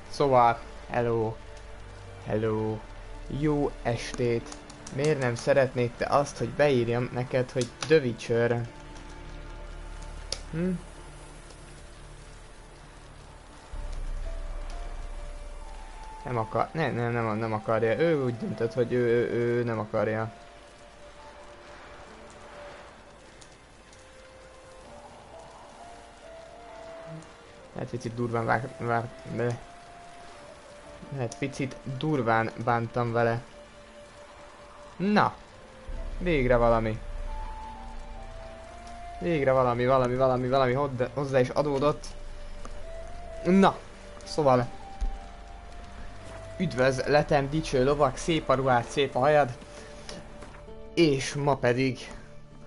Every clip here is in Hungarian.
Szóval, hello, jó estét. Miért nem szeretnéd te azt, hogy beírjam neked, hogy The Witcher? Nem akar, nem akarja. Ő úgy döntött, hogy ő nem akarja. Lehet picit durván bántam vele. Na, végre valami. Végre valami hozzá is adódott. Na, szóval. Üdvözletem, dicső lovak, szép a ruhád, szép a hajad. És ma pedig,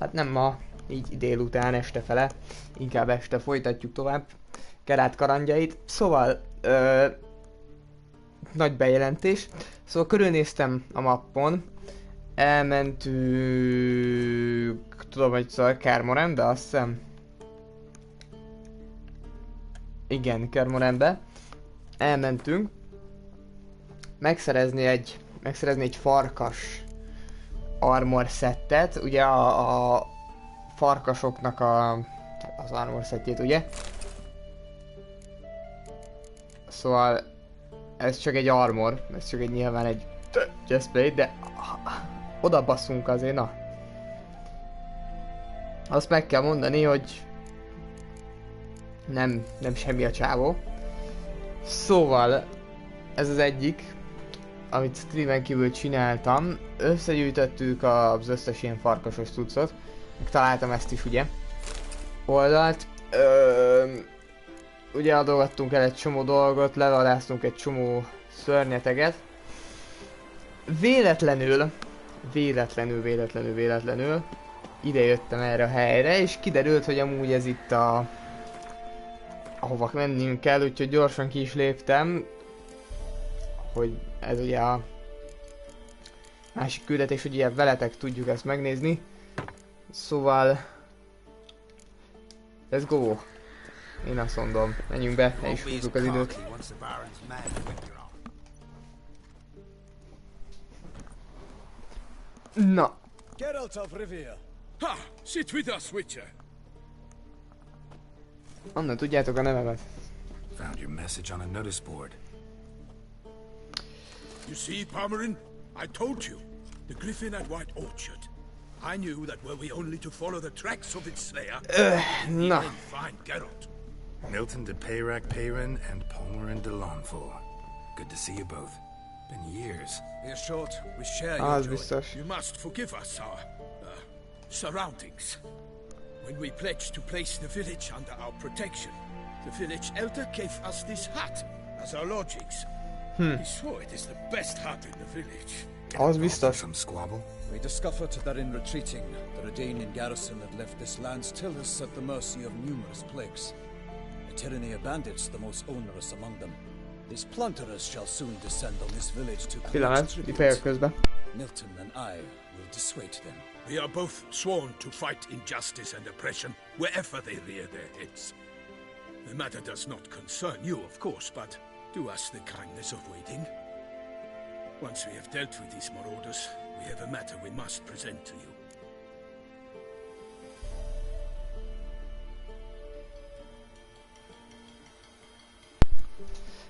hát nem ma, így délután, este fele, inkább este folytatjuk tovább Geralt kalandjait. Szóval, nagy bejelentés. Szóval körülnéztem a mappon, elmentünk, tudom, hogy szóval Kermorenbe, azt hiszem. Igen, Kermorenbe. Elmentünk. Megszerezni egy farkas armor szettet, ugye a farkasoknak az armor szettjét, ugye? Szóval ez csak egy armor, ez csak nyilván egy chestplate, de oda basszunk azért, na. Azt meg kell mondani, hogy nem semmi a csávó. Szóval ez az egyik, amit streamen kívül csináltam. Összegyűjtöttük az összes ilyen farkasos cuccot. Találtam ezt is, ugye? Oldalt. Ugye adogattunk el egy csomó dolgot, levadásztunk egy csomó szörnyeteget. Véletlenül ide jöttem erre a helyre, és kiderült, hogy amúgy ez itt ahova mennünk kell, úgyhogy gyorsan ki is léptem. Hogy ez ugye a másik küldetés, hogy ilyen veletek tudjuk ezt megnézni. Szóval let's go! Én azt mondom, menjünk be, ne is húzzuk az időt. Na! Geralt of Rivia. Ha! Sit with us, Witcher. Onnan tudjátok a nevemet. Found your message on a notice board. You see, Palmerin? I told you. The griffin at White Orchard. I knew that were we only to follow the tracks of its slayer, we na. can find Geralt. Milton de Peyrac-Peyrin and Palmerin de Lawnful. Good to see you both. Been years. In short, we share Az your joy. biztos. You must forgive us our surroundings. When we pledged to place the village under our protection, the village elder gave us this hut as our lodgings. He swore it is the best hut in the village. Az biztos. Some squabble? We discovered that in retreating, the Redanian garrison had left this land still is at the mercy of numerous plagues. The tyranny of bandits, the most onerous among them. These plunderers shall soon descend on this village to collect tribute. Közben. Milton and I will dissuade them. We are both sworn to fight injustice and oppression wherever they rear their heads. The matter does not concern you, of course, but do us the kindness of waiting. Once we have dealt with these marauders, we have a matter we must present to you.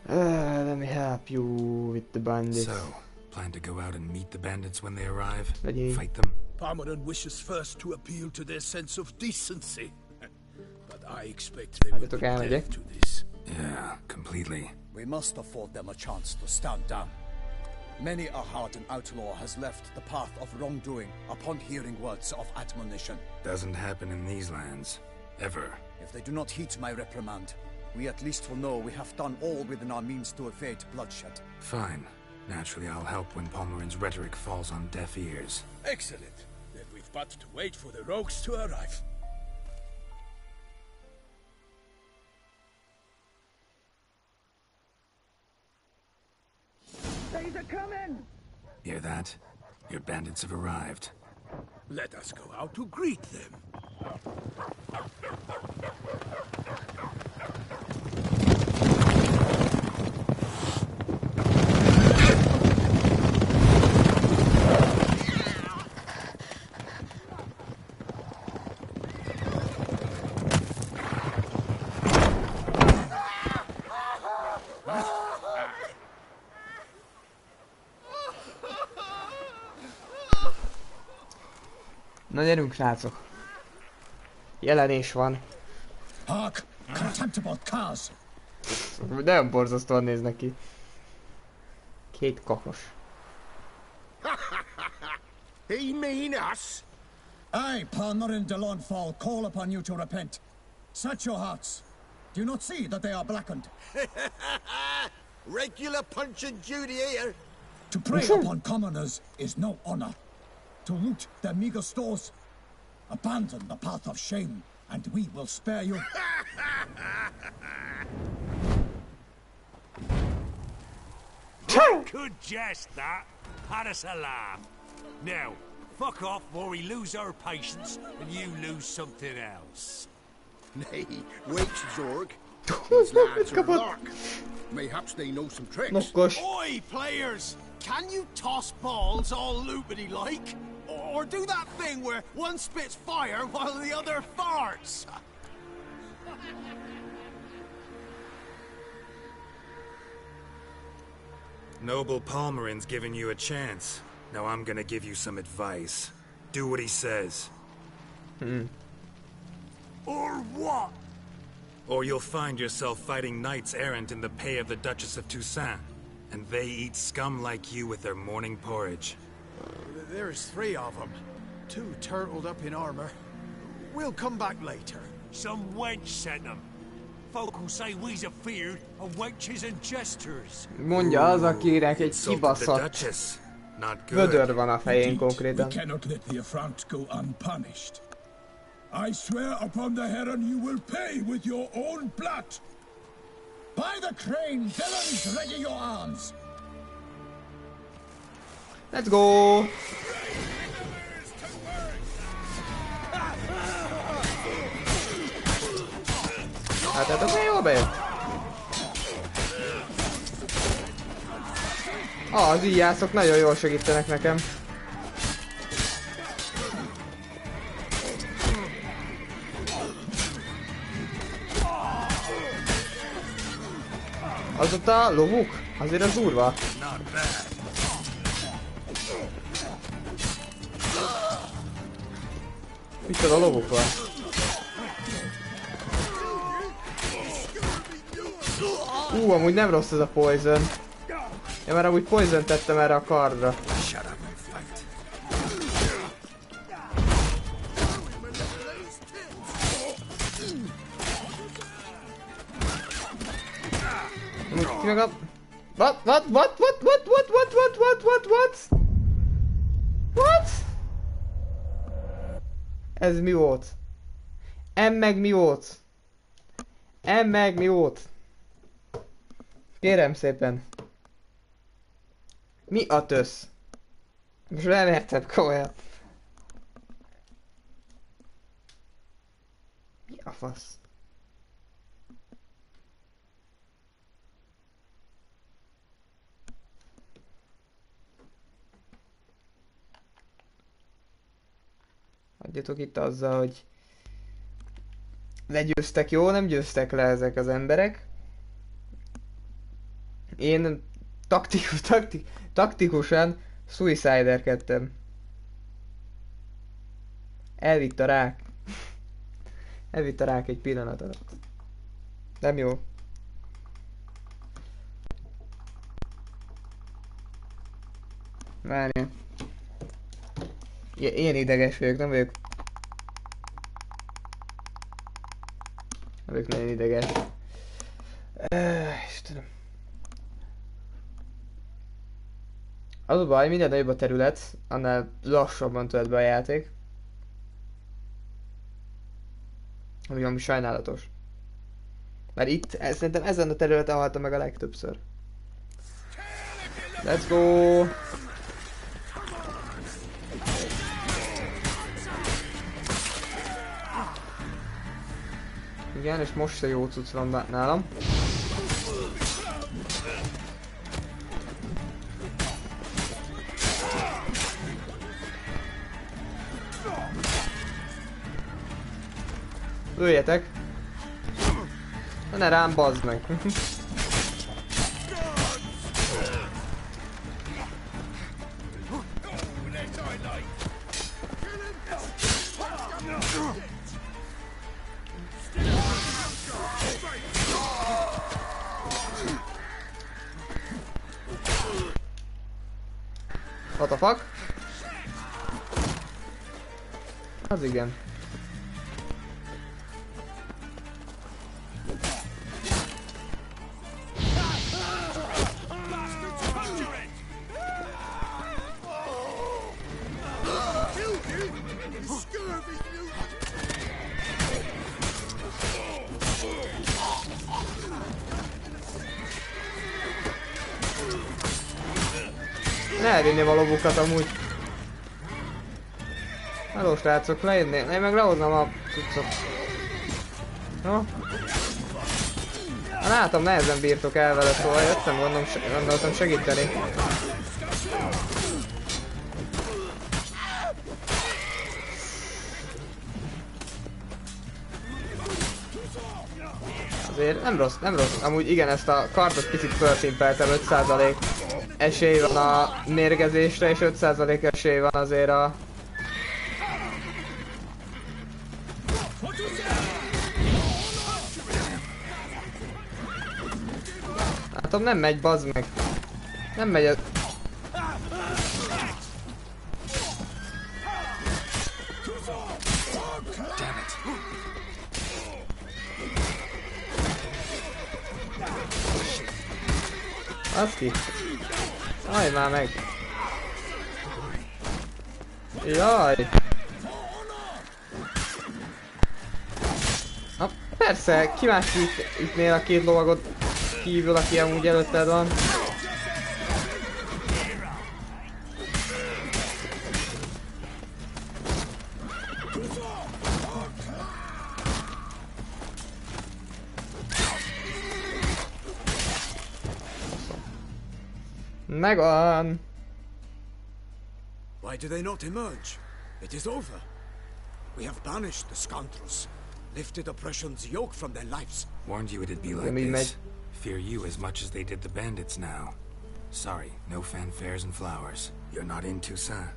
Let me help you with the bandits. So, plan to go out and meet the bandits when they arrive? Legyél. Fight them? Palmerin wishes first to appeal to their sense of decency. But I expect they will be deaf to this. Yeah, completely. We must afford them a chance to stand down. Many a hardened outlaw has left the path of wrongdoing upon hearing words of admonition. Doesn't happen in these lands. Ever. If they do not heed my reprimand, we at least will know we have done all within our means to evade bloodshed. Fine. Naturally, I'll help when Palmerin's rhetoric falls on deaf ears. Excellent. Then we've but to wait for the rogues to arrive. They're coming! Hear that? Your bandits have arrived. Let us go out to greet them. Na gyerünk, srácok. Jelenés van. Hark! Contemptible cars! Nagyon borzasztóan néznek ki. Két kakos. He mean us? I, Palmerin de Lonfall, call upon you to repent. Search your hearts. Do you not see that they are blackened? Regular punch and duty here. To prey upon commoners is no honor. To loot their meager stores, abandon the path of shame, and we will spare you. Could jest that. Had us a laugh. Now, fuck off or we lose our patience and you lose something else. Nay, wait, Zorg. These lads are lark. Mayhaps they know some tricks. Mokkos. Oi, players! Can you toss balls all loopity-like? Or do that thing where one spits fire while the other farts? Noble Palmerin's giving you a chance. Now I'm gonna give you some advice. Do what he says. Or what? Or you'll find yourself fighting knights errant in the pay of the Duchess of Toussaint. And they eat scum like you with their morning porridge. There's 3 of them. 2 turtled up in armor. We'll come back later. Some wench sent them. Folk will say we's afeard of wenches and jesters. Mondja az, akinek egy Insulted the kibaszott Duchess. Not vödör good. van a fején We konkrétan. cannot let the affront go unpunished. I swear upon the heron you will pay with your own blood. By the crane, villains, ready your arms! Let's go! Hát ez jól bejött. Az íjászok nagyon jól segítenek nekem. Az ott a lovuk? Azért az durva. Not bad. Micsoda lovuk van. Amúgy nem rossz ez a poison. Ja, mert amúgy poison tettem erre a kardra. Shut up and fight. Ki meg a... What? Ez mi volt? Meg mi volt? Meg mi volt? Kérem szépen. Mi a tösz? Most nem értem komolyan. Mi a fasz? Hagyjatok itt azzal, hogy legyőztek, jó? Nem győztek le ezek az emberek. Én taktikusan suiciderkedtem. Elvitt a rák. Elvitt a rák egy pillanat alatt. Nem jó. Várjál. Én ideges vagyok, nem vagyok. Nem vagyok nagyon ideges. Istenem. Az a baj, minden nagyobb a terület, annál lassabban tölt be a játék. Ami sajnálatos. Mert itt, szerintem ezen a területen haltam meg a legtöbbször. Let's go! Igen, és most se jó cucc van nálam. Lőjetek! Na ne rám, bazd meg! What the fuck? Az igen. Ne elvinni valóbukat amúgy. Hello srácok, leírni. Én meg lehoznám a cuccot. No? Látom, nehezen bírtok el vele, szóval jöttem, gondoltam segíteni. Azért nem rossz, nem rossz. Amúgy igen, ezt a kardot picit felszimpeltem, 5% esély van a mérgezésre, és 5% esély van azért a... Látom, nem megy, bazd meg. Nem megy ez... Az ki? Állj már meg! Jaj! Na persze, ki más ütnél a két lovagot kívül, aki amúgy előtted van? Megvan! Why do they not emerge? It is over. We have banished the scoundrels, lifted oppression's yoke from their lives. Warned you it'd be like this. Fear you as much as they did the bandits now. Sorry, no fanfares and flowers. You're not in Toussaint.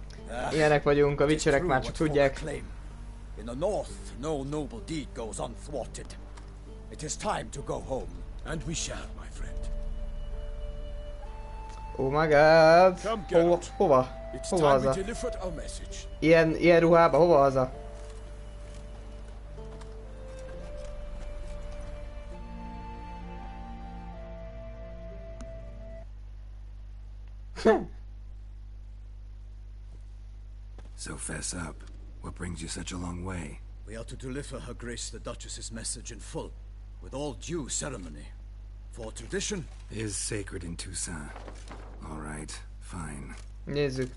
Ilyenek vagyunk, a witcherek már csak tudják. In the north, no noble deed goes unthwarted. It is time to go home. And we shall, my friend. Oh my god! Hova? It's Hova time haza? we delivered our message. Ilyen ruhába, hova haza? So fess up. What brings you such a long way? We are to deliver Her Grace the Duchess's message in full, with all due ceremony. For tradition is sacred in Toussaint. All right, fine. Nézzük.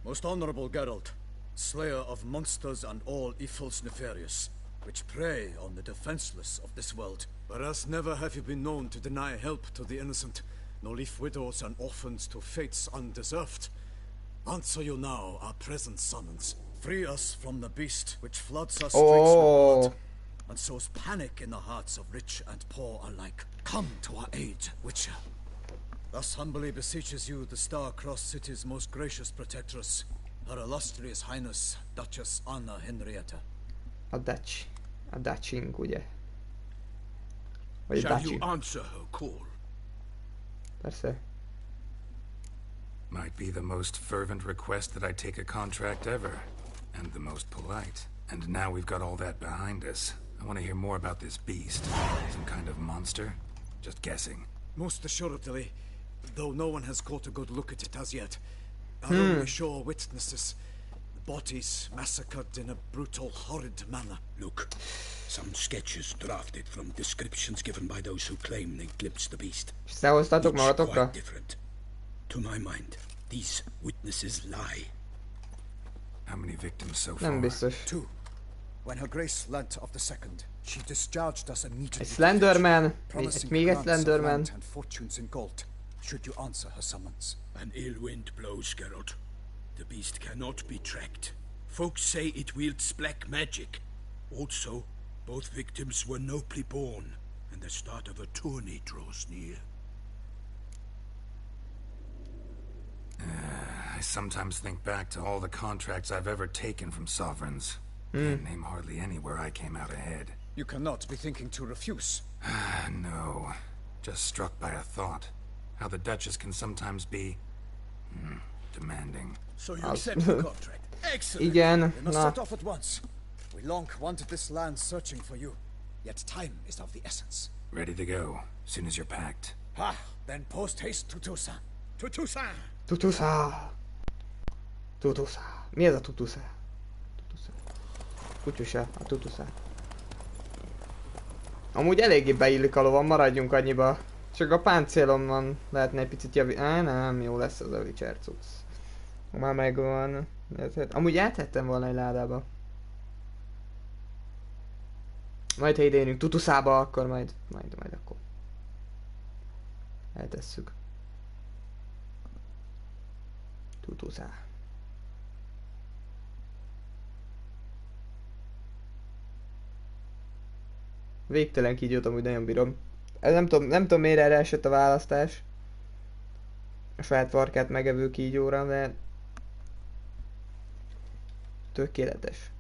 Most honorable Geralt, slayer of monsters and all evils nefarious, which prey on the defenseless of this world. Whereas never have you been known to deny help to the innocent, nor leave widows and orphans to fates undeserved. Answer you now our present summons. Free us from the beast which floods our streets with blood, and sows panic in the hearts of rich and poor alike. Come to our aid, Witcher. Thus humbly beseeches you the Star-Crossed City's most gracious protectress, Her Illustrious Highness, Duchess Anna Henrietta. A Dutchink, ugye? Vagy Shall Dutchink. you answer her call? Persze. Might be the most fervent request that I take a contract ever. And the most polite. And now we've got all that behind us. I want to hear more about this beast. Some kind of monster? Just guessing. Most assuredly, though no one has caught a good look at it as yet. Our only sure witnesses. Bodies massacred in a brutal, horrid manner. Look, some sketches drafted from descriptions given by those who claim they glimpsed the beast. Összehoztatok magatokra? Quite different. To my mind, these witnesses lie. How many victims so far? Nem biztos. 2. When Her Grace learnt of the second, she discharged us immediately. Egy Slenderman, Promising még egy grants of Slenderman. land and fortunes in gold, should you answer her summons. An ill wind blows, Geralt. The beast cannot be tracked. Folks say it wields black magic. Also, both victims were nobly born, and the start of a tourney draws near. I sometimes think back to all the contracts I've ever taken from sovereigns. Can't name hardly any where I came out ahead. You cannot be thinking to refuse. No. Just struck by a thought. How the Duchess can sometimes be... demanding. So you accept the contract. Excellent. Igen, We must na. set off at once. We long wanted this land searching for you. Yet time is of the essence. Ready to go, soon as you're packed. Ha! Then post haste to Toussaint. To Toussaint. Tutusza. Tutusza. Mi ez a tutusza? Kutyusa, a tutusza. Amúgy eléggé beillik a lovam, maradjunk annyiba. Csak a páncélom van, lehetne egy picit nem, jó lesz az a Witcher cucc. Már megvan. Amúgy áthettem volna egy ládába. Majd ha idejönünk Tutuszába, akkor majd akkor. Eltesszük. Tutuszá. Végtelen kígyót amúgy nagyon bírom. Ez nem tudom miért erre esett a választás. A saját farkát megevő kígyóra, de... tökéletes.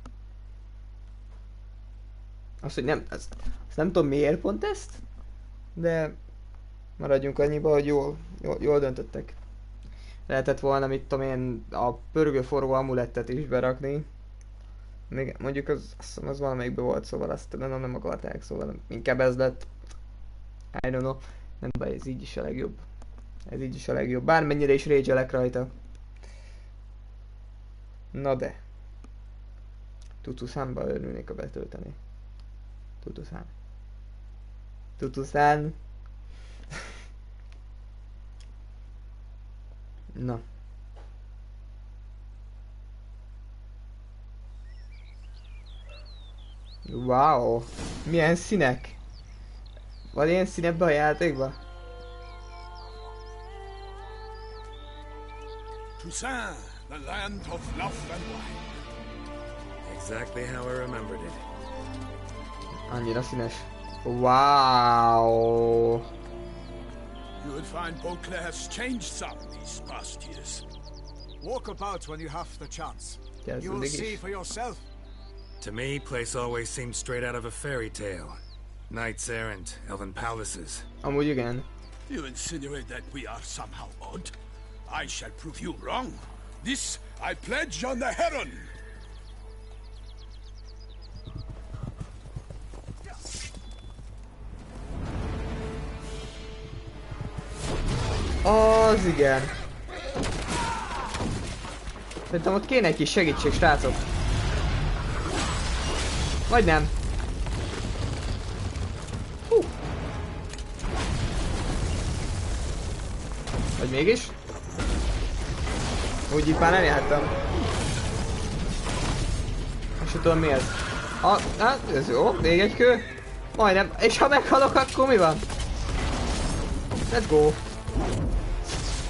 Azt, hogy nem... Azt nem tudom miért pont ezt. De... maradjunk annyiba, hogy jól döntöttek. Lehetett volna, mit tudom én, a pörgőforgó amulettet is berakni. Még mondjuk az valamelyikben volt, szóval azt nem akarták, szóval inkább ez lett. I don't know. Nem baj, ez így is a legjobb. Ez így is a legjobb. Bármennyire is rage-elek rajta. Na de. Tutuszánba örülnék, ha betölteni. Tutuszán. Tutuszán. Na. Wow. Milyen színek. Van ilyen szín ebbe a játékba? Toussaint, the land of love and wine. Exactly how I remembered it. Annyira színes. Wow. You would find Beauclair has changed some these past years. Walk about when you have the chance. Yes, You will see for yourself. To me, place always seemed straight out of a fairy tale. Knights errant, elven palaces. Amúgy igen. You insinuate that we are somehow odd? I shall prove you wrong. This I pledge on the Heron. Az igen. Szerintem ott kéne egy kis segítség, srácok. Vagy nem. Hú. Vagy mégis? Úgy itt már nem jártam. Most sem tudom mi ez. Hát ez jó, még egy kő. Majdnem. És ha meghalok, akkor mi van? Let's go.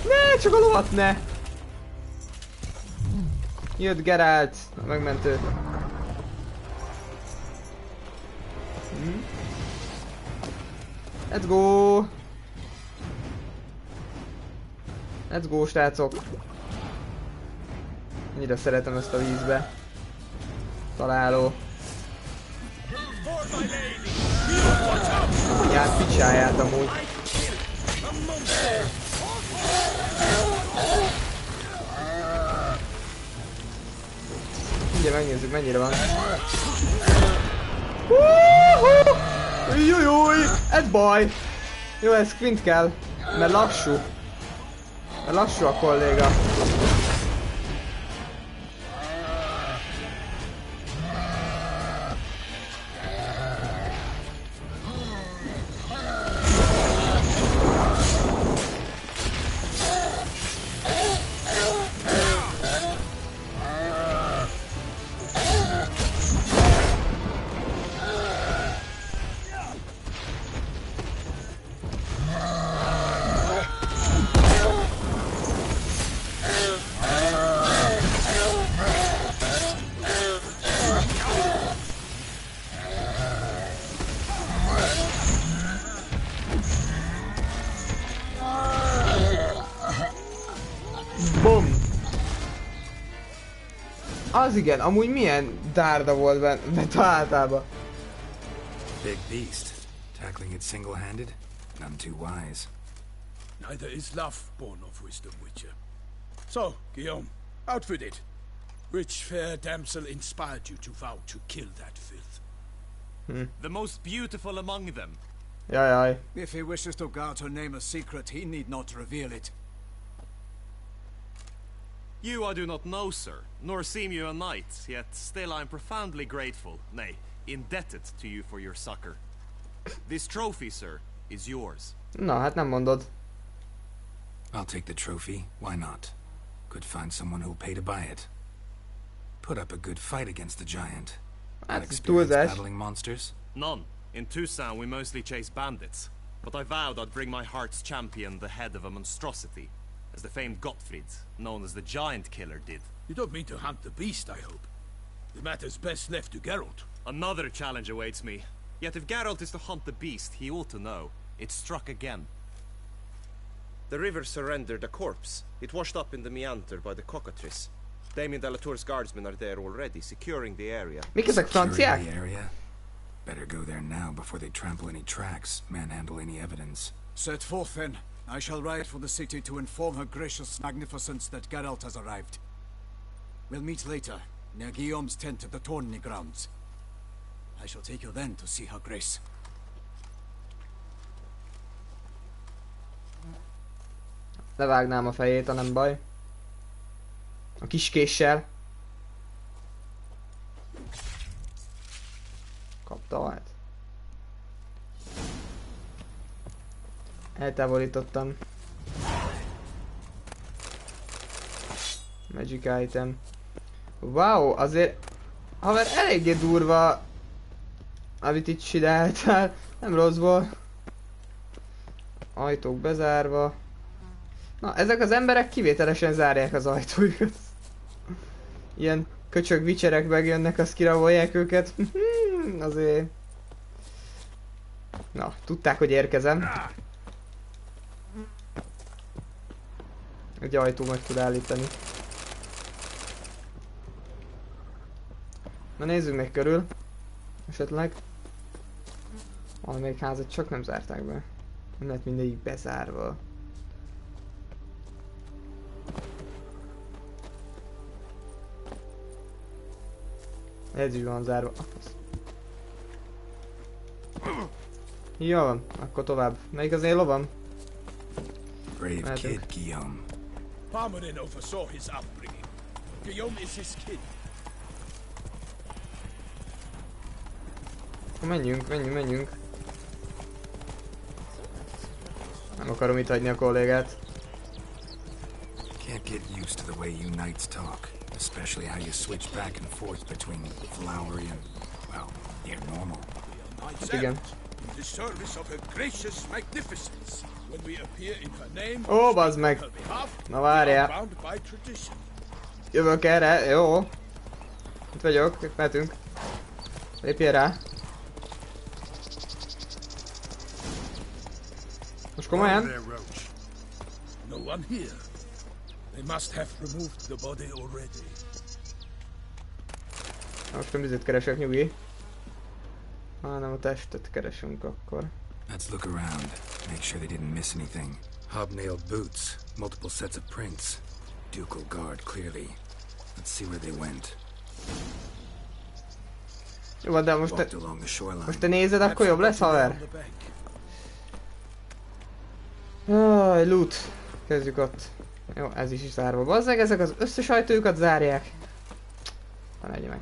Ne, csak a lovat ne! Jött Geralt, a megmentő. Let's go! Let's go, srácok! Annyira szeretem ezt a vízbe. Találó. Jár picsáját amúgy. Mindjárt megnézzük mennyire van. Jújúj! Ez baj! Jó, ez sprint kell, mert lassú. Mert lassú a kolléga. Az igen, amúgy milyen dárda volt bent általában. Big beast. Tackling it single-handed? None too wise. Neither is love born of wisdom, Witcher. So, Guillaume, out with it. Which fair damsel inspired you to vow to kill that filth? The most beautiful among them. Jajaj. If he wishes to guard her name a secret, he need not reveal it. You I do not know, sir, nor seem you a knight, yet still I am profoundly grateful, nay, indebted to you for your succor. This trophy, sir, is yours. Na, hát nem mondod. I'll take the trophy. Why not? Could find someone who'll pay to buy it. Put up a good fight against the giant. Hát, Experience túlzás. battling monsters? None. In Tucson we mostly chase bandits, but I vowed I'd bring my heart's champion the head of a monstrosity, as the famed Gottfried, known as the Giant Killer, did. You don't mean to hunt the beast, I hope. The matter's best left to Geralt. Another challenge awaits me. Yet if Geralt is to hunt the beast, he ought to know. It struck again. The river surrendered a corpse. It washed up in the meander by the cockatrice. Damien de la Tour's guardsmen are there already, securing the area. Mik ezek franciák? Securing the area? Better go there now before they trample any tracks, manhandle any evidence. Set forth then. I shall ride for the city to inform her gracious magnificence that Geralt has arrived. We'll meet later, near Guillaume's tent at the Tourney grounds. I shall take you then to see her grace. Levágnám a fejét, ha nem baj. A kis késsel. Kapta hát. Eltávolítottam. Magic item. Wow, azért... Haver, eléggé durva... Amit itt csináltál. Nem rossz volt. Ajtók bezárva. Na, ezek az emberek kivételesen zárják az ajtójukat. Ilyen köcsög vicserek megjönnek, azt kirabolják őket. Azért... Na, tudták, hogy érkezem. Egy ajtó meg tud állítani. Na nézzük meg körül. Esetleg. Valamelyik házat csak nem zárták be. Nem lett mindegyik bezárva. Ez is van zárva. Jó van, akkor tovább. Melyik az én lovam? Brave kid, Guillaume. Parmanin oversaw his upbringing. Guillaume is his kid. Akkor menjünk. Nem akarom itt hagyni a kollégát. Can't get used to the way you knights talk, especially how you switch back and forth between flowery and, well, near normal. Hát igen. In the service of her gracious magnificence. When we appear in her name, Ó, bazd meg! her behalf, Na we are várjál. bound by tradition. Jövök erre, jó. Itt vagyok, itt mehetünk. Lépjél rá. Most komolyan? No one here. They must have removed the body already. Most nem bizonyít keresek, nyugi. Hanem a testet keresünk akkor. Let's look around. Make sure they didn't miss anything. Hobnailed boots, multiple sets of prints. Ducal guard, clearly. Let's see where they went. Jó, de most Walked along the shoreline. te nézed, akkor jobb lesz, haver? Jaj, loot. Kezdjük ott. Jó, ez is zárva. Bazzeg, ezek az összes ajtójukat zárják. Na, legyen meg.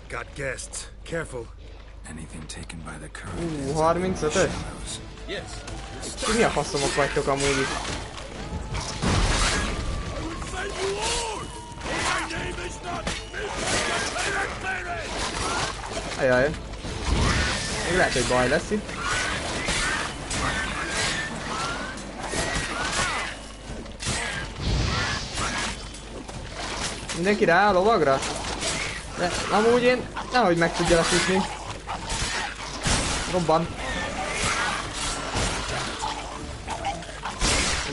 Got guests. Careful. Anything taken by the current. 35-ös? Yes. Ti mi a faszomok vagytok amúgy itt? Ajaj. Még lehet, hogy baj lesz itt. Mindenki rá a lovagra? De amúgy én nehogy meg tudja lefutni. Robban.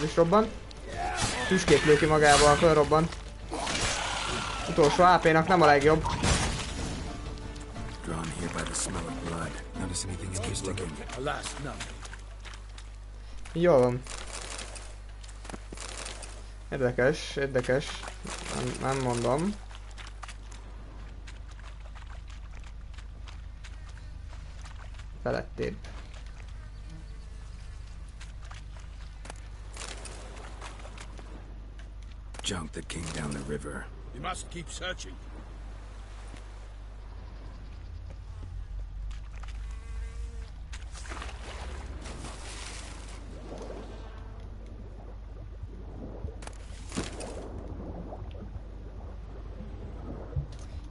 is robban. Tüskét lő ki magába, fölrobban. Utolsó AP-nak nem a legjobb. Jól van. Érdekes, érdekes. Nem mondom. Felettébb. Junk that came down the river. We must keep searching.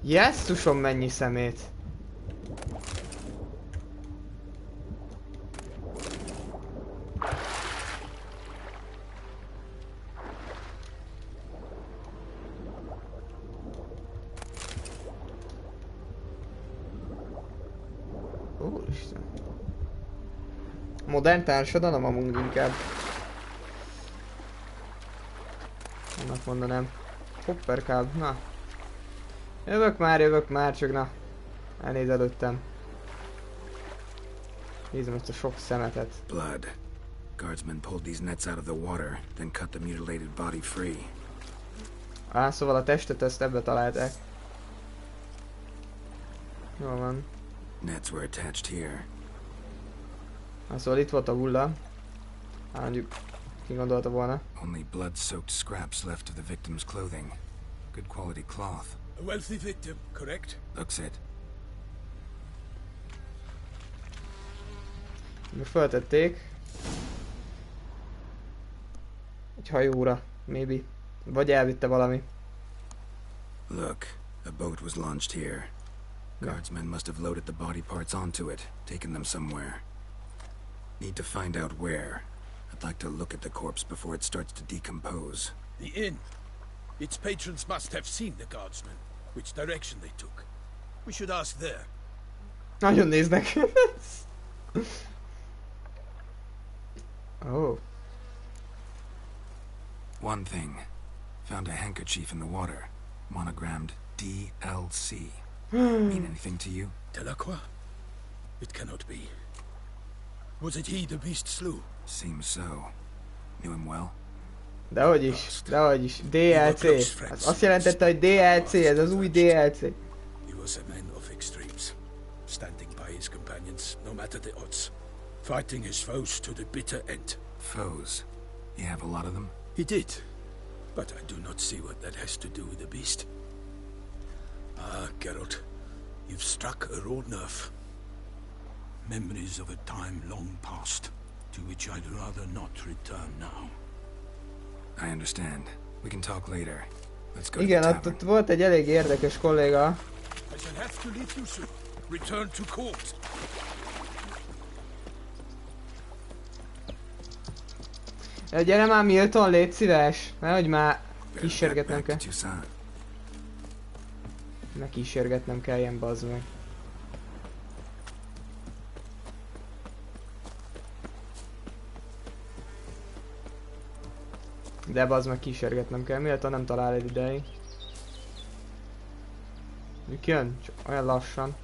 Jesszusom, mennyi szemét! Úristen. Modern társadalom amúgy inkább. Annak mondanám. Hopperkább, na. Jövök már, csak na. Elnéz előttem. Nézem ezt a sok szemetet. Blood. Guardsmen pulled these nets out of the water, then cut the mutilated body free. Szóval a testet ezt ebbe találták. Jól van. Nets were attached here. Szóval itt volt a hulla. Mondjuk, ki gondolta volna. Only blood-soaked scraps left of the victim's clothing. Good quality cloth. A wealthy victim, correct? Looks it. Föltették. Egy hajóra, maybe. Vagy elvitte valami. Look, a boat was launched here. Guardsmen must have loaded the body parts onto it, taken them somewhere. Need to find out where. I'd like to look at the corpse before it starts to decompose. The inn. Its patrons must have seen the guardsmen, which direction they took. We should ask there. Nagyon néznek. Oh. One thing. Found a handkerchief in the water. Monogrammed DLC. Mean anything to you? Delacroix? It cannot be. Was it he the beast slew? Seems so. Knew him well? Dehogy is. DLC. Az azt jelentette, hogy DLC, ez az új DLC. He was a man of extremes, standing by his companions, no matter the odds, fighting his foes to the bitter end. Foes? You have a lot of them? He did, but I do not see what that has to do with the beast. Ah, Geralt, you've struck a raw nerve. Memories of a time long past, to which I'd rather not return now. I understand. We can talk later. Let's go. Igen, ott volt egy elég érdekes kolléga. I shall have to leave you soon. Return to court. Gyere már Milton, légy szíves! Nehogy már kísérgetnem kell. Ne kísérgetnem kelljen, bazd meg. De bazd meg, kísérgetnem kell, Milton nem talál egy ideig. Mik jön? Csak olyan lassan.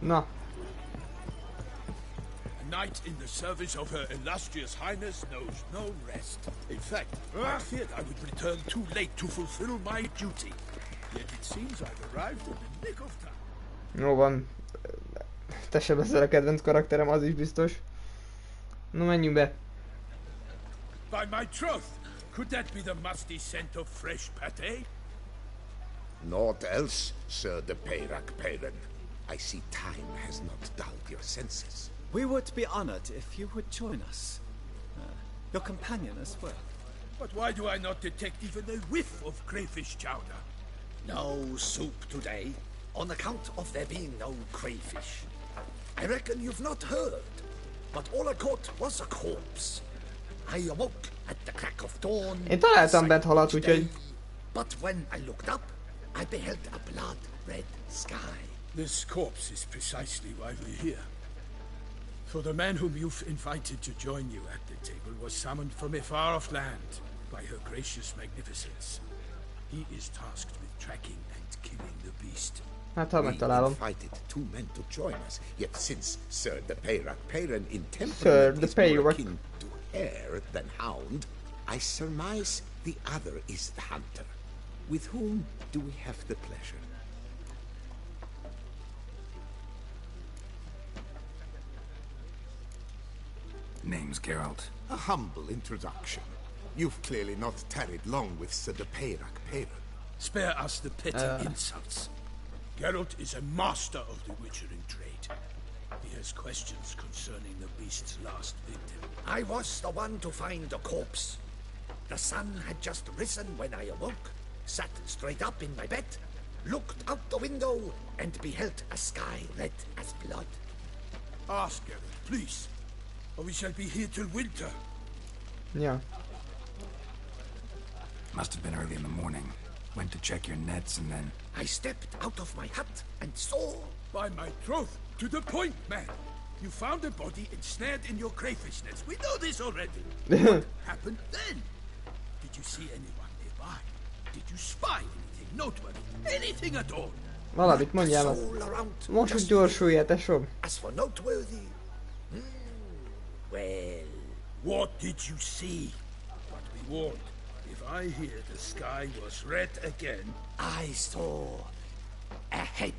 Na. A knight in the service of Her Illustrious Highness knows no rest. In fact, I feared I would return too late to fulfill my duty. Yet it seems I've arrived in the nick of time. Jó van. Te se leszel a kedvenc karakterem, az is biztos. Na, menjünk be. By my troth, could that be the musty scent of fresh pâté? Naught else, Sir de Peyrac Peyren. I see time has not dulled your senses. We would be honored if you would join us. Your companion as well. But why do I not detect even a whiff of crayfish chowder? No soup today, on account of there being no crayfish. I reckon you've not heard, but all I caught was a corpse. I awoke at the crack of dawn. Én találtam bent halat, úgyhogy... But when I looked up, I beheld a blood-red sky. This corpse is precisely why we're here. For the man whom you've invited to join you at the table was summoned from a far-off land by her gracious magnificence. He is tasked with tracking and killing the beast. Hát ha megtalálom. We invited two men to join us, yet since Sir the Peyrac Peyran in temperament is more akin to hare than hound, I surmise the other is the hunter. With whom do we have the pleasure? Name's Geralt. A humble introduction. You've clearly not tarried long with Sir the Peyrac Peyran. Spare us the petty insults. Geralt is a master of the witchering trade. He has questions concerning the beast's last victim. I was the one to find the corpse. The sun had just risen when I awoke, sat straight up in my bed, looked out the window, and beheld a sky red as blood. Ask Geralt, please, or we shall be here till winter. Ja. Must have been early in the morning. Went to check your nets and then... I stepped out of my hut and saw... By my troth, to the point, man. You found a body ensnared in your crayfish nets. We know this already. What happened then? Did you see anyone nearby? Did you spy anything noteworthy? Anything at all? Valamit mondjál meg. Most úgy gyorsulj, tesóm. As for noteworthy... well... What did you see? But be warned. If I hear the sky was red again... I saw a head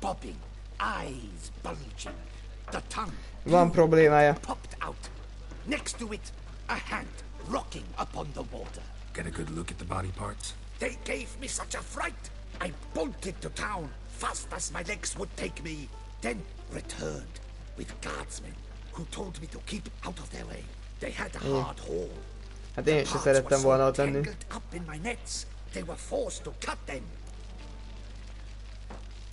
popping, eyes bulging, the tongue Van problémája. popped out. Next to it, a hand rocking upon the water. Get a good look at the body parts? They gave me such a fright. I bolted to town fast as my legs would take me, then returned with guardsmen who told me to keep out of their way. They had a hard haul. Hát én se szerettem volna ott lenni. Up in my nets, they were forced to cut them.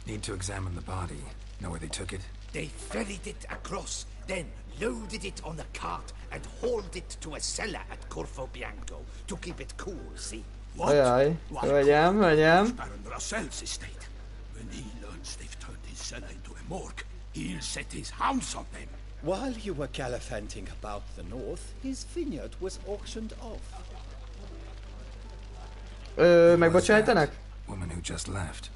Need to examine the body. Know where they took it? They ferried it across, then loaded it on a cart and hauled it to a cellar at Corvo Bianco to keep it cool, see? Ajaj, hölgyem. Baron Rossell's estate. When he learns they've turned his cellar into a morgue, he'll set his hounds on them. While you were gallivanting about the north, his vineyard was auctioned off. Megbocsájtanak? Woman who just left.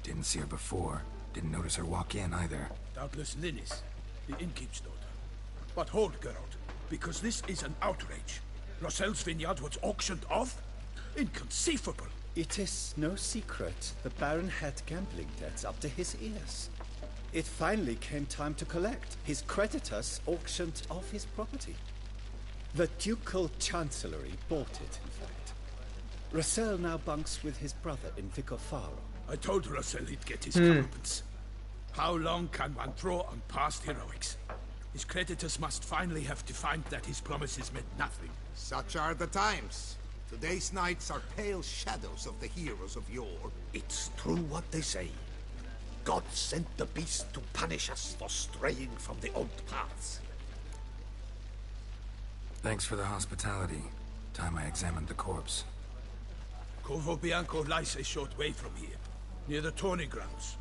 Didn't see her before. Didn't notice her walk in either. Doubtless Ninnis, the innkeep's daughter. But hold, Geralt, because this is an outrage. Rossell's vineyard was auctioned off? Inconceivable. It is no secret the Baron had gambling debts up to his ears. It finally came time to collect. His creditors auctioned off his property. The Ducal Chancellery bought it, in fact. Rossell now bunks with his brother in Vicofaro. I told Rossell he'd get his comeuppance. How long can one throw on past heroics? His creditors must finally have defined that his promises meant nothing. Such are the times. Today's knights are pale shadows of the heroes of yore. It's true what they say. God sent the beast to punish us for straying from the old paths. Thanks for the hospitality. Time I examined the corpse. Corvo Bianco lies a short way from here, near the tourney grounds.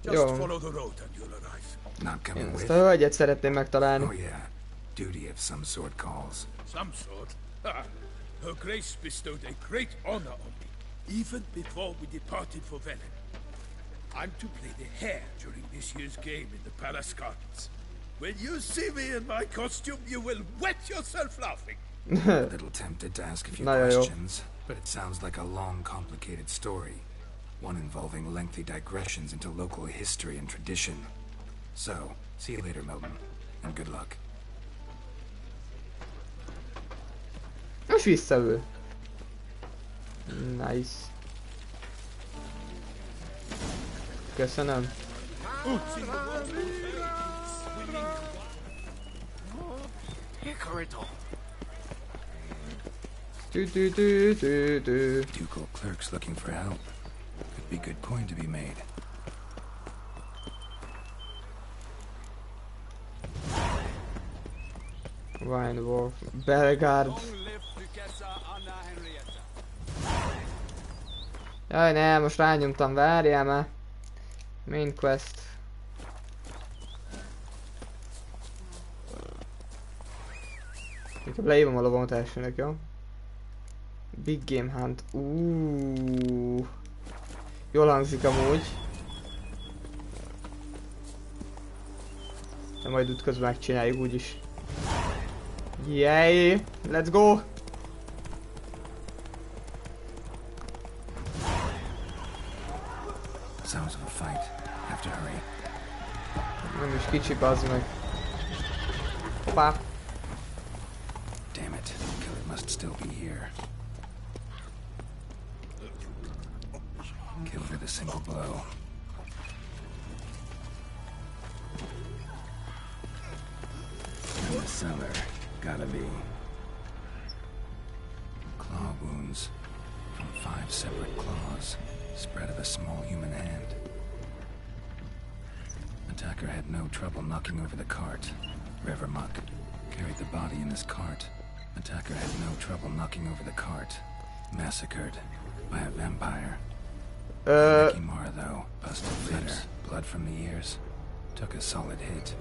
Just Jó. follow the road and you'll arrive. Not coming Én ezt with? a hölgyet szeretném megtalálni. Oh yeah. Duty of some sort calls. Some sort. Her Grace bestowed a great honor on me, even before we departed for Velen. I'm to play the hare during this year's game in the Palace Gardens. When you see me in my costume, you will wet yourself laughing. A little tempted to ask a few questions, but it sounds like a long, complicated story. One involving lengthy digressions into local history and tradition. So, see you later, Milton, and good luck. Most visszaül. Nice. Köszönöm. Ducal clerks looking for help. Could be good coin to be made. Wine Wolf. Belgard. Jaj, ne, most rányomtam, várjál már. Main quest. Inkább leírom a lovamat elsőnek, jó? Big Game Hunt. Jól hangzik amúgy. De majd útközben megcsináljuk úgyis. Yay! Let's go! Sounds of a fight. Have to hurry. Nem is kicsi, bazd meg. Hoppá! Damn it. Killer must still be here. Killed with a single blow. In the cellar. Gotta be. Claw wounds. From 5 separate claws. Spread of a small human hand. Attacker had no trouble knocking over the cart. River Muck carried the body in his cart. Attacker had no trouble knocking over the cart. Massacred by a vampire. Kimura, though, busted lips, blood from the ears. Took a solid hit.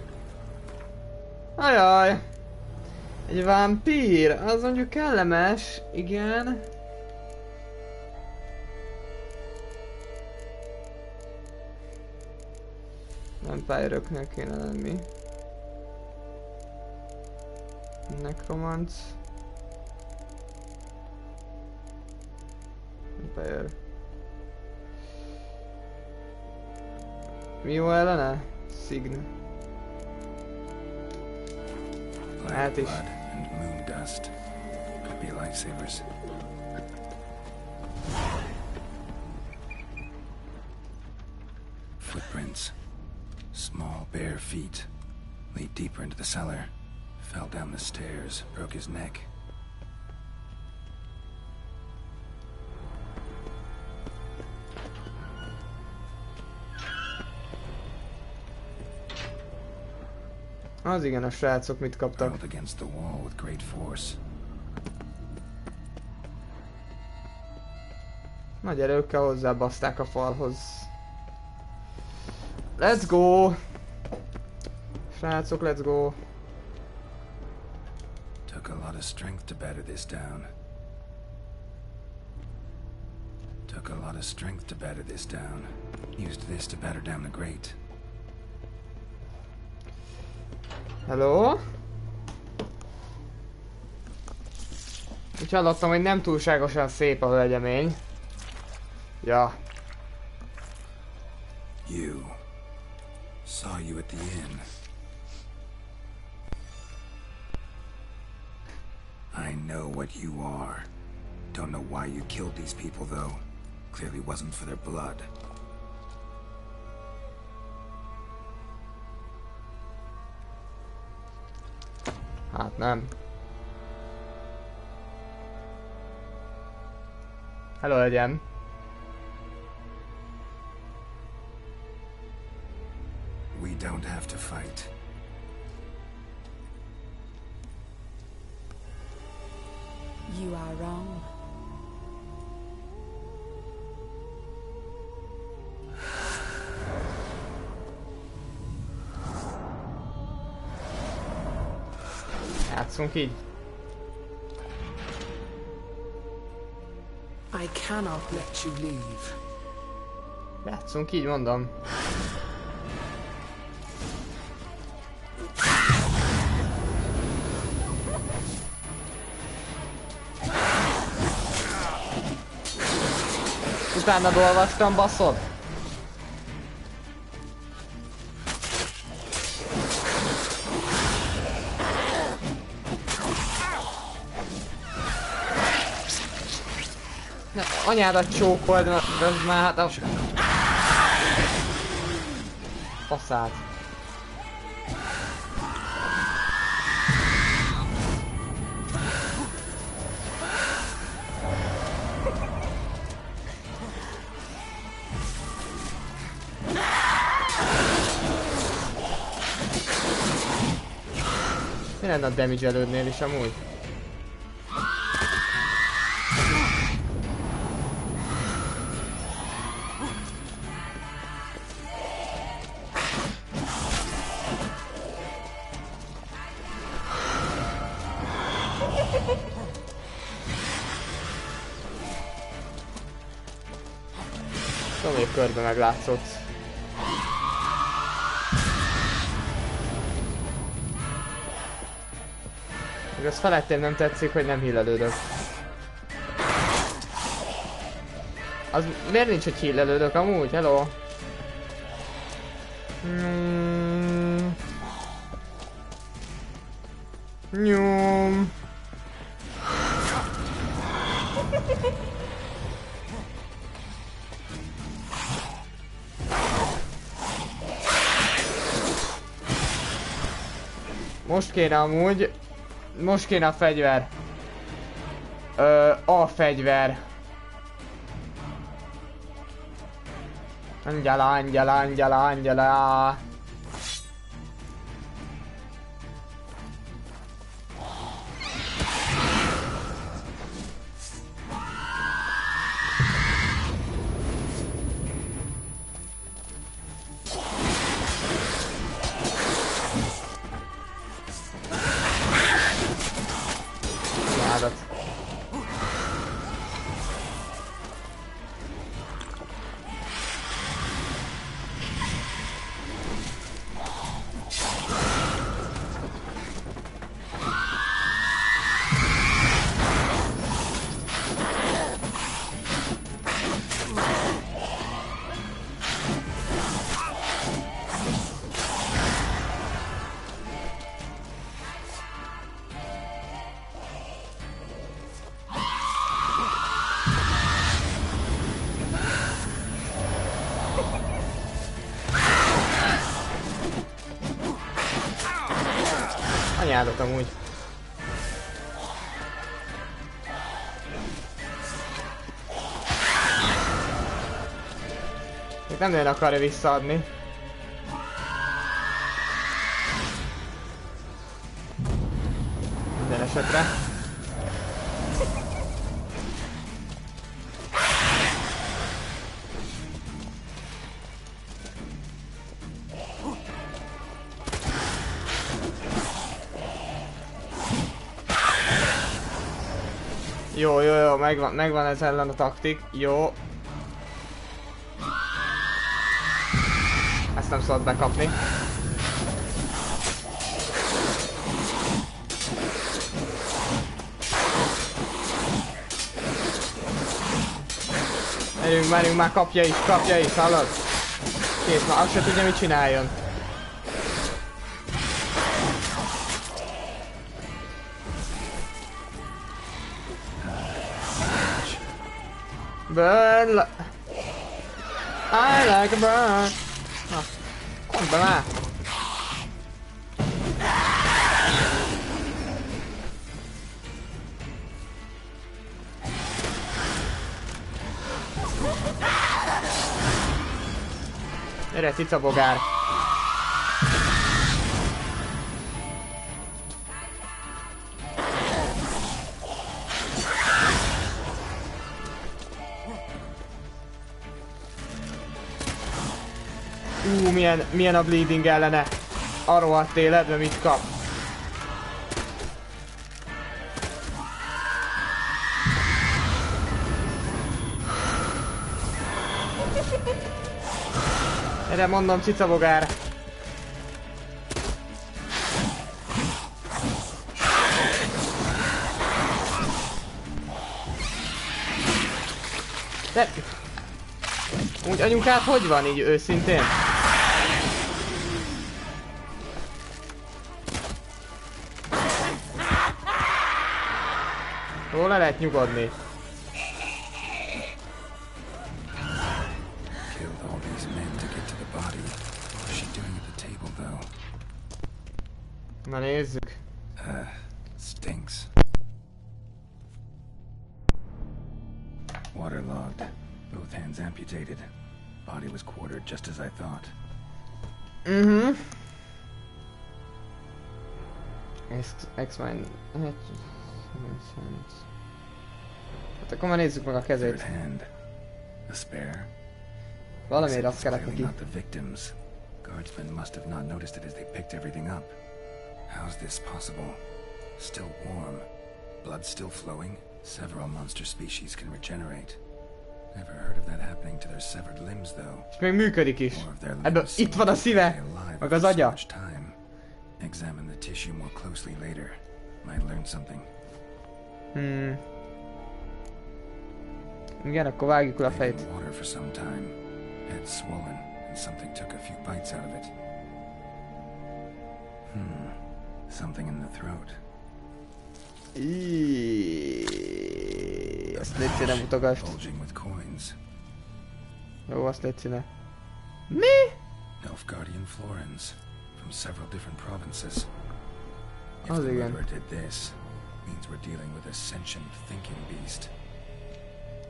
Ajaj! Egy vámpír, az mondjuk kellemes, igen. Vampire-öknél kéne lenni. Necromanc. Vampire. Mi jó ellene? Sign. Hát is. And moon dust. Could be lifesavers. Footprints. Small bare feet. Lead deeper into the cellar. Fell down the stairs, broke his neck. Az igen, a srácok mit kaptak? Hurled against the wall with great force. Nagy erőkkel hozzábaszták a falhoz. Let's go! Srácok, let's go! Took a lot of strength to batter this down. Took a lot of strength to batter this down. Used this to batter down the grate. Hello? Úgy hallottam, hogy nem túlságosan szép a hölgyemény. Ja. You. Saw you at the inn. I know what you are. Don't know why you killed these people, though. Clearly wasn't for their blood. Hát nem. Hello, hölgyem. We don't have to fight. You are wrong. Játszunk így. I cannot let you leave. Játszunk így, mondom. Utána olvastam, baszod? Anyádat csókold, de ez már hát a... Faszát. Mi lenne a damage elődnél is amúgy? Tudom, hogy körbe meglátszott. Még az felettem nem tetszik, hogy nem hílelődök. Az miért nincs, hogy hílelődök amúgy? Hello? Nyom. Most kéne amúgy. Most kéne a fegyver. A fegyver. Angyala, angyala, angyala, angyala. Anyádat amúgy. Még nem nagyon akarja visszaadni. Minden esetre. Jó, jó, jó, megvan ez ellen a taktik, jó. Ezt nem szabad bekapni. Merjünk már, kapja is, hallod? Kész, már azt se tudja, mit csináljon. Burn! I like a burn! Na, mondd be már! Gyere, cicabogár! Milyen a bleeding ellene. A rohadt életbe mit kap. Erre mondom, cicabogár. De... Úgy anyukád hogy van így őszintén? Hol le lehet nyugodni? Na nézzük. Stinks. Waterlogged. Both hands amputated. Body was quartered just as I thought. X-Men... Hát akkor már nézzük meg a kezét. Valamiért azt kellett neki. Guardsmen must have not noticed it as they picked everything up. How's this possible? Still warm. Blood still flowing. Several monster species can regenerate. Never heard of that happening to their severed limbs, though. És még működik is. Ebből itt van a szíve, meg az agya. Examine the tissue more closely later. Might learn something. Igen, akkor vágjuk le a fejét. Water for some time. Head swollen, and something took a few bites out of it. Something in the throat. Azt légy színe mutogasd. Jó, azt légy színe. Mi? Nilfgaardian florins from several different provinces. If Az the igen. river did this, means we're dealing with a sentient thinking beast.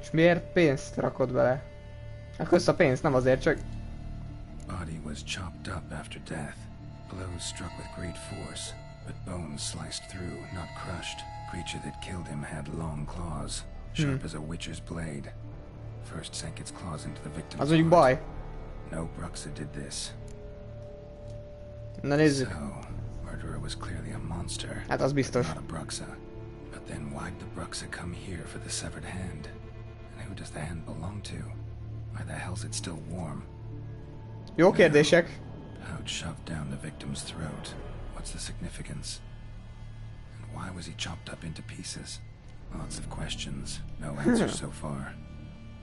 És miért pénzt rakod bele? Kösz a pénzt, nem azért, csak... Body was chopped up after death. Blows struck with great force, but bones sliced through, not crushed. Creature that killed him had long claws, sharp as a witcher's blade. First sank its claws into the victim's Az mondjuk heart. baj. No Bruxa did this. Na nézzük. So, murderer was clearly a monster. Hát az biztos. Not a Bruxa. But then why'd the Bruxa come here for the severed hand? And who does the hand belong to? Why the hell's it still warm? Jó kérdések. Pouch shoved down the victim's throat. What's the significance? And why was he chopped up into pieces? Lots of questions. No answers so far.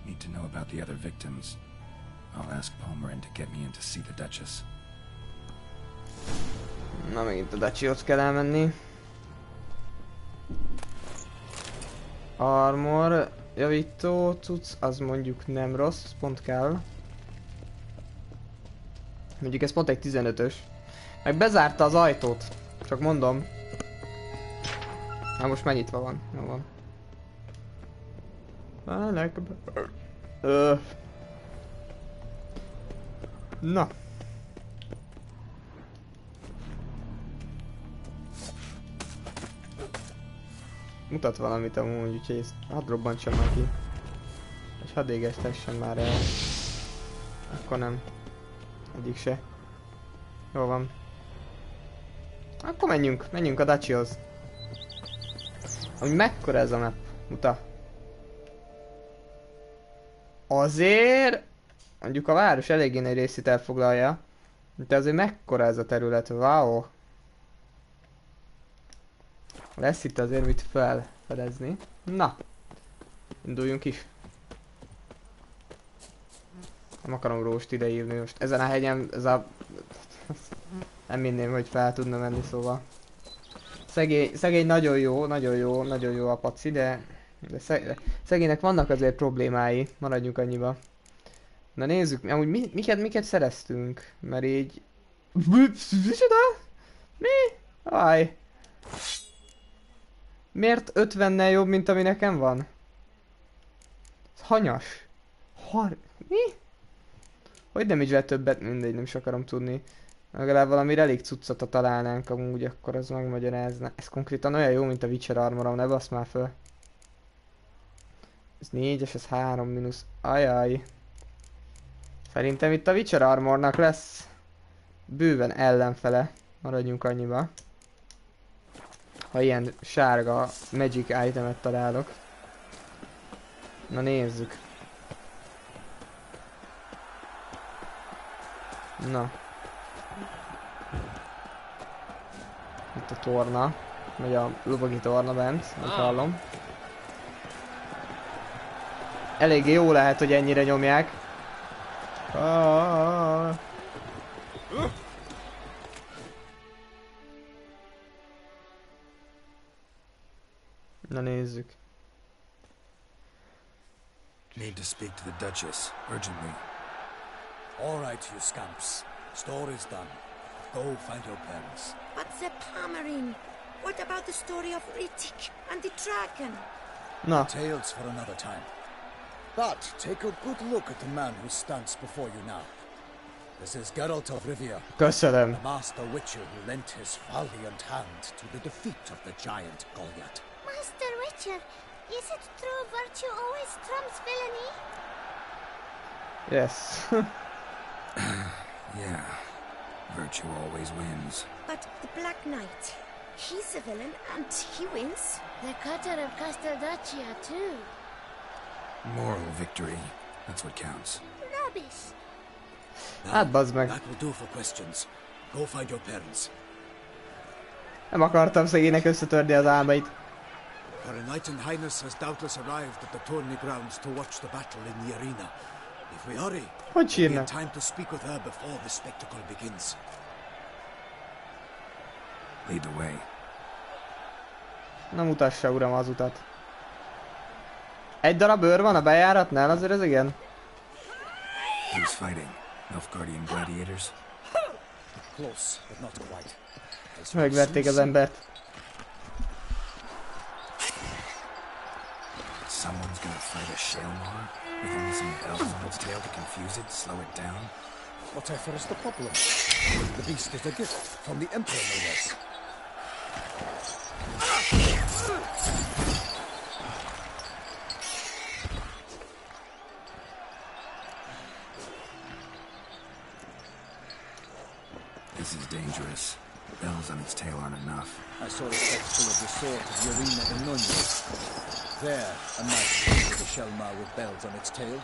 Need to know about the other victims. I'll ask Palmerin to get me in to see the Duchess. Na, megint a Duchyhoz kell elmenni. Armor, javító, cucc, az mondjuk nem rossz, ez pont kell. Mondjuk ez pont egy 15-ös. Meg bezárta az ajtót, csak mondom. Na most már nyitva van, jó van. Na. Mutat valamit amúgy, úgyhogy ezt hadd robbantsam már ki. És hadd égesztessen már el. Akkor nem. Egyik se. Jó van. Akkor menjünk a Duchyhoz. Amúgy mekkora ez a map? Muta. Azért... Mondjuk a város eléggé nagy részét elfoglalja. De azért mekkora ez a terület, wow. Lesz itt azért mit felfedezni. Na. Induljunk is. Nem akarom róst ide írni most. Ezen a hegyen, ez a... Nem hinném, hogy fel tudna menni, szóval. Szegény nagyon jó a paci, de szegénynek vannak azért problémái, maradjunk annyiba. Na nézzük, amúgy miket szereztünk, mert így... Mi? Aj. Miért 50-nel jobb, mint ami nekem van? Ez hanyas. Mi? Hogy nem így vett többet? Mindegy, nem is akarom tudni. Legalább valami elég cuccot, ha találnánk amúgy, akkor az megmagyarázna. Ez konkrétan olyan jó, mint a Witcher armorom, ne basz már föl. Ez 4-es, ez 3 mínusz. Ajaj. Szerintem itt a Witcher armornak lesz bőven ellenfele. Maradjunk annyiba. Ha ilyen sárga magic itemet találok. Na nézzük. Na. Itt a torna. Vagy a lovagi torna bent, ahogy hallom. Eléggé jó lehet, hogy ennyire nyomják. Na nézzük. Need to speak to the Duchess, urgently. All right, you scamps. Story's done. Go find your parents. But the Palmerin, what about the story of Ritik and the dragon? No. Tales for another time. But take a good look at the man who stands before you now. This is Geralt of Rivia. Köszönöm. The master witcher who lent his valiant hand to the defeat of the giant Goliath. Master Witcher, is it true virtue always trumps villainy? Yes. Yeah. Virtue always wins. But the Black Knight, he's a villain and he wins. The cutter of Casteldaccia too. Moral victory. That's what counts. Rubbish. Hát bazd meg. That will do for questions. Go find your parents. Nem akartam szegénynek összetörni az álmait. Her Knight Highness has doubtless arrived at the tourney grounds to watch the battle in the arena. If we hurry, we'll have time to speak with her before the spectacle begins. Lead the way. Na mutassa, uram, az utat. Egy darab őr van a bejáratnál, azért ez igen. Who's fighting? Nilfgaardian gladiators? Close, but not quite. Megverték az embert. Someone's gonna fight a Shelmar with only some bells on its tail to confuse it, slow it down? Whatever is the problem? The beast is a gift from the Emperor, no less. This is dangerous. Bells on its tail aren't enough. I saw a spectacle of the sword of the arena in Nunez. There, a knight with a Shelmar with bells on its tail.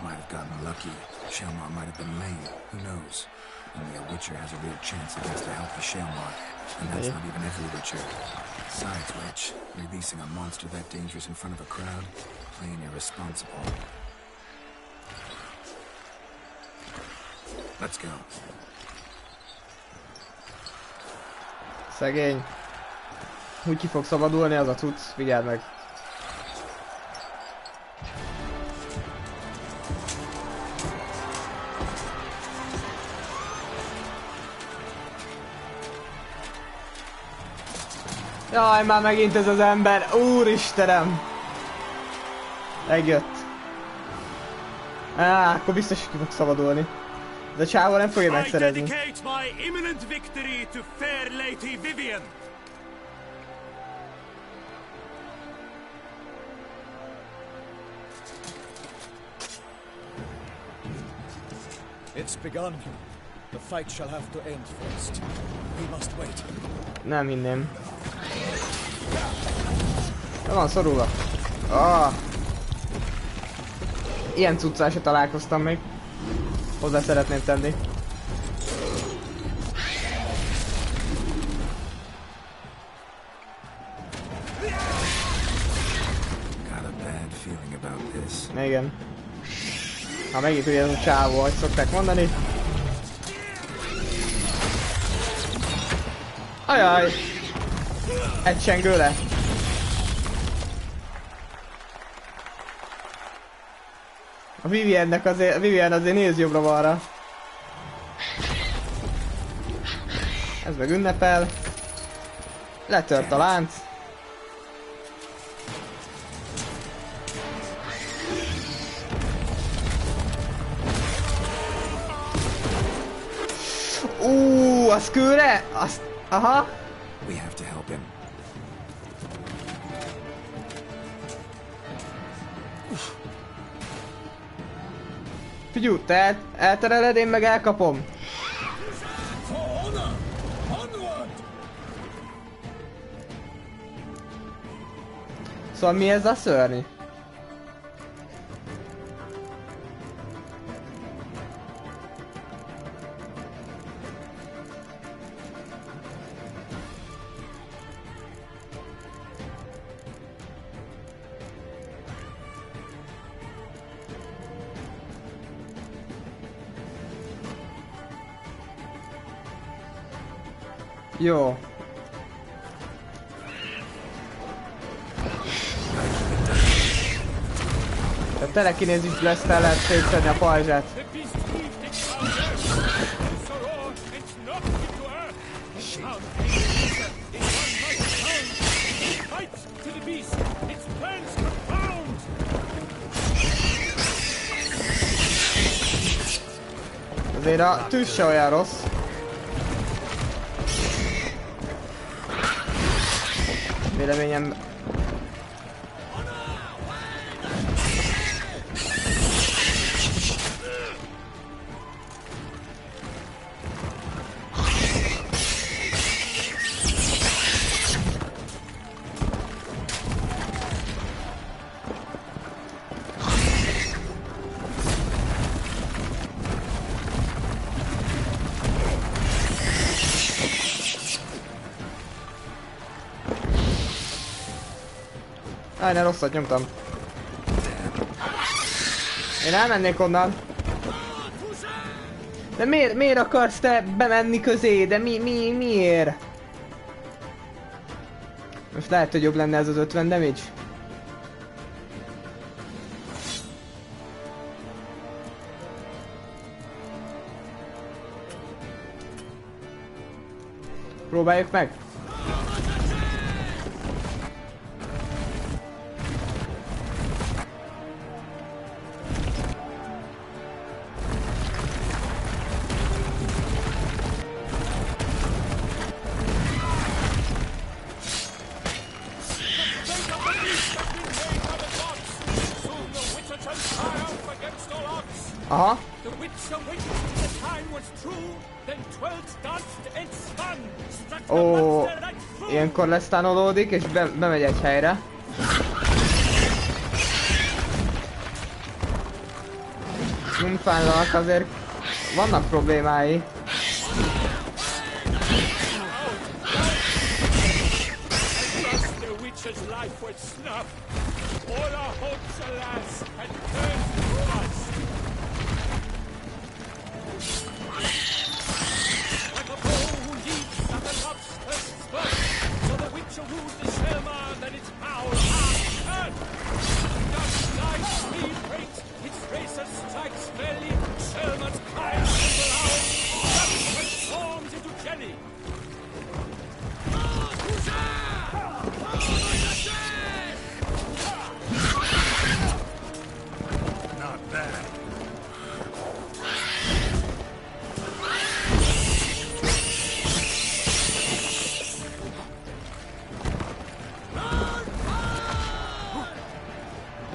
Might have gotten lucky. Shelmar might have been lame. Who knows? Only a witcher has a real chance against a healthy Shelmar. And that's not even every witcher. Besides which, releasing a monster that dangerous in front of a crowd, plain irresponsible. Let's go. Szegény. Úgy ki fog szabadulni az a cucc, figyeld meg. Jaj, már megint ez az ember, úristenem! Megjött. Akkor biztos ki fog szabadulni. Ez a csávó nem fogja megszerezni. It's begun. The fight shall have to end first. We must wait. Nem hinném. Le van szorulva. Ah. Ilyen cuccál se találkoztam még. Hozzá szeretném tenni. Got a bad feeling about this. Igen. Ha megint ugye ez a csávó, hogy szokták mondani. Ajaj! Egy csengő le. A Vivian azért néz jobbra-balra. Ez meg ünnepel. Letört a lánc. Az kőre? Azt... Aha. We have to help him. Figyelj, te eltereled, én meg elkapom. Szóval mi ez a szörny? Jó. A telekinézis lesz, fel lehet szétszedni a pajzsát. Azért a tűz se olyan rossz. Véleményem... Aj, ne rosszat nyomtam. Én elmennék onnan. De miért akarsz te bemenni közé? De miért? Most lehet, hogy jobb lenne ez az 50 damage. Próbáljuk meg. Aha. Ó, ilyenkor lesztánolódik és bemegy egy helyre. Nyumfánnak azért vannak problémái.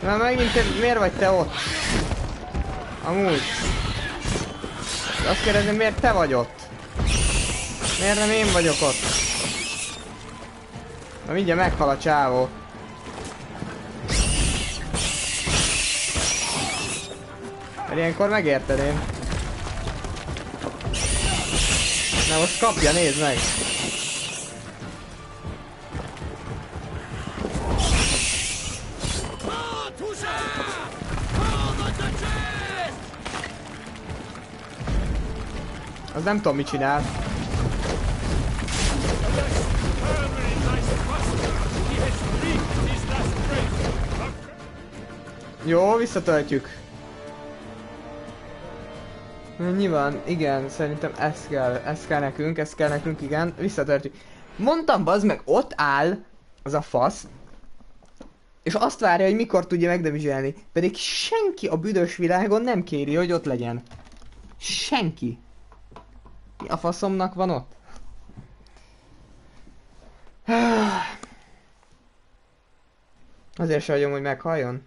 Na megint te, miért vagy te ott? Amúgy. Azt kérdezni, miért te vagy ott? Miért nem én vagyok ott? Na mindjárt meghal a csávó. Mert ilyenkor megérteném. Na most kapja, nézd meg! Az nem tudom mit csinál. Jó, visszatöltjük. Nyilván, igen, szerintem ez kell nekünk, igen, visszatöltjük. Mondtam, bazd meg, ott áll az a fasz, és azt várja, hogy mikor tudja megdemizselni. Pedig senki a büdös világon nem kéri, hogy ott legyen. Senki. Mi a faszomnak van ott? Azért se hagyom, hogy meghalljon.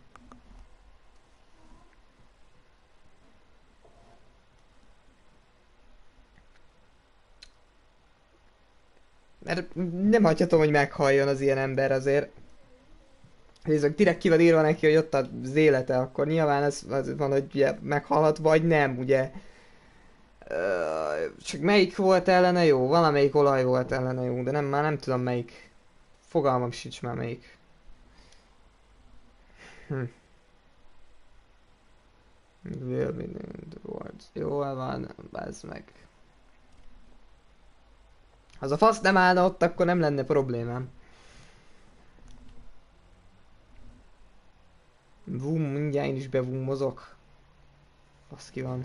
Mert nem hagyhatom, hogy meghalljon az ilyen ember azért. Nézzük, direkt ki van írva neki, hogy ott az élete, akkor nyilván ez van, hogy ugye meghalhat, vagy nem, ugye. Csak melyik volt ellene jó? Valamelyik olaj volt ellene jó, de már nem tudom melyik. Fogalmam sincs már melyik. Will be named words. Jól van, bazd meg. Ha az a fasz nem állna ott, akkor nem lenne problémám. Vum, mindjárt én is bevumozok. Fasz ki van.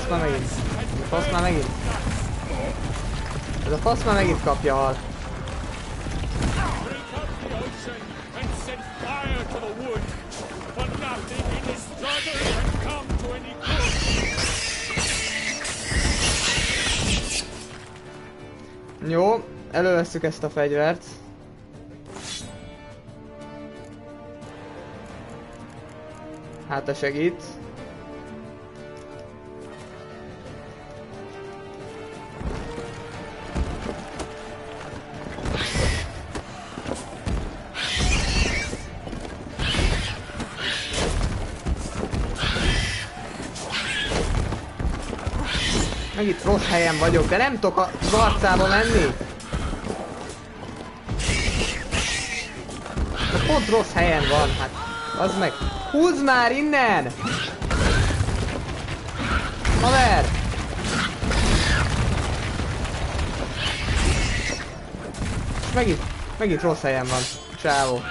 már megint. Ez a fasz már megint. Ez a fasz már megint kapja hal. Jó, elővesszük ezt a fegyvert. Hát te segít. Megint rossz helyen vagyok, de nem tudok az arcába menni. De pont rossz helyen van, hát az meg. Húzd már innen! Haver! Megint rossz helyen van, csávó.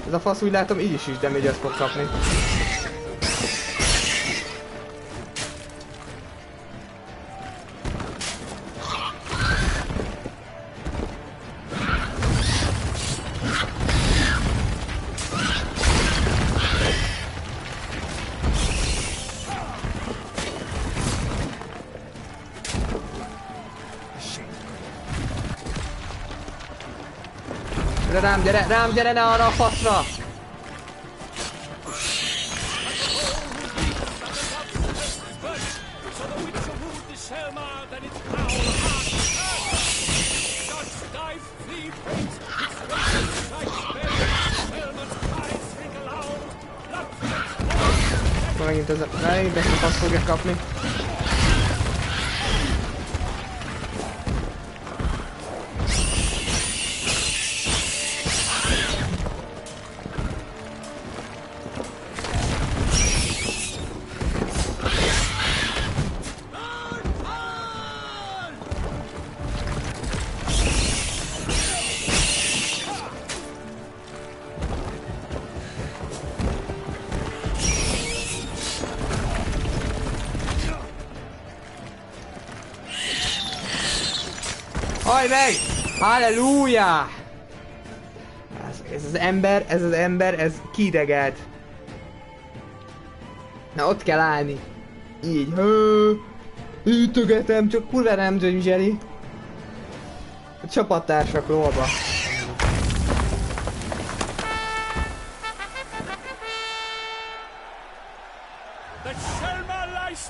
Ez a fasz úgy látom így is damage-et fog kapni. Rám gyere, ne arra a faszra! Megint ezt a fasz fogja kapni. Hajj meg! Halleluja! Ez az ember, ez kiidegelt. Na ott kell állni. Így. Ütögetem, csak kurva nem dzsöngzseli. A csapattársak lóba.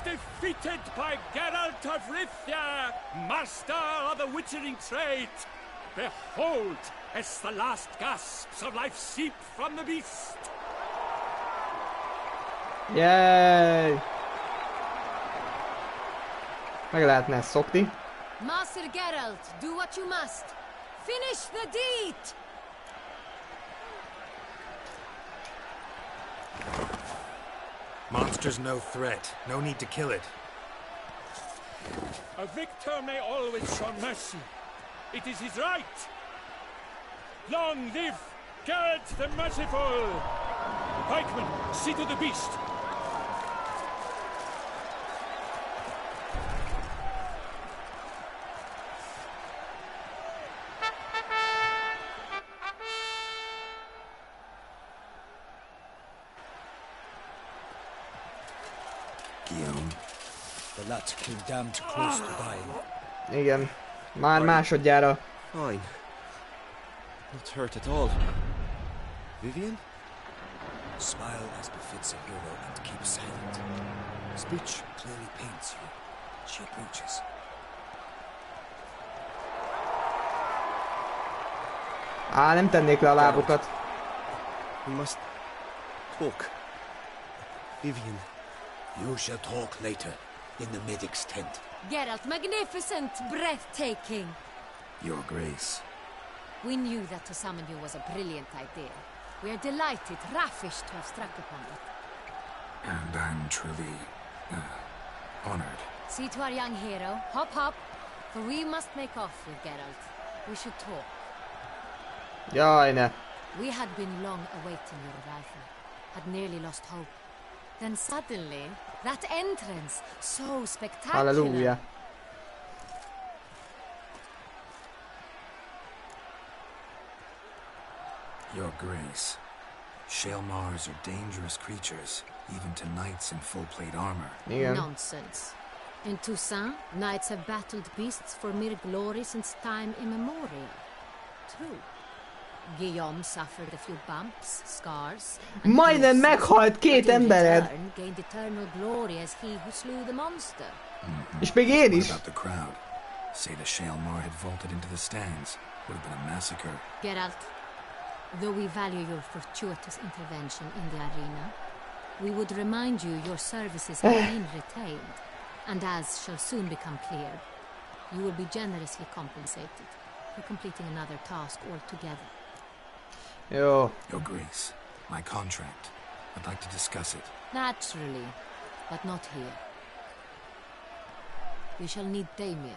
Defeated by Geralt of Rivia, master of the witchering trade. Behold, as the last gasps of life seep from the beast. Yay! Meg lehetne ezt szokni. Master Geralt, do what you must. Finish the deed! Monster's no threat. No need to kill it. A victor may always show mercy. It is his right. Long live Geralt the Merciful! Pikeman, see to the beast. The lad came damned close to dying. Igen. Már másodjára. Fine. Not hurt at all. Vivian? Smile as befits a hero and keep silent. Speech clearly paints you. She approaches. Nem tennék le a lábukat. We must talk. Vivian. You shall talk later, in the medic's tent. Geralt, magnificent, breathtaking. Your Grace. We knew that to summon you was a brilliant idea. We are delighted, ravished to have struck upon it. And I'm truly, honored. See to our young hero. Hop, hop. For we must make off with Geralt. We should talk. Jaj, ne. We had been long awaiting your arrival. Had nearly lost hope. Then suddenly, that entrance, so spectacular. Hallelujah. Your Grace. Shaelmars are dangerous creatures, even to knights in full plate armor. Igen. Nonsense. In Toussaint, knights have battled beasts for mere glory since time immemorial. True. Guillaume suffered a few bumps, scars. Majdnem meghalt két embered. Gained eternal glory as he who slew the monster. És még én is. What about the crowd? Say the Shaelmar had vaulted into the stands. Would have been a massacre. Geralt, though we value your fortuitous intervention in the arena, we would remind you your services have been retained, and as shall soon become clear, you will be generously compensated for completing another task altogether. Jó. Your Grace, my contract. I'd like to discuss it. Naturally, but not here. We shall need Damien.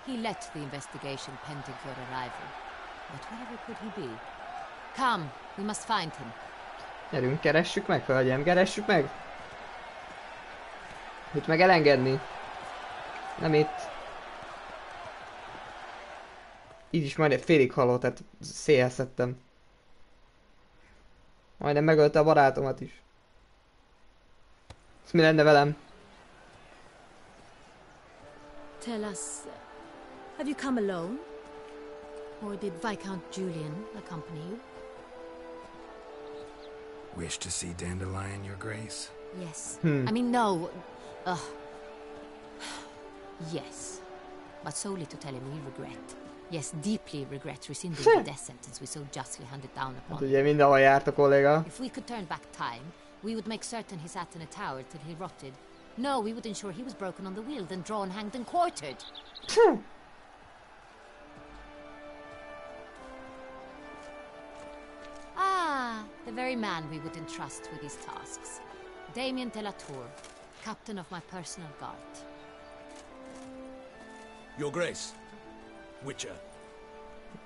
He led the investigation pending your arrival. But wherever could he be? Come, we must find him. Gyerünk, keressük meg, hölgyem, keressük meg! Itt meg elengedni. Nem itt. Így is majdnem félig halott, tehát széjjel szedtem. Majdnem megölte a barátomat is. Ez mi lenne velem? Tell us, have you come alone? Or did Viscount Julian accompany you? Wish to see Dandelion, Your Grace? Yes. I mean, no. Yes. But solely to tell him we regret. Yes, deeply regret rescinding the death sentence we so justly handed down upon him. Ugye mindenhol járt a kolléga. If we could turn back time, we would make certain he sat in a tower till he rotted. No, we would ensure he was broken on the wheel, then drawn, hanged, and quartered. The very man we would entrust with these tasks. Damien de la Tour, captain of my personal guard. Your Grace. Witcher.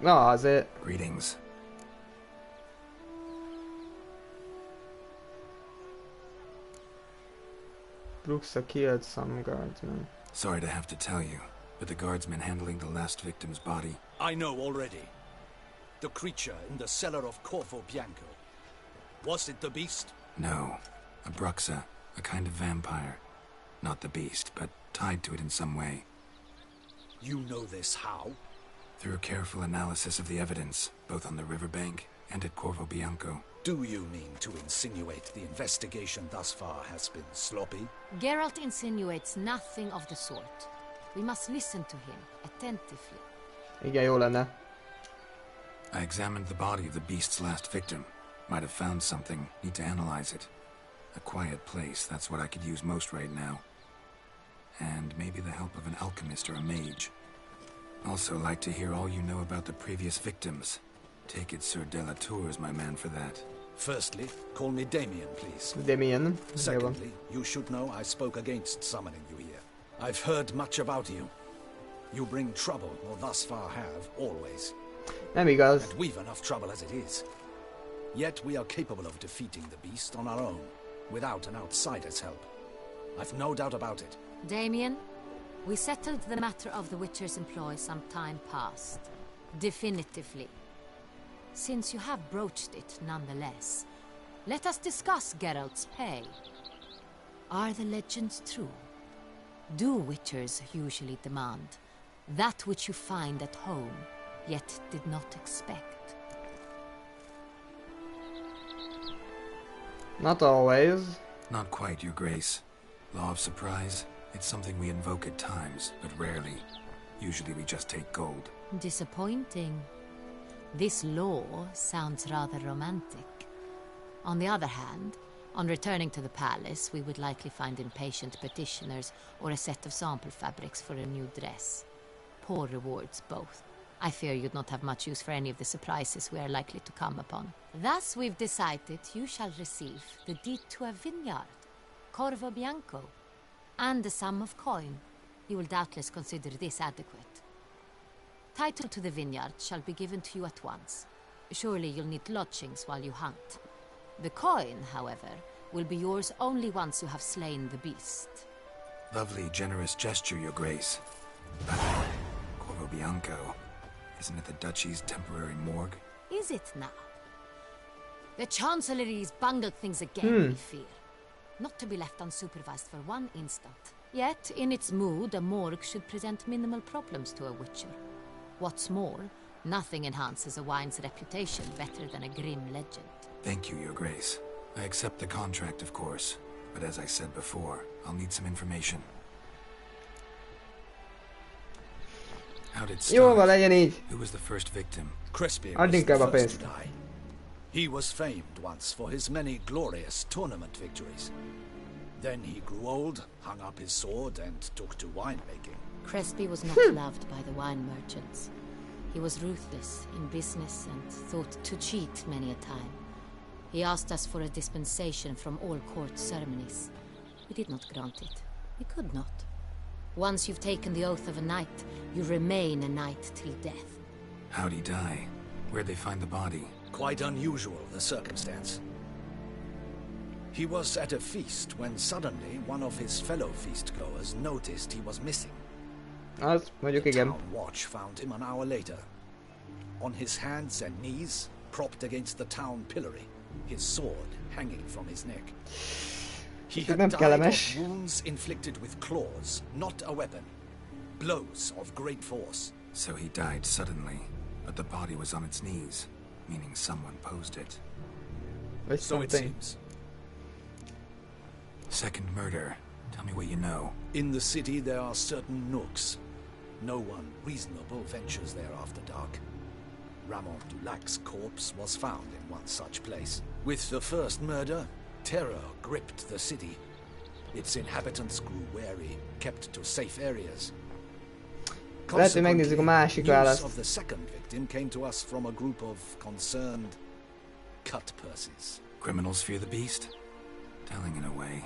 Na, azért... Greetings. Bruxa killed some guardsmen. Sorry to have to tell you, but the guardsman handling the last victim's body... I know already. The creature in the cellar of Corvo Bianco. Was it the beast? No. A Bruxa, a kind of vampire. Not the beast, but tied to it in some way. You know this how? Through careful analysis of the evidence, both on the riverbank and at Corvo Bianco. Do you mean to insinuate the investigation thus far has been sloppy? Geralt insinuates nothing of the sort. We must listen to him attentively. Igen, jó lenne. I examined the body of the beast's last victim. Might have found something. Need to analyze it. A quiet place, that's what I could use most right now. And maybe the help of an alchemist or a mage. Also like to hear all you know about the previous victims. Take it Sir de la Tour is my man for that. Firstly, call me Damien, please. Damien. Secondly, you should know I spoke against summoning you here. I've heard much about you. You bring trouble, or thus far have, always. Nem igaz. And we've enough trouble as it is. Yet we are capable of defeating the beast on our own, without an outsider's help. I've no doubt about it. Damien, we settled the matter of the Witcher's employ some time past. Definitively. Since you have broached it nonetheless, let us discuss Geralt's pay. Are the legends true? Do Witchers usually demand that which you find at home, yet did not expect? Not always. Not quite, Your Grace. Law of surprise, it's something we invoke at times, but rarely. Usually we just take gold. Disappointing. This law sounds rather romantic. On the other hand, on returning to the palace, we would likely find impatient petitioners or a set of sample fabrics for a new dress. Poor rewards, both. I fear you'd not have much use for any of the surprises we are likely to come upon. Thus, we've decided you shall receive the deed to a vineyard, Corvo Bianco, and a sum of coin. You will doubtless consider this adequate. Title to the vineyard shall be given to you at once. Surely you'll need lodgings while you hunt. The coin, however, will be yours only once you have slain the beast. Lovely, generous gesture, Your Grace. Corvo Bianco. Isn't it the Duchy's temporary morgue? Is it now? The Chancellery's bungled things again, we fear. Not to be left unsupervised for one instant. Yet, in its mood, a morgue should present minimal problems to a witcher. What's more, nothing enhances a wine's reputation better than a grim legend. Thank you, Your Grace. I accept the contract, of course. But as I said before, I'll need some information. How did it start? Who was the first victim? Crespi was the first to die. He was famed once for his many glorious tournament victories. Then he grew old, hung up his sword, and took to winemaking. Crespi was not loved by the wine merchants. He was ruthless in business and thought to cheat many a time. He asked us for a dispensation from all court ceremonies. We did not grant it. We could not. Once you've taken the oath of a knight, you remain a knight till death. How'd he die? Where'd they find the body? Quite unusual, the circumstance. He was at a feast when suddenly one of his fellow feastgoers noticed he was missing. The town watch found him an hour later. On his hands and knees, propped against the town pillory, his sword hanging from his neck. He had died of wounds inflicted with claws, not a weapon. Blows of great force. So he died suddenly, but the body was on its knees, meaning someone posed it. So it seems. Second murder. Tell me what you know. In the city there are certain nooks. No one reasonable ventures there after dark. Ramon Dulac's corpse was found in one such place. With the first murder, terror gripped the city. Its inhabitants grew wary, kept to safe areas. Consequently, news of the second victim came to us from a group of concerned cut purses. Criminals fear the beast? Telling in a way.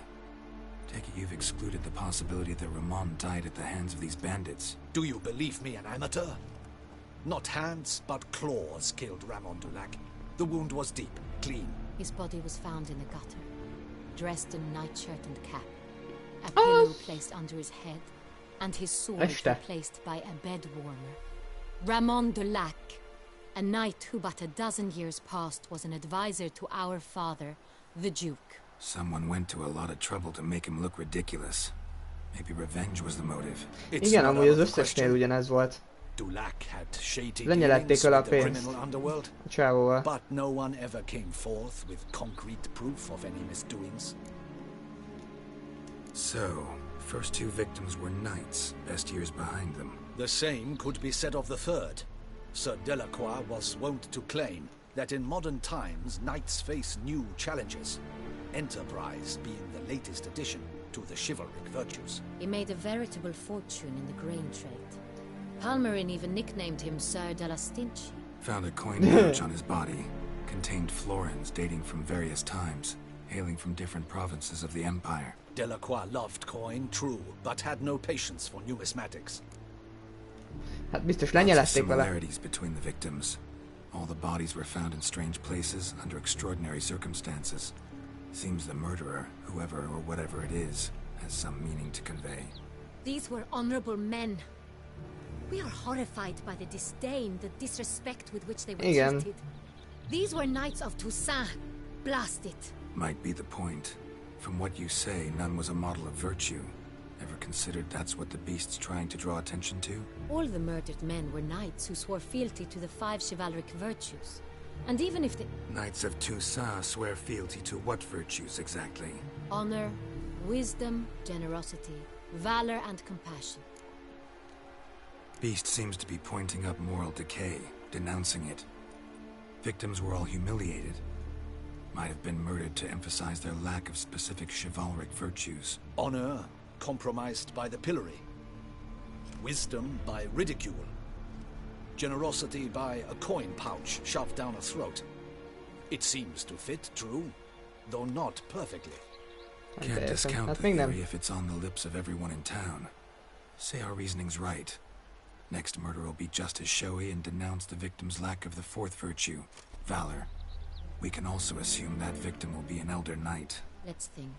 Take it you've excluded the possibility that Ramon died at the hands of these bandits. Do you believe me an amateur? Not hands, but claws killed Ramon Dulac. The wound was deep, clean. His body was found in the gutter, dressed in nightshirt and cap, a pillow placed under his head, and his sword replaced by a bed warmer. Ramon Dulac, a knight who but a dozen years past was an advisor to our father, the Duke. Someone went to a lot of trouble to make him look ridiculous. Maybe revenge was the motive. Igen, amúgy az összesnél ugyanez volt. Dulac had shady dealings with the criminal underworld, csávóval. but no one ever came forth with concrete proof of any misdoings. So, first two victims were knights, best years behind them. The same could be said of the third. Sir Delacroix was wont to claim that in modern times knights face new challenges, enterprise being the latest addition to the chivalric virtues. He made a veritable fortune in the grain trade. Palmerin even nicknamed him Sir de la Stinchi. Found a coin pouch on his body. Contained florins dating from various times, hailing from different provinces of the Empire. Delacroix loved coin, true, but had no patience for numismatics. Hát biztos lenyelezték vele. Similarities between the victims. All the bodies were found in strange places under extraordinary circumstances. Seems the murderer, whoever or whatever it is, has some meaning to convey. These were honorable men. We are horrified by the disdain, the disrespect with which they were treated. These were knights of Toussaint. Blast it. Might be the point. From what you say, none was a model of virtue. Ever considered that's what the beast's trying to draw attention to? All the murdered men were knights who swore fealty to the 5 chivalric virtues. And even if the... Knights of Toussaint swear fealty to what virtues exactly? Honor, wisdom, generosity, valor and compassion. Beast seems to be pointing up moral decay, denouncing it. Victims were all humiliated. might have been murdered to emphasize their lack of specific chivalric virtues. Honor compromised by the pillory. Wisdom by ridicule. Generosity by a coin pouch shoved down a throat. It seems to fit, true, though not perfectly. Can't discount the theory if it's on the lips of everyone in town. Say our reasoning's right. Next murder will be just as showy and denounce the victim's lack of the fourth virtue, valor. We can also assume that victim will be an elder knight. Let's think.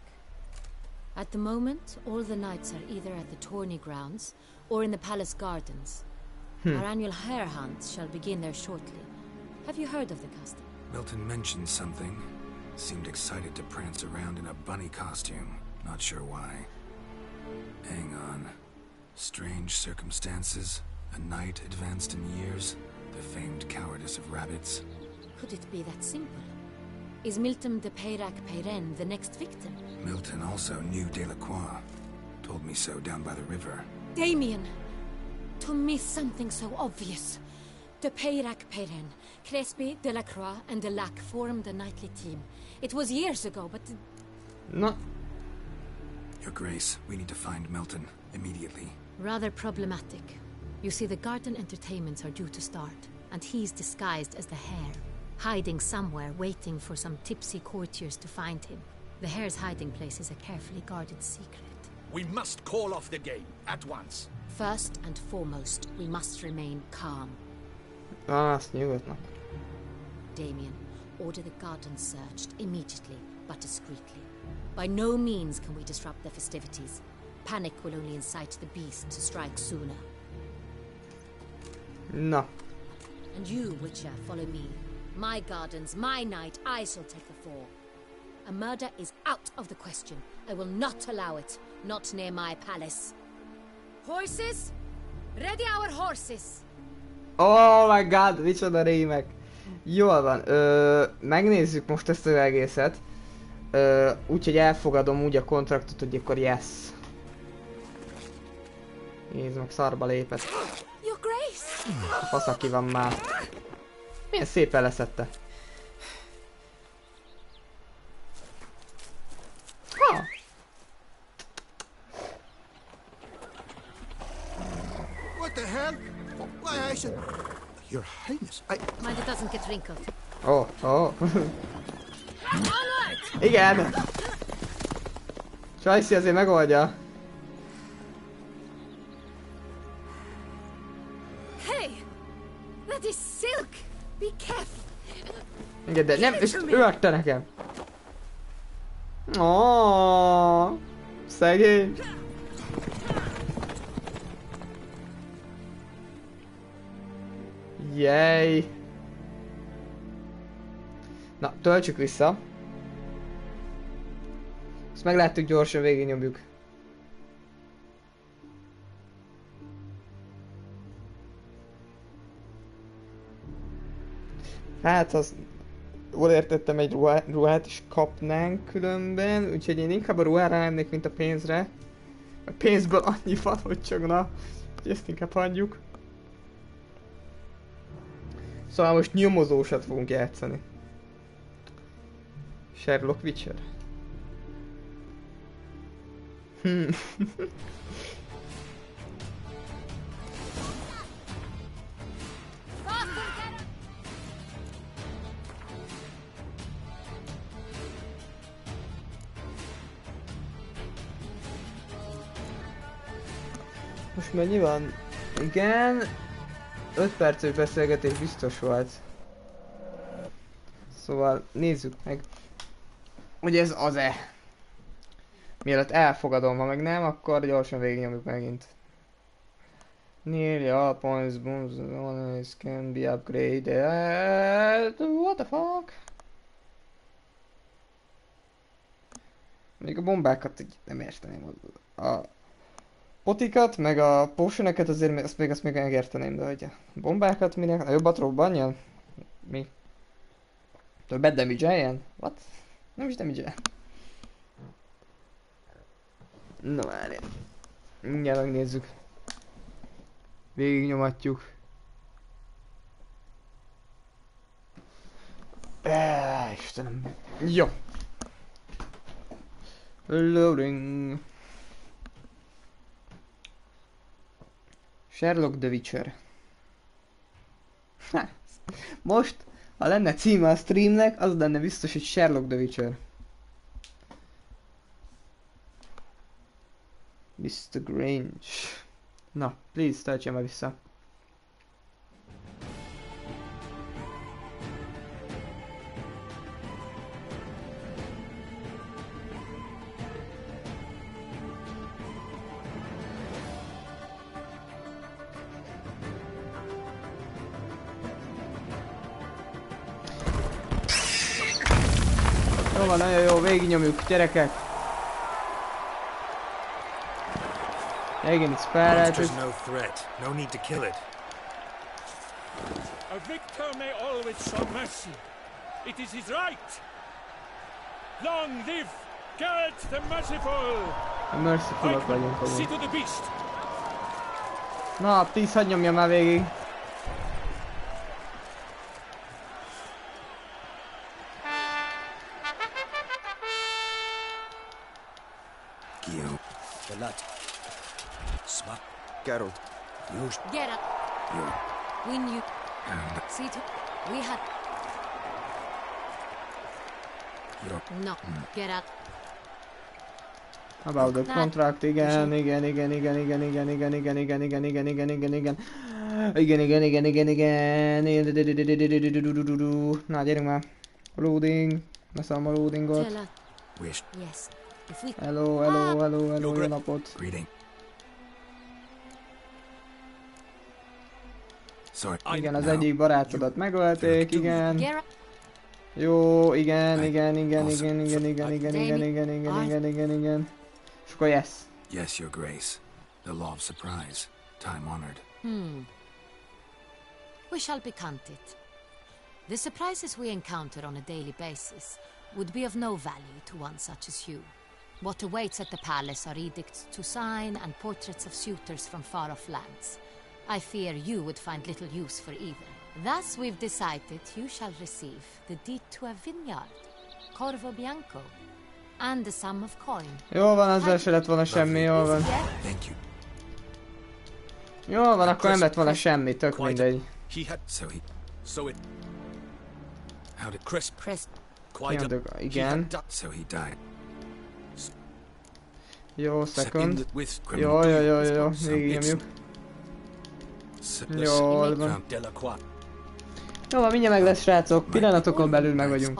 At the moment, all the knights are either at the tourney grounds or in the palace gardens. Our annual hare hunts shall begin there shortly. Have you heard of the custom? Milton mentioned something. Seemed excited to prance around in a bunny costume. Not sure why. Hang on. Strange circumstances. A knight advanced in years. The famed cowardice of rabbits. Could it be that simple? Is Milton de Peyrac Peyren the next victim? Milton also knew Delacroix. Told me so down by the river. Damien! To miss something so obvious. De Peyrac Peyren, Crespi, Delacroix, and Delac formed a knightly team. It was years ago, but... No. Your Grace, we need to find Milton, immediately. Rather problematic. You see, the garden entertainments are due to start, and he's disguised as the hare, hiding somewhere, waiting for some tipsy courtiers to find him. The hare's hiding place is a carefully guarded secret. We must call off the game, at once. First and foremost, we must remain calm. Azt nyugodtnak. Damien, order the garden searched immediately, but discreetly. By no means can we disrupt the festivities. Panic will only incite the beast to strike sooner. No. And you, Witcher, follow me. My gardens, my night, I shall take the fall. A murder is out of the question. I will not allow it. Not near my palace. Horses? Ready our horses! Oh my god, micsoda rémek! Jól van, megnézzük most ezt az egészet. Úgyhogy elfogadom úgy a kontraktot, hogy akkor yes. Nézd meg, szarba lépett. Fasz, aki van már. Milyen szépen leszette. Ha! What the hell? Why I should... Your Highness, Mind it doesn't get wrinkled. Oh, oh. Igen! Csajci azért megoldja. Hey! That is silk! Be careful! Igen, de nem, ezt öltte nekem. Oh, szegény. Jej. Na, töltsük vissza. Ezt meg láttuk, gyorsan végignyomjuk. Hát, az... Jól értettem, egy ruhát is kapnánk különben, úgyhogy én inkább a ruhára lennék, mint a pénzre. A pénzből annyi van, hogy csak na, hogy ezt inkább hagyjuk. Szóval most nyomozósat fogunk játszani. Sherlock Witcher. Most mennyi van? Igen. 5 perces beszélgetés biztos volt. Szóval nézzük meg, hogy ez az-e. Mielőtt elfogadom, ha meg nem, akkor gyorsan végignyomjuk megint. Nearly all points boons can be upgraded. What the fuck? Még a bombákat így nem érteném. A potikat, meg a potioneket azért azt még megérteném, de hogy a bombákat minek? A jobbat robbanjon? Mi? Többet damage-eljen? What? Nem is damage-el. Na várjál. Mindjárt megnézzük. Végignyomatjuk. Istenem. Jó. Loading. Sherlock the Witcher. Most, ha lenne címe a streamnek, az lenne biztos, hogy Sherlock the Witcher. Mr. Grange. Na, please, töltse már vissza. Jó van, nagyon jó, végignyomjuk, gyerekek. Igen, it's bad. There's no threat. No need to kill it. A victor may always show mercy. It is his right. Long live Geralt the Merciful. Mercifulok vagyunk amúgy. See to the beast. Na, please, hadd nyomja már végig. Geralt. Get up. When you see to we had no get up. About the contract, igen. Na, gyerünk már. Loading. Beszélem a loadingot. Yes. Hello, jó napot. Igen, az egyik barátodat megölték, igen. Jó, igen. És akkor yes. Yes, Your Grace. The law of surprise. Time honored. We shall be content. The surprises we encounter on a daily basis would be of no value to one such as you. What awaits at the palace are edicts to sign and portraits of suitors from far-off lands. I fear you would find little use for either. Thus we've decided you shall receive the deed to a vineyard, Corvo Bianco, and the sum of coin. Jó van, ezzel se lett volna semmi, jól van. Jól van, akkor nem lett volna semmi, tök mindegy. Igen. Jó, second. Jó, végignyomjuk. Jól van. Jó van, mindjárt meg lesz, srácok. Pillanatokon belül meg vagyunk.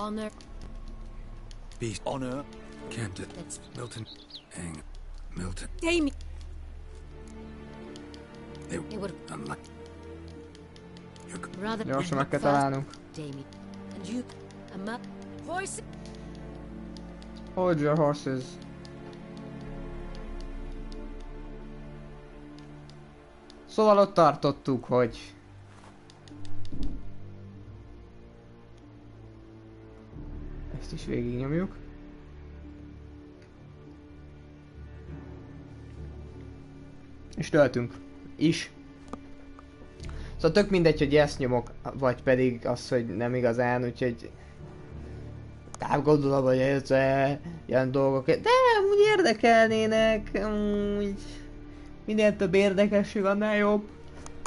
Gyorsan meg kell találnunk. Hold your horses. Szóval ott tartottuk, hogy... Ezt is végignyomjuk. És töltünk. Is. Szóval tök mindegy, hogy ezt nyomok, vagy pedig az, hogy nem igazán, úgyhogy... Gondolom, hogy ez ilyen dolgok, de úgy érdekelnének, úgy... Minél több érdekesség, annál jobb.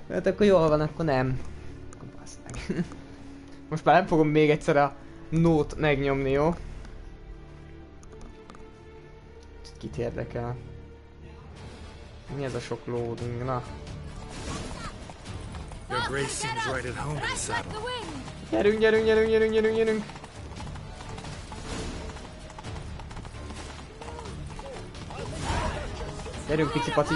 Mert akkor jól van, akkor nem. Akkor bassz meg. Most már nem fogom még egyszer a nót megnyomni, jó? Kit érdekel? Mi ez a sok loading, na? Gyerünk! Gyerünk pici paci.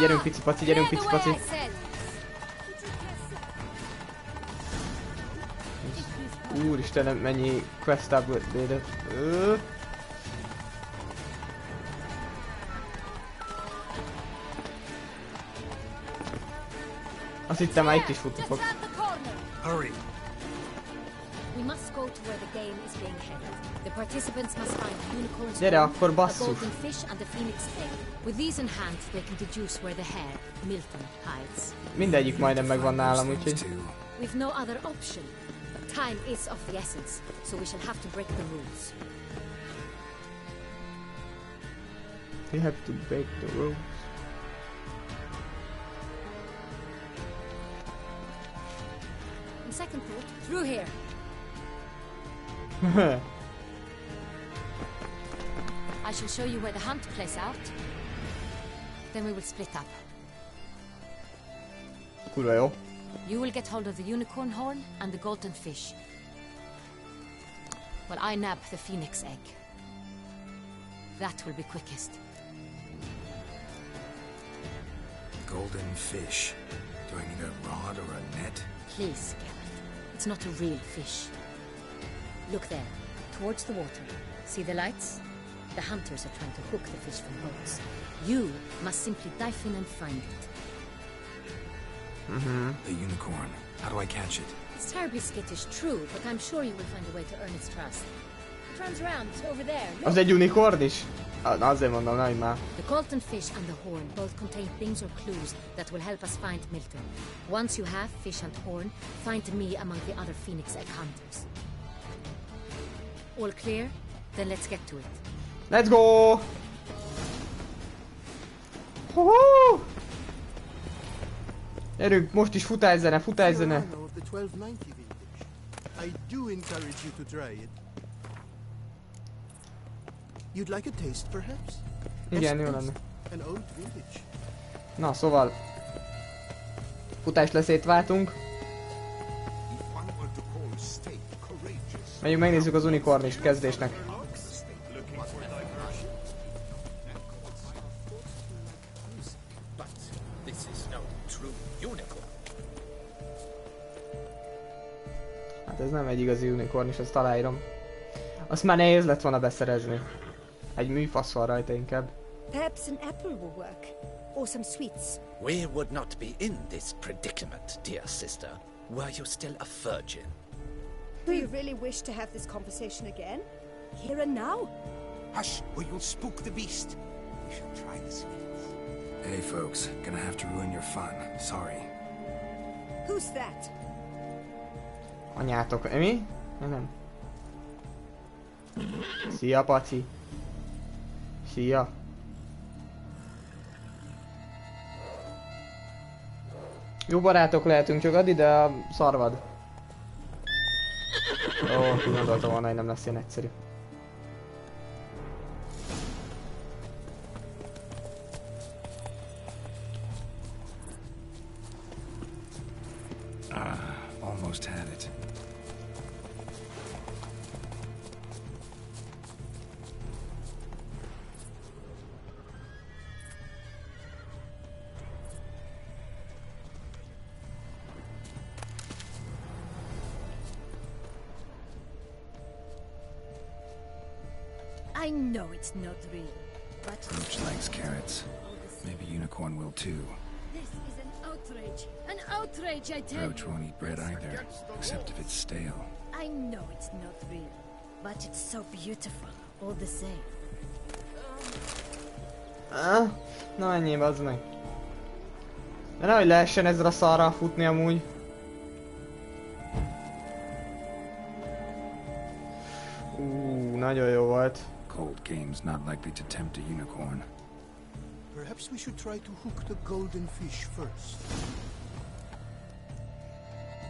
Úristenem, mennyi quest upgrade-et. Azt hittem már itt is futni fog. Gyere, akkor basszus! Mindegyik majdnem megvan nálam, úgyhogy... Time is of the essence, so we shall have to break the rules. We have to break the rules. On second thought, through here. I shall show you where the hunt plays out. Then we will split up. Kurva jó. You will get hold of the unicorn horn and the golden fish, while I nab the phoenix egg. That will be quickest. Golden fish. Do I need a rod or a net? Please, Geralt. It's not a real fish. Look there, towards the water. See the lights? The hunters are trying to hook the fish from boats. You must simply dive in and find it. The unicorn. How do I catch it? It's terribly skittish, true, but I'm sure you will find a way to earn its trust. It runs around over there. Az egy unicorn is? Na azért mondom, nehogy már. The golden fish and the horn both contain things or clues that will help us find Milton. Once you have fish and horn, find me among the other phoenix egg hunters. All clear? Then let's get to it. Let's go! Ho-ho! Gyerünk, most is futászene, futászene! I do encourage you to try it. You'd like a taste, perhaps? Igen, jó lenne. An old vintage. Na, szóval... Futás leszét váltunk. Megyünk, megnézzük az unikornist kezdésnek. Hát ez nem egy igazi unikornis, azt aláírom. Azt már nehéz lett volna beszerezni. Egy műfasz van rajta inkább. Perhaps an apple will work. Or some sweets. We would not be in this predicament, dear sister, were you still a virgin. Do you really wish to have this conversation again? Here and now? Hush, or you'll spook the beast. We should try the sweets. Hey folks, gonna have to ruin your fun. Sorry. Who's that? Anyátok, mi? Nem. Szia, Paci. Szia. Jó barátok lehetünk, csak add ide a szarvad. Ó, gondoltam volna, hogy nem lesz ilyen egyszerű. Almost had it. I know it's not real, but... Roach likes carrots. Maybe Unicorn will too. This is an outrage. An outrage, I tell Roach you. won't eat bread either, except if it's stale. I know it's not real, but it's so beautiful, all the same. Na ennyi, bazd meg. De nehogy lehessen ezzel a szarral futni amúgy. Nagyon jó volt. Cold game's not likely to tempt a unicorn. Perhaps we should try to hook the golden fish first.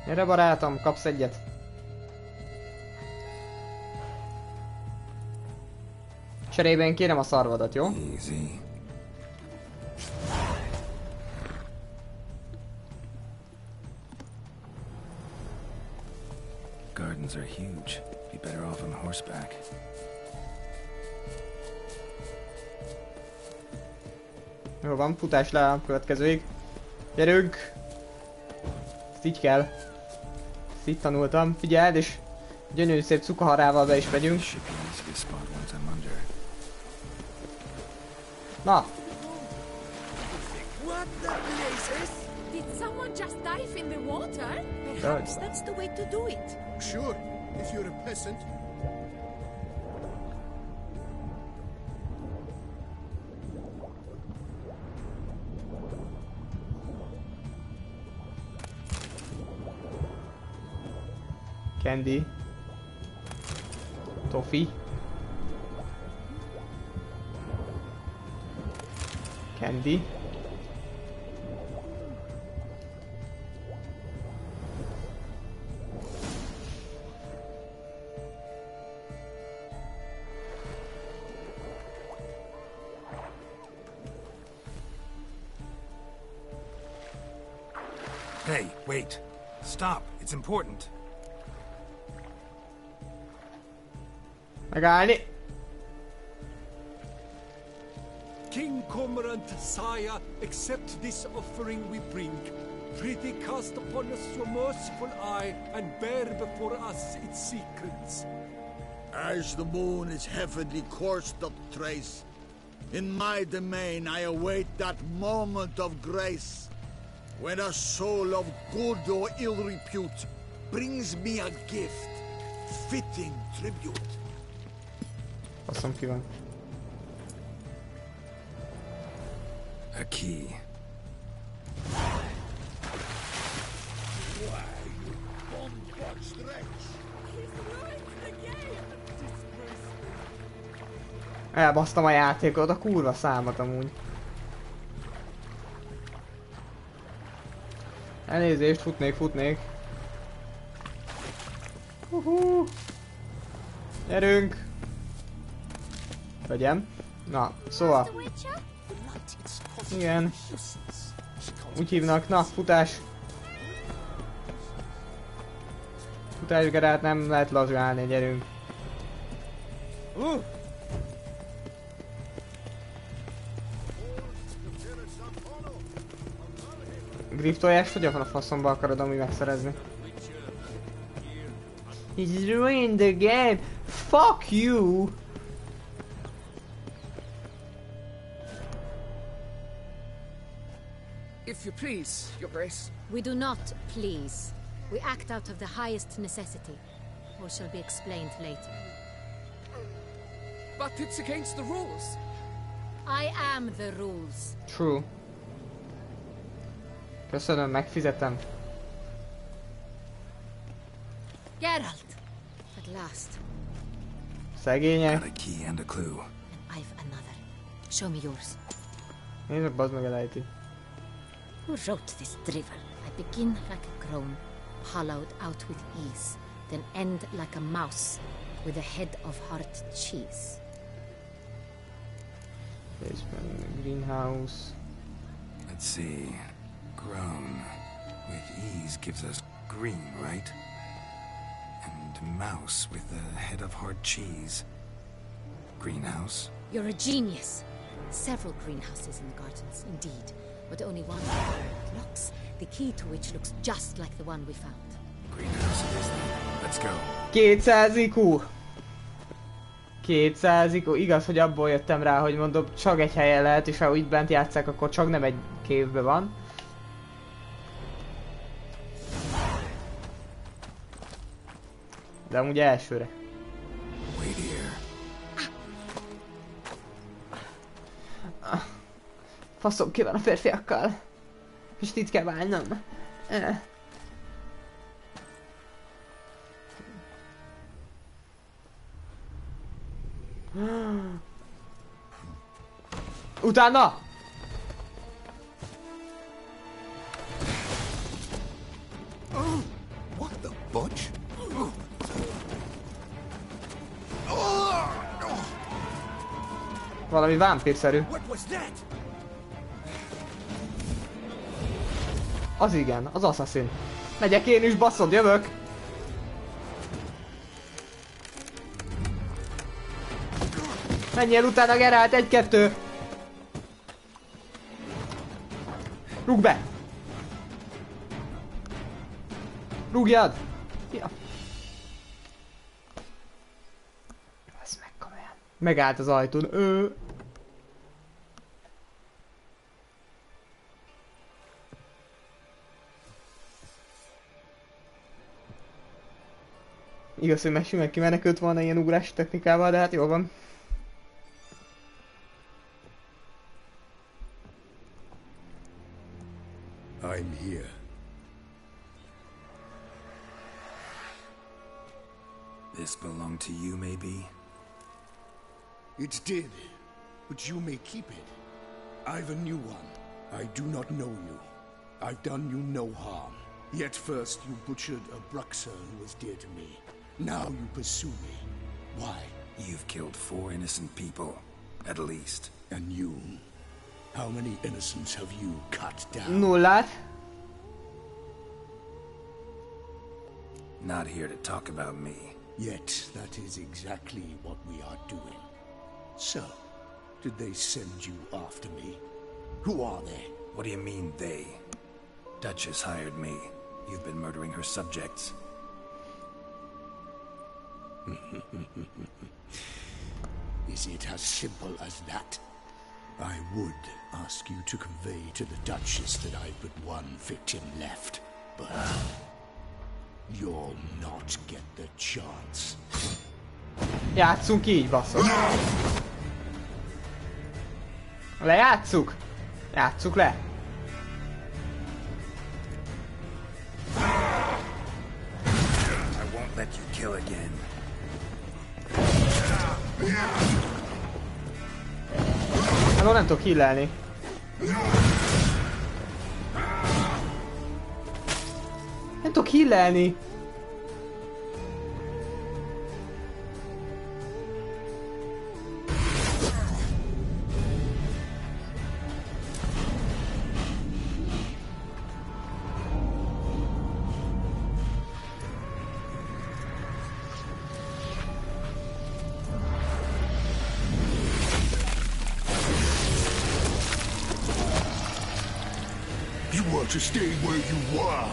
Gyere barátom, kapsz egyet. Cserében kérem a szarvadat, jó? Easy. Gardens are huge. Be better off on horseback. Jó van, futás le a következőig. Gyerünk! Ezt így kell. Ezt így tanultam. Figyeld, és gyönyörű szép cukaharával be is megyünk. Na! What the blazes? Did someone just dive in the water? Perhaps that's the way to do it. Sure, if you're a peasant. Candy. Toffee. Candy. Hey, wait. Stop. It's important. Megállni. King Cormorant, sire, accept this offering we bring. Prithee cast upon us your merciful eye, and bear before us its secrets. As the moon is heavenly coursed up trace, in my domain I await that moment of grace, when a soul of good or ill repute brings me a gift, fitting tribute. Faszom ki van. A key. Elbasztam a játékot, a kurva számat amúgy. Elnézést, futnék. Gyerünk! Vegyem. Na, szóval. Igen. Úgy hívnak, na, futás. Futásgarát nem lehet lazulni, gyerünk. Griftolást hogy a faszomba akarod amúgy megszerezni? He's ruined the game! Fuck you! If you please, Your Grace. We do not please. We act out of the highest necessity. Or shall be explained later. But it's against the rules. I am the rules. True. Köszönöm, megfizetem. Geralt! At last. Szegények. Got a key and a clue. I've another. Show me yours. Nézd meg, bazd meg elejti. Who wrote this drivel? I begin like a crone, hollowed out with ease, then end like a mouse, with a head of hard cheese. Basement, greenhouse. Let's see. Grown. With ease gives us green, right? And mouse with a head of hard cheese. Greenhouse? You're a genius. Several greenhouses in the gardens, indeed. But only one locks, the key to which looks just like the one we found. Greenhouse it is then. Let's go. 200 IQ. 200 IQ. Igaz, hogy abból jöttem rá, hogy mondom, csak egy helyen lehet, és ha itt bent játsszák, akkor csak nem egy cave-be van. De amúgy elsőre. Wait here. Faszom ki van a férfiakkal. És itt kell válnom. Utána! What the butch? Valami vámpírszerű. Az igen, az assassin. Megyek én is, basszod, jövök! Menjél utána, Geralt, 1-2! Rúgd be! Rúgjad! Ja. Ez meg komolyan. Megállt az ajtón. Igaz, hogy Messi meg kimenekült volna ilyen ugrás technikával, de hát jó van. I'm here. This belonged to you, maybe? It did, but you may keep it. I've a new one. I do not know you. I've done you no harm. Yet first you butchered a Bruxer who was dear to me. Now you pursue me. Why? You've killed 4 innocent people, at least. And you? How many innocents have you cut down? Nullát. Not here to talk about me. Yet that is exactly what we are doing. So, did they send you after me? Who are they? What do you mean, they? Duchess hired me. You've been murdering her subjects. Is it as simple as that? I would ask you to convey to the Duchess that I've but one victim left, but you'll not get the chance. Játszunk így, basszok. Lejátszuk? Játsszuk le. I won't let you kill again. Hát nem tudok healelni. Nem tudok healelni. To stay where you were.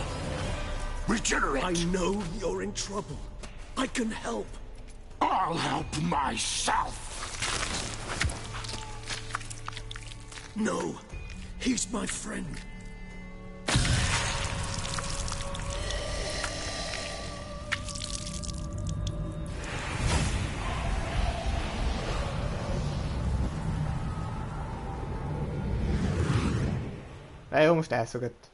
Regenerate. I know you're in trouble. I can help. I'll help myself. No, he's my friend. Jó, most elszökött.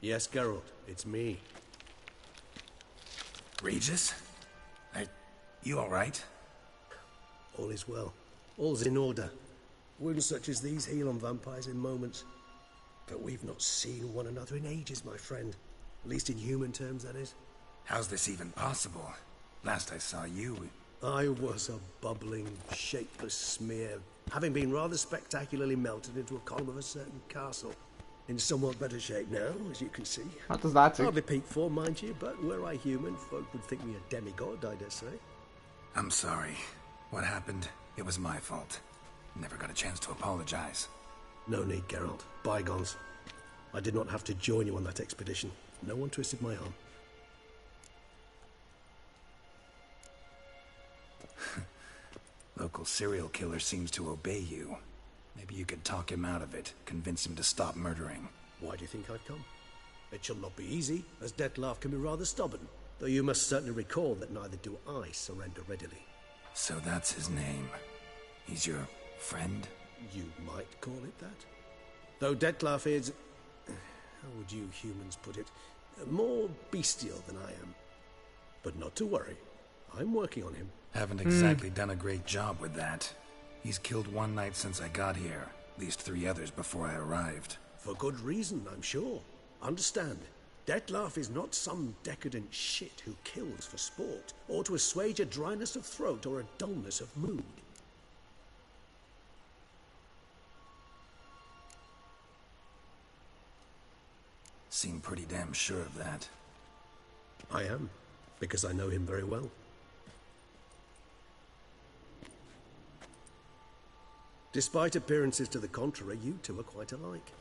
Yes, Geralt, it's me. Regis? You all right? All is well. All's in order. Wounds such as these heal on vampires in moments. But we've not seen one another in ages, my friend. At least in human terms, that is. How's this even possible? Last I saw you... I was a bubbling, shapeless smear, having been rather spectacularly melted into a column of a certain castle. In somewhat better shape now, as you can see. What does that do? Hardly peak form, mind you, but were I human, folk would think me a demigod, I dare say. I'm sorry. What happened, it was my fault. Never got a chance to apologize. No need, Geralt. Bygones. I did not have to join you on that expedition. No one twisted my arm. Local serial killer seems to obey you. Maybe you could talk him out of it, convince him to stop murdering. Why do you think I've come? It shall not be easy, as Dettlaff can be rather stubborn. Though you must certainly recall that neither do I surrender readily. So that's his name. He's your friend? You might call it that. Though Dettlaff is... how would you humans put it? More bestial than I am. But not to worry. I'm working on him. Haven't exactly done a great job with that. He's killed one knight since I got here. At least 3 others before I arrived. For good reason, I'm sure. Understand, Dettlaff is not some decadent shit who kills for sport, or to assuage a dryness of throat or a dullness of mood. Seem pretty damn sure of that. I am, because I know him very well. Despite appearances to the contrary, you two are quite alike.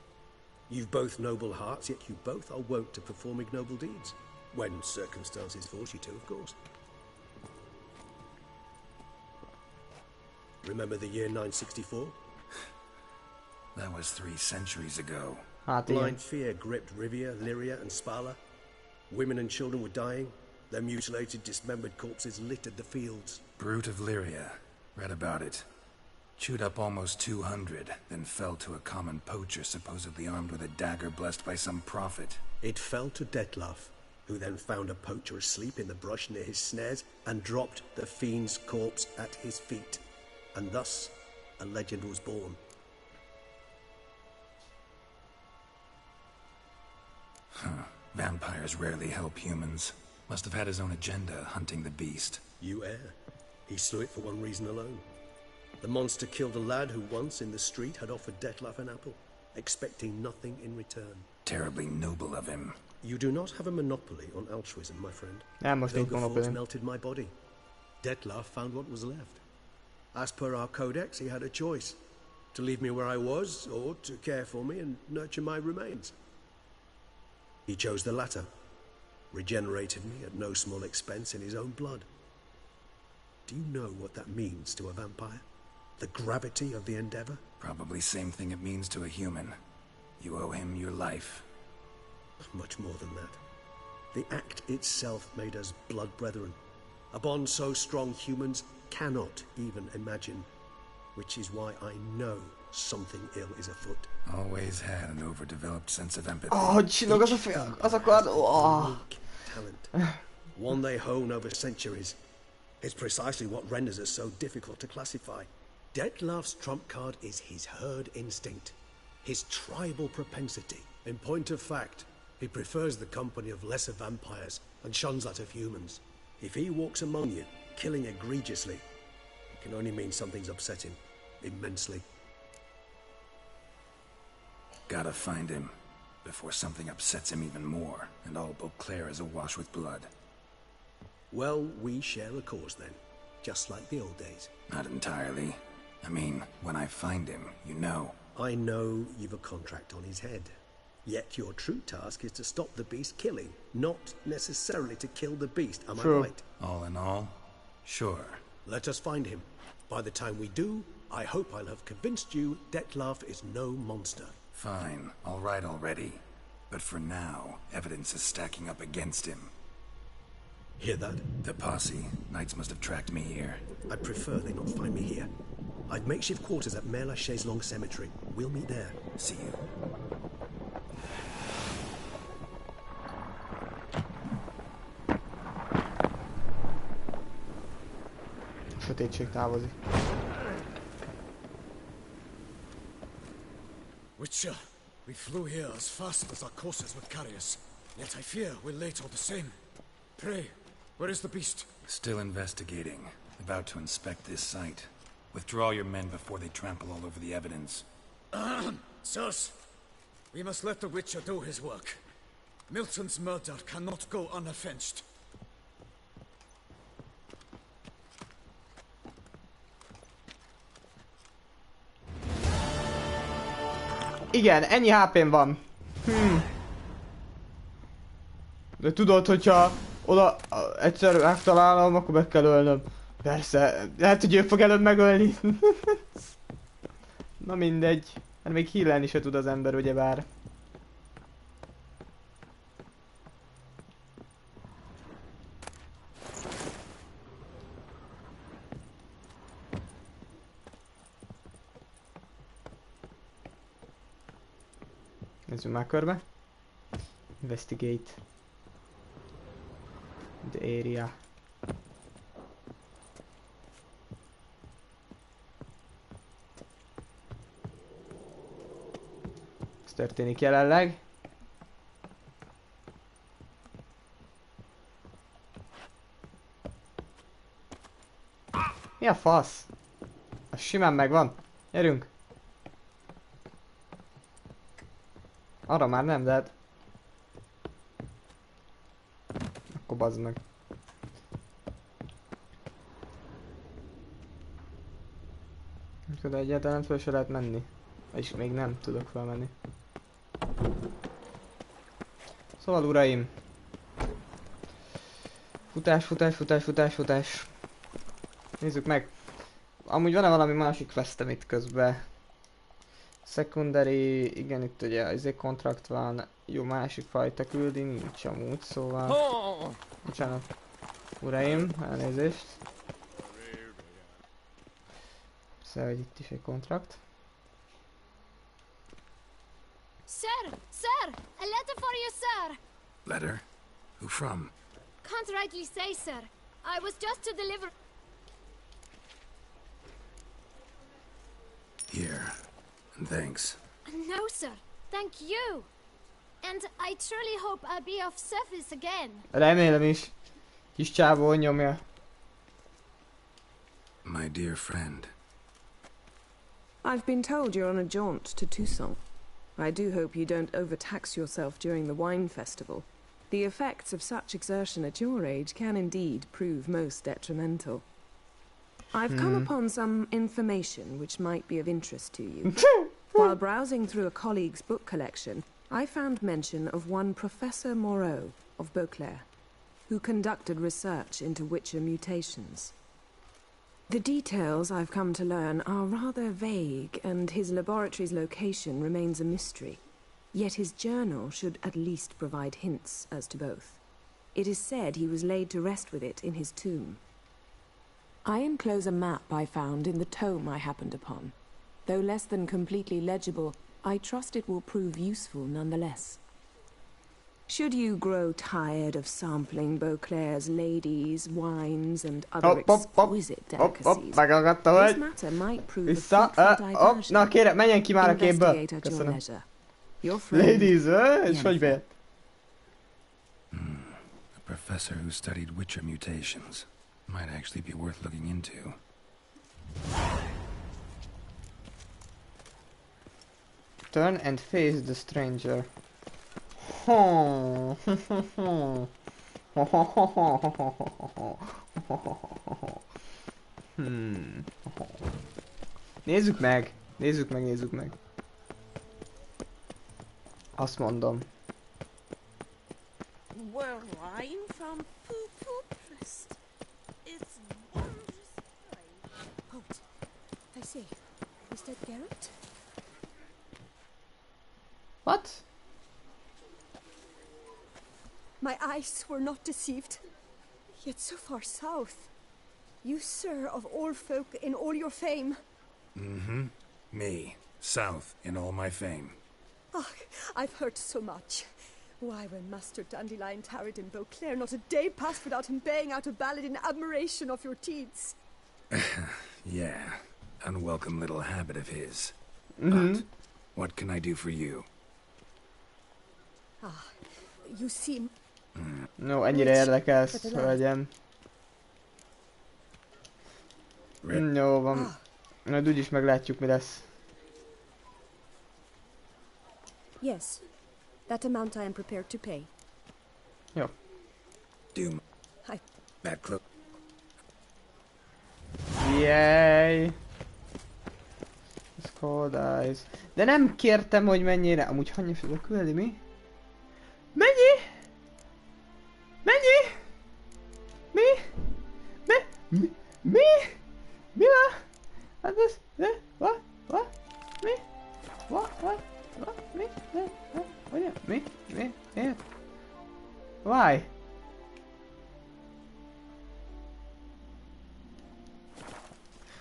You've both noble hearts, yet you both are wont to perform ignoble deeds. When circumstances force you to, of course. Remember the year 964? That was 3 centuries ago. Blind fear gripped Rivia, Lyria, and Spala. Women and children were dying. Their mutilated, dismembered corpses littered the fields. Brute of Lyria. Read about it. Chewed up almost 200, then fell to a common poacher supposedly armed with a dagger blessed by some prophet. It fell to Dettlaff. who then found a poacher asleep in the brush near his snares and dropped the fiend's corpse at his feet. And thus, a legend was born. Huh. Vampires rarely help humans. Must have had his own agenda, hunting the beast. You err. He slew it for one reason alone. The monster killed a lad who once in the street had offered Detlef an apple, expecting nothing in return. Terribly noble of him. You do not have a monopoly on altruism, my friend. Monopoly. Melted my body. Detlef found what was left. As per our codex, he had a choice. To leave me where I was, or to care for me and nurture my remains. He chose the latter. Regenerated me at no small expense in his own blood. Do you know what that means to a vampire? The gravity of the endeavor? Probably same thing it means to a human. You owe him your life. Much more than that. The act itself made us blood brethren. A bond so strong humans cannot even imagine. Which is why I know something ill is afoot. Always had an overdeveloped sense of empathy. Oh, csillog az a kard. Oh. Talent. One they hone over centuries. It's precisely what renders us so difficult to classify. Detlef's trump card is his herd instinct. His tribal propensity. In point of fact, he prefers the company of lesser vampires and shuns that of humans. If he walks among you, killing egregiously, it can only mean something's upset him. Immensely. Gotta find him before something upsets him even more, and all Beauclair is awash with blood. Well, we share a cause then, just like the old days. Not entirely. I mean, when I find him, you know. I know you've a contract on his head. Yet your true task is to stop the beast killing, not necessarily to kill the beast, am I right? All in all, sure. Let us find him. By the time we do, I hope I'll have convinced you Detlef is no monster. Fine, all right already. But for now, evidence is stacking up against him. Hear that? The posse. Knights must have tracked me here. I'd prefer they not find me here. I'd makeshift quarters at Mère Lachaise Long Cemetery. We'll meet there. See you. Sötétség távozik. Witcher, we flew here as fast as our courses would carry us. Yet I fear we're late all the same. Pray, where is the beast? Still investigating. About to inspect this site. Withdraw your men before they trample all over the evidence. Sirs, we must let the Witcher do his work. Milton's murder cannot go unavenged. Igen, ennyi HP-m van. De tudod, hogyha oda egyszer megtalálom, akkor meg kell ölnöm. Persze, lehet, hogy ő fog előbb megölni. Na mindegy. Mert még healelni se tud az ember, ugyebár. Nézzük már körbe. Investigate the area. Ez történik jelenleg. Mi a fasz? Az simán megvan. Gyerünk. Arra már nem, de hát... Akkor bazd meg. De egyáltalán föl se lehet menni. És még nem tudok felmenni. Szóval uraim. Futás, futás, futás, futás, futás. Nézzük meg. Amúgy van-e valami másik questem itt közben? Secondary, igen, itt ugye az kontrakt van, jó, másik fajta küldi, nincs amúgy, szóval... Bocsánat, uraim, elnézést. Szóval, hogy itt is egy kontrakt. Sir! Sir! A letter for you, sir! Letter? Who from? Can't rightly say, sir. I was just to deliver... Here. And thanks. No, sir. Thank you. And I truly hope I'll be of service again. Remélem is. Kis csávó nyomja. My dear friend. I've been told you're on a jaunt to Tucson. I do hope you don't overtax yourself during the wine festival. The effects of such exertion at your age can indeed prove most detrimental. I've come upon some information which might be of interest to you. While browsing through a colleague's book collection, I found mention of one Professor Moreau of Beauclair, who conducted research into Witcher mutations. The details I've come to learn are rather vague, and his laboratory's location remains a mystery. Yet his journal should at least provide hints as to both. It is said he was laid to rest with it in his tomb. I enclose a map I found in the tome I happened upon. Though less than completely legible, I trust it will prove useful nonetheless. Should you grow tired of sampling Beauclair's ladies, wines, and other exquisite delicacies, this matter might prove a fruitful diversion. Na kérem, menjen ki már a képből. Köszönöm. Ladies, és hogy be? A professor who studied Witcher mutations. Might actually be worth looking into. Turn and face the stranger. Nézzük meg! Nézzük meg! Azt mondom. We're wine from Poo-Poo Prest. It's wondrous great. Halt. I say, is that Geralt? What? My eyes were not deceived. Yet so far south. You, sir, of all folk in all your fame. Mm-hmm. Me. South in all my fame. Ah, I've heard so much. Why, when Master Dandelion tarried in Beauclair, not a day passed without him baying out a ballad in admiration of your deeds. Yeah. Unwelcome little habit of his. Mm-hmm. But what can I do for you? Ah, you seem... No, ennyire érdekelsz, hölgyem. Jó van. Majd úgyis meglátjuk, mi lesz. Yes. That amount I am prepared to pay. Jó. Doom. Bad cloak. Yay! Cold eyes. De nem kértem, hogy mennyire. Amúgy hanyja fel küldi, mi? Mennyi? Mennyi? Mi? Mi? Mi? Mi van? Hát ez? De? Va? Mi? Va? Mi? Hogy? Mi? Miért? Why?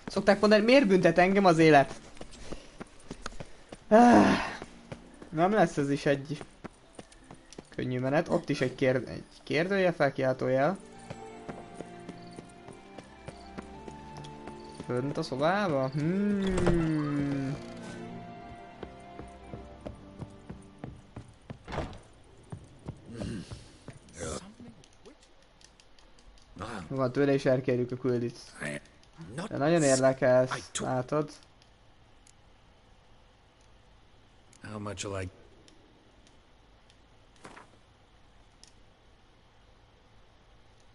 Szokták mondani, miért büntet engem az élet? Nem lesz ez is egy könnyű menet. Ott is egy kérdőjel, felkiáltójel. Fönt a szobába? Van, tőle is elkérjük a küldit. De nagyon érdekelsz, látod? How much will I...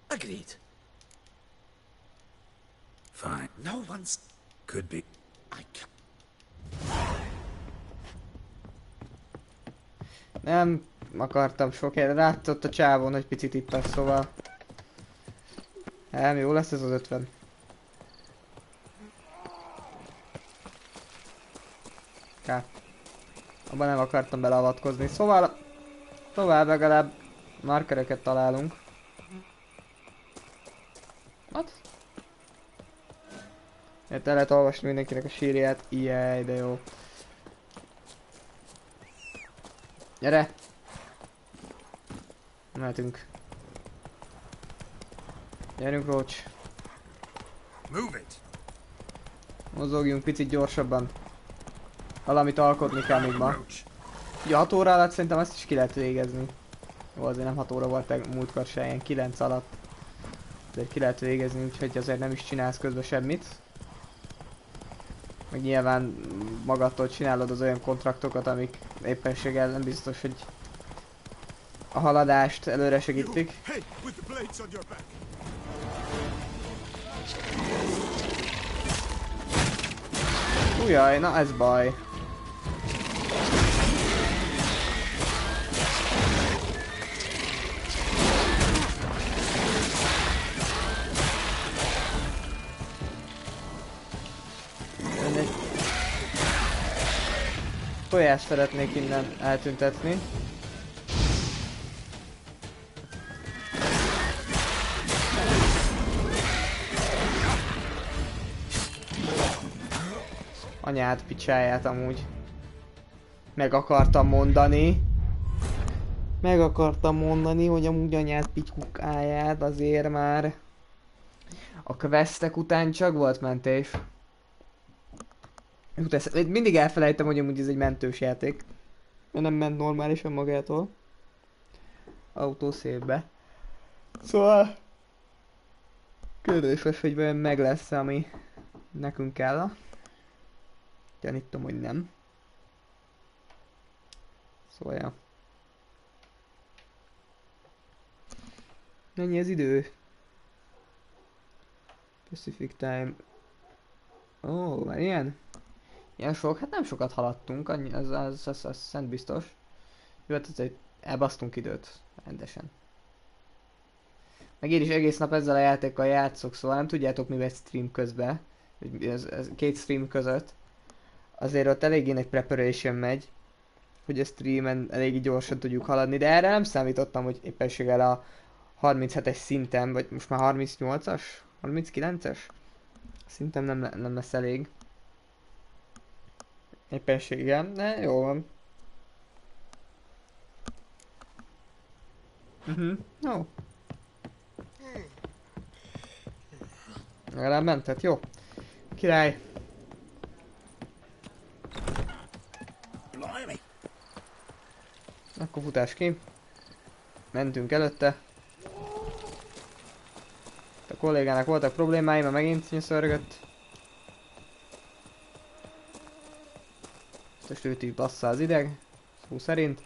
Agreed. Fine. No one's... Could be. I can't... Nem akartam sok helyre, látszott a csávon, hogy picit itt az, szóval... Jó lesz ez az 50. Ká. Abban nem akartam beleavatkozni, szóval... Tovább legalább markereket találunk. What? El lehet olvasni mindenkinek a sírját. Ijjjj, de jó. Gyere! Mehetünk. Gyerünk, Roach. Mozogjunk picit gyorsabban. Valamit alkotni kell még ma. Ugye 6 óra alatt szerintem ezt is ki lehet végezni. Jó, azért nem 6 óra volt múltkor se, ilyen 9 alatt. Azért ki lehet végezni, úgyhogy azért nem is csinálsz közben semmit. Meg nyilván magadtól csinálod az olyan kontraktokat, amik éppenséggel nem biztos, hogy a haladást előre segítik. Ujjaj, na ez baj. Tojást szeretnék innen eltüntetni. Anyád picsáját amúgy. Meg akartam mondani, hogy amúgy anyád pitykukáját azért már. A questek után csak volt mentés. Mindig elfelejtem, hogy amúgy ez egy mentős játék. Mert nem ment normálisan magától. Autószépbe. Szóval... kérdéses, hogy vajon meg lesz, ami nekünk kell. Gyanítom, hogy nem. Szóval ja. Mennyi az idő? Pacific Time. Ó, már ilyen? Ilyen sok? Hát nem sokat haladtunk, annyi, az szent biztos. Jó, hát azért elbasztunk időt, rendesen. Meg én is egész nap ezzel a játékkal játszok, szóval nem tudjátok mivel stream közben. Ez két stream között. Azért ott eléggé nagy preparation megy. Hogy a streamen eléggé gyorsan tudjuk haladni, de erre nem számítottam, hogy éppenséggel a 37-es szinten, vagy most már 38-as? 39-es? Szintem nem lesz elég. Éppenséggel, de jó van. Jó. Legalább mentett, jó. Király. Akkor futás ki. Mentünk előtte. A kollégának voltak problémái, mert megint nyöszörgött. Most őt is bassza az ideg. Szó szerint.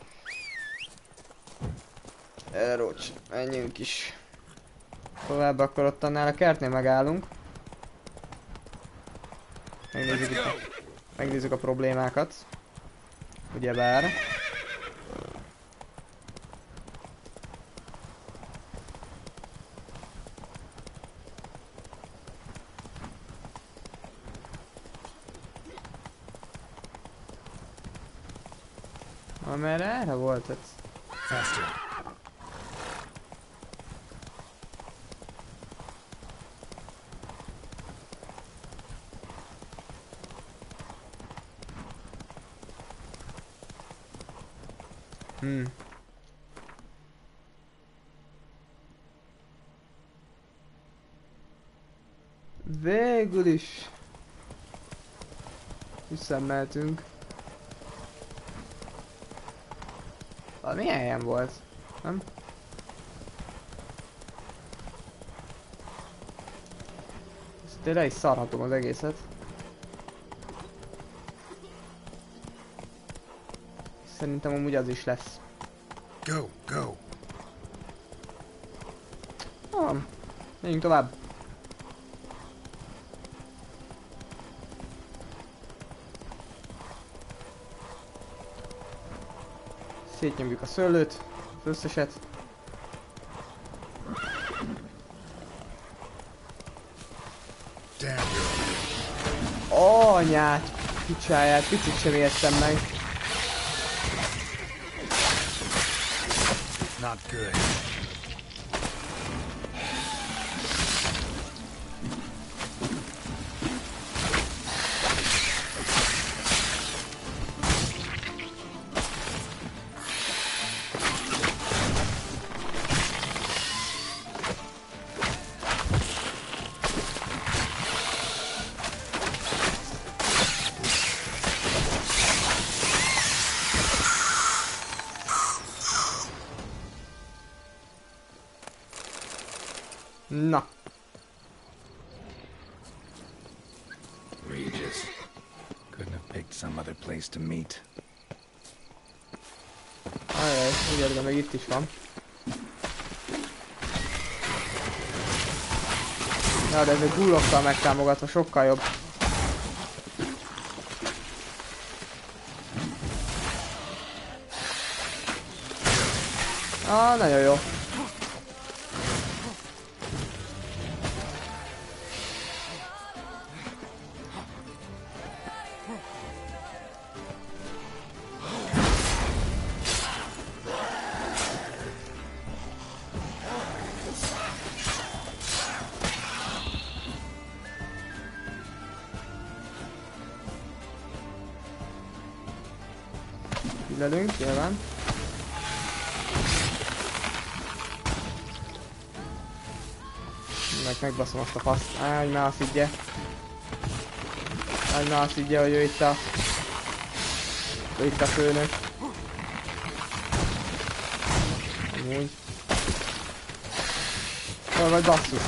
Rocs, menjünk is. Tovább, akkor ott annál a kertnél megállunk. Megnézzük a problémákat. Ugyebár. Amerre erre volt ez? Végül is visszamehetünk. Milyen helyen volt? Nem? Ezt tényleg is szarhatom az egészet. Szerintem amúgy az is lesz. Go, go. Menjünk tovább. Szétnyomjuk a szőlőt, az összeset. Anyát, picsáját, picit sem értem meg. Not good. Na. Regis. Couldn't have picked some other place to meet. Ajaj, ugye, de még itt is van. Na, de ez egy gullokkal megtámogatva sokkal jobb. Ah, nagyon jó. Lelünk, nyilván. Megbaszom azt a faszt. Áj, ne azt higgye. Áj, ne azt higgye, hogy ő itt a... Ő itt a főnök. Amúgy. Vagy basszus.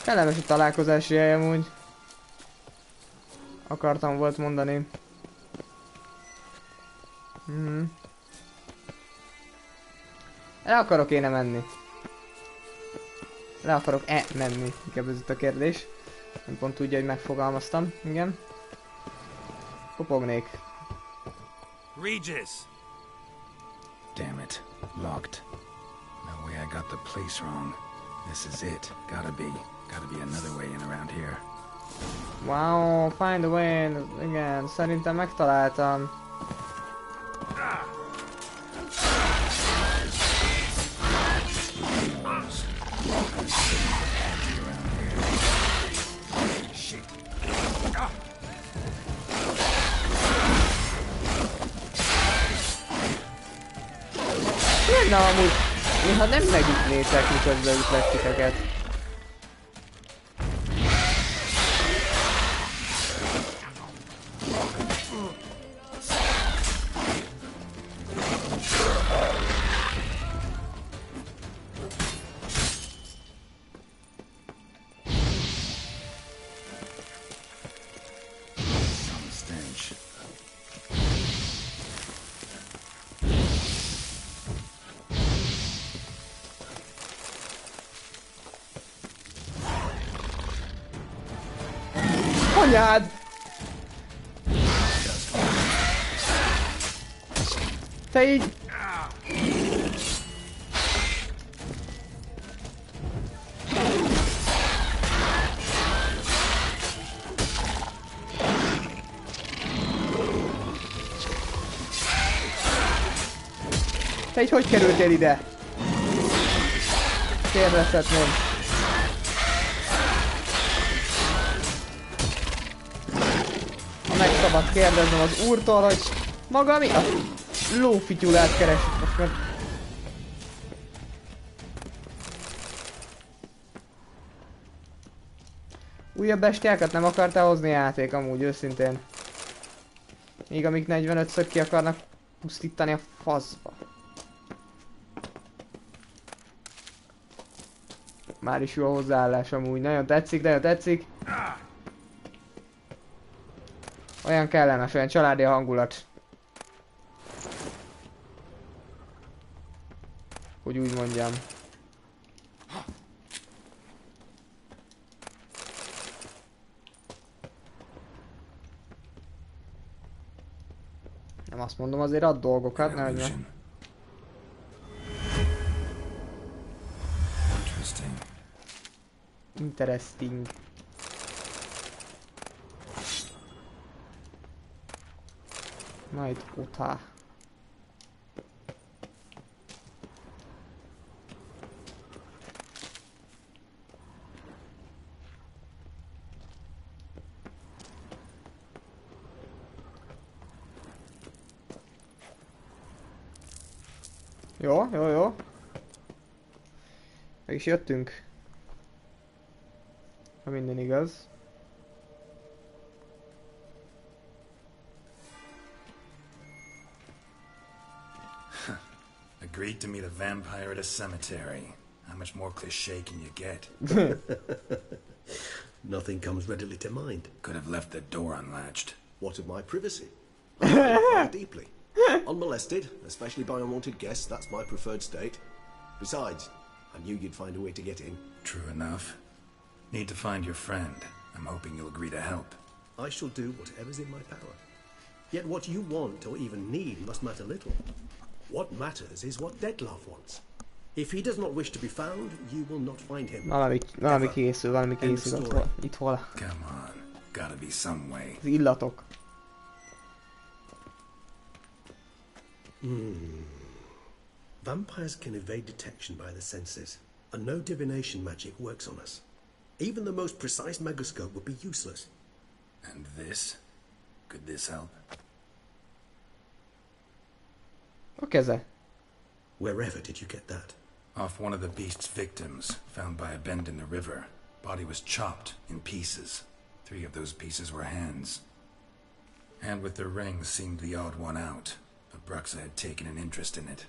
Kellemes a találkozási hely amúgy. Akartam volt mondani. Le akarok én menni? Le akarok-e menni? Inkább ez itt a kérdés. Nem pont tudja, hogy megfogalmaztam. Igen. Kopognék. Regis! Damn it. Locked. No way I got the place wrong. This is it. Gotta be another way in around here. Wow, find a way. Igen, szerintem megtaláltam. Na amúgy, néha nem megütnétek, miközben ütlek titeket. Anyád! Te így... Te így hogy kerültél ide? Kérdezhetném. Meg szabad kérdeznem az úrtól, hogy maga mi a lófityulát keresik most meg. Újabb bestiákat nem akartál hozni játék amúgy őszintén. Még amíg 45-ször ki akarnak pusztítani a faszba. Már is jó a hozzáállás amúgy, nagyon tetszik, nagyon tetszik. Olyan kellemes, olyan családi a hangulat. Hogy úgy mondjam. Nem azt mondom, azért ad dolgokat, nehogy meg. Interesting. Majd utá. Jó, jó, jó. Meg is jöttünk. Ha minden igaz. Agreed to meet a vampire at a cemetery. How much more cliché can you get? Nothing comes readily to mind. Could have left the door unlatched. What of my privacy? I feel deeply. Unmolested, especially by unwanted guests, that's my preferred state. Besides, I knew you'd find a way to get in. True enough. Need to find your friend. I'm hoping you'll agree to help. I shall do whatever's in my power. Yet what you want or even need must matter little. What matters is what Detlef wants. If he does not wish to be found, you will not find him. Valami készül itt hol. Come on, gotta be some way. Az illatok. Vampires can evade detection by the senses, and no divination magic works on us. Even the most precise megoscope would be useless. And this? Could this help? A keze. Wherever did you get that? Off one of the beast's victims, found by a bend in the river. Body was chopped in pieces. 3 of those pieces were hands. Hand with the ring seemed the odd one out, but Bruxa had taken an interest in it.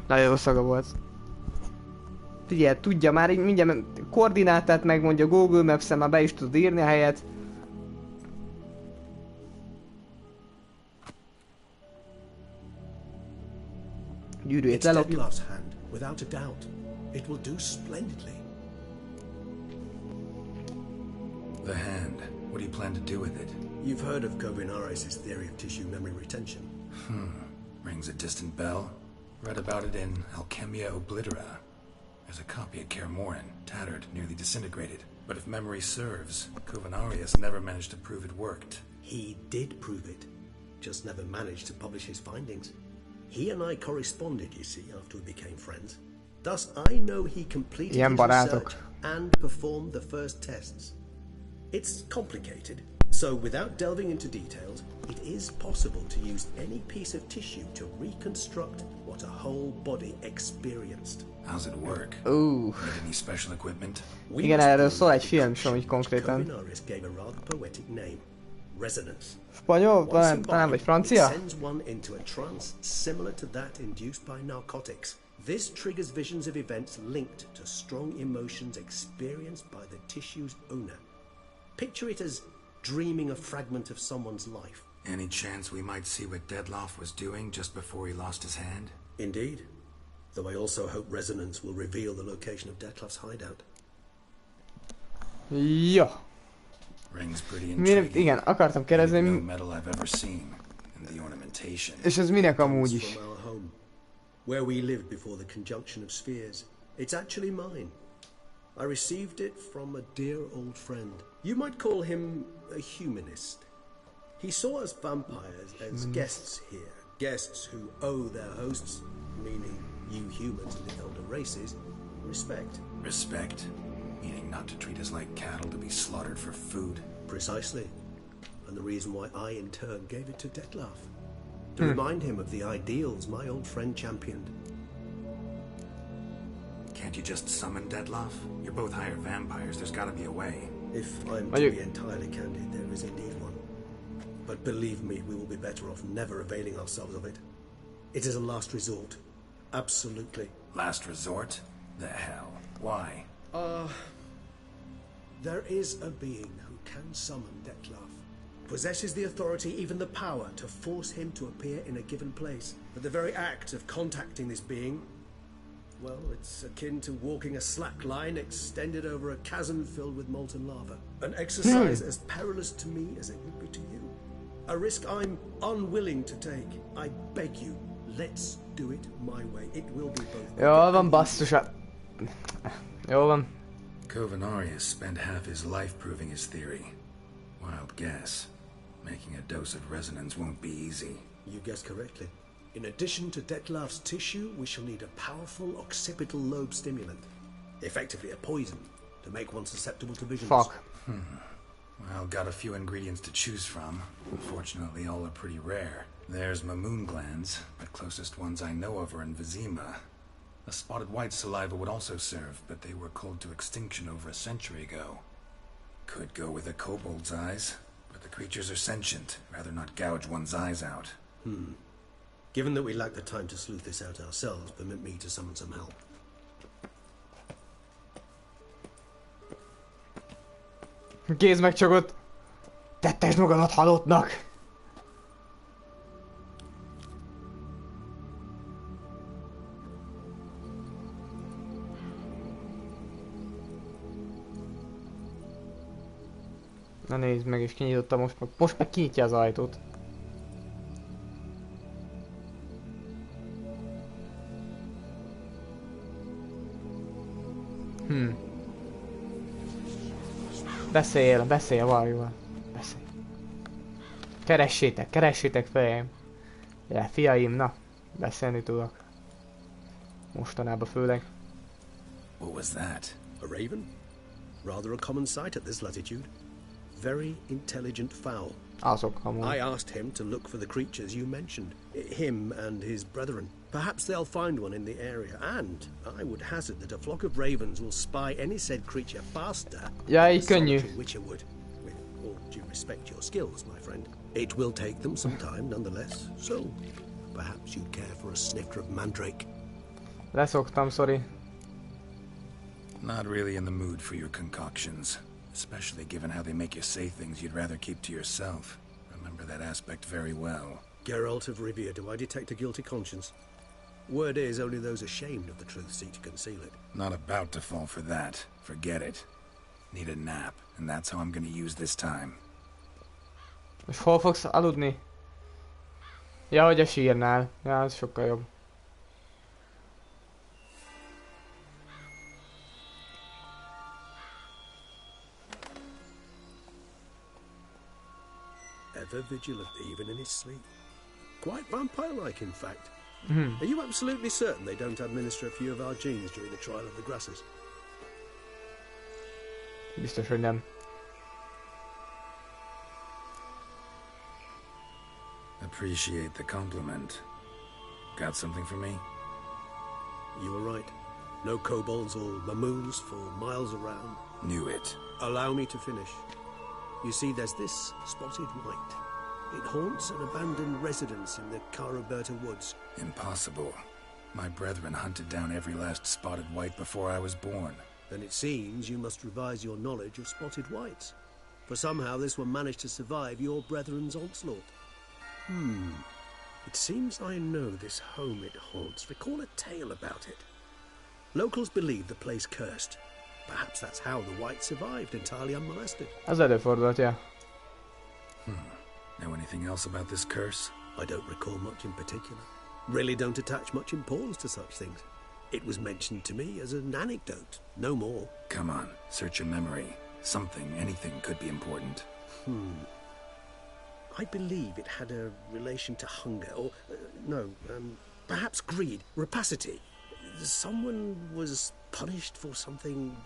Nagyon jó szaga volt. Figyelj, tudja már, így mindjárt koordinátát megmondja Google Maps-en, már be is tud írni a helyet. Gyűrűjét lelopjuk. Without a doubt, it will do splendidly. The hand. What do you plan to do with it? You've heard of Kovinaris' theory of tissue memory retention. Rings a distant bell. Read about it in Alchemia Oblitera. There's a copy at Kaer Morhen, tattered, nearly disintegrated. But if memory serves, Kovinaris never managed to prove it worked. He did prove it, just never managed to publish his findings. He and I corresponded, you see, after we became friends. Thus, I know he completed his research and performed the first tests. It's complicated, so without delving into details, it is possible to use any piece of tissue to reconstruct what a whole body experienced. How's it work? Ooh. Need any special equipment? Igen, erről szól egy film sem, így konkrétan. Kovinaris gave a rather poetic name. Resonance. Spanyol? Talán vagy francia? It sends one into a trance similar to that induced by narcotics. This triggers visions of events linked to strong emotions experienced by the tissue's owner. Picture it as dreaming a fragment of someone's life. Any chance we might see what Detlef was doing just before he lost his hand? Indeed. Though I also hope Resonance will reveal the location of Detlef's hideout. Jó. Rings pretty intriguing. Igen, akartam kérdezni. No metal I've ever seen, and the ornamentation. És ez minek amúgy is? From our home, where we lived before the conjunction of spheres. It's actually mine. I received it from a dear old friend. You might call him a humanist. He saw us vampires as guests here. Guests who owe their hosts, meaning you humans and the elder races, respect. Respect? Meaning not to treat us like cattle to be slaughtered for food? Precisely. And the reason why I in turn gave it to Detlef. To remind him of the ideals my old friend championed. Can't you just summon Detlef? You're both hired vampires, there's gotta be a way. If I'm to be entirely candid, there is indeed one. But believe me, we will be better off never availing ourselves of it. It is a last resort. Absolutely. Last resort? The hell? Why? There is a being who can summon Detlef. Possesses the authority, even the power, to force him to appear in a given place. But the very act of contacting this being, well, it's akin to walking a slack line extended over a chasm filled with molten lava. An exercise as perilous to me as it would be to you. A risk I'm unwilling to take. I beg you, let's do it my way. It will be both. Jól van, basszus. Jól van. Kovinaris spent half his life proving his theory. Wild guess. Making a dose of resonance won't be easy. You guessed correctly. In addition to Detlef's tissue, we shall need a powerful occipital lobe stimulant. Effectively a poison. to make one susceptible to visions. Fuck. Well, got a few ingredients to choose from. Unfortunately, all are pretty rare. There's Mamoon glands, but closest ones I know of are in Vizima. A spotted white saliva would also serve, but they were culled to extinction over a century ago. Could go with a kobold's eyes, but the creatures are sentient. Rather not gouge one's eyes out. Given that we lack the time to sleuth this out ourselves, permit me to summon some help. Gézd meg csak ott! Tettesd magadat halottnak! Na nézd meg, és kinyitotta most meg kinyitja az ajtót. Beszélj valamival. Beszélj. Keressétek fejem. Ja, fiaim, na, beszélni tudok. Mostanában főleg. What was that? A raven? Rather a common sight at this latitude. Very intelligent fowl. I asked him to look for the creatures you mentioned. Him and his brethren. Perhaps they'll find one in the area, and I would hazard that a flock of ravens will spy any said creature faster than a solitary witcher would. With all due respect to your skills, my friend. It will take them some time, nonetheless, so perhaps you'd care for a snifter of mandrake. Leszoktam, sorry. Not really in the mood for your concoctions. Especially given how they make you say things you'd rather keep to yourself. Remember that aspect very well. Geralt of Rivia, do I detect a guilty conscience? Word is, only those ashamed of the truth seek to conceal it. Not about to fall for that. Forget it. Need a nap, and that's how I'm gonna use this time. És hol fogsz aludni? Ja, hogy a sírnál. Ja, az sokkal jobb. Ever vigilant, even in his sleep. Quite vampire-like, in fact. Are you absolutely certain they don't administer a few of our genes during the trial of the grasses? Biztos, hogy nem. Appreciate the compliment. Got something for me? You were right. No kobolds or mamoons for miles around. Knew it. Allow me to finish. You see, there's this spotted white. It haunts an abandoned residence in the Caraberta woods. Impossible. My brethren hunted down every last spotted white before I was born. Then it seems you must revise your knowledge of spotted whites. For somehow this one managed to survive your brethren's onslaught. It seems I know this home it haunts. Recall a tale about it. Locals believe the place cursed. Perhaps that's how the white survived entirely unmolested. Az előfordult, ja. Know anything else about this curse? I don't recall much in particular. Really don't attach much importance to such things. It was mentioned to me as an anecdote, no more. Come on, search your memory. Something, anything could be important. I believe it had a relation to hunger, or, perhaps greed, rapacity. Someone was punished for something...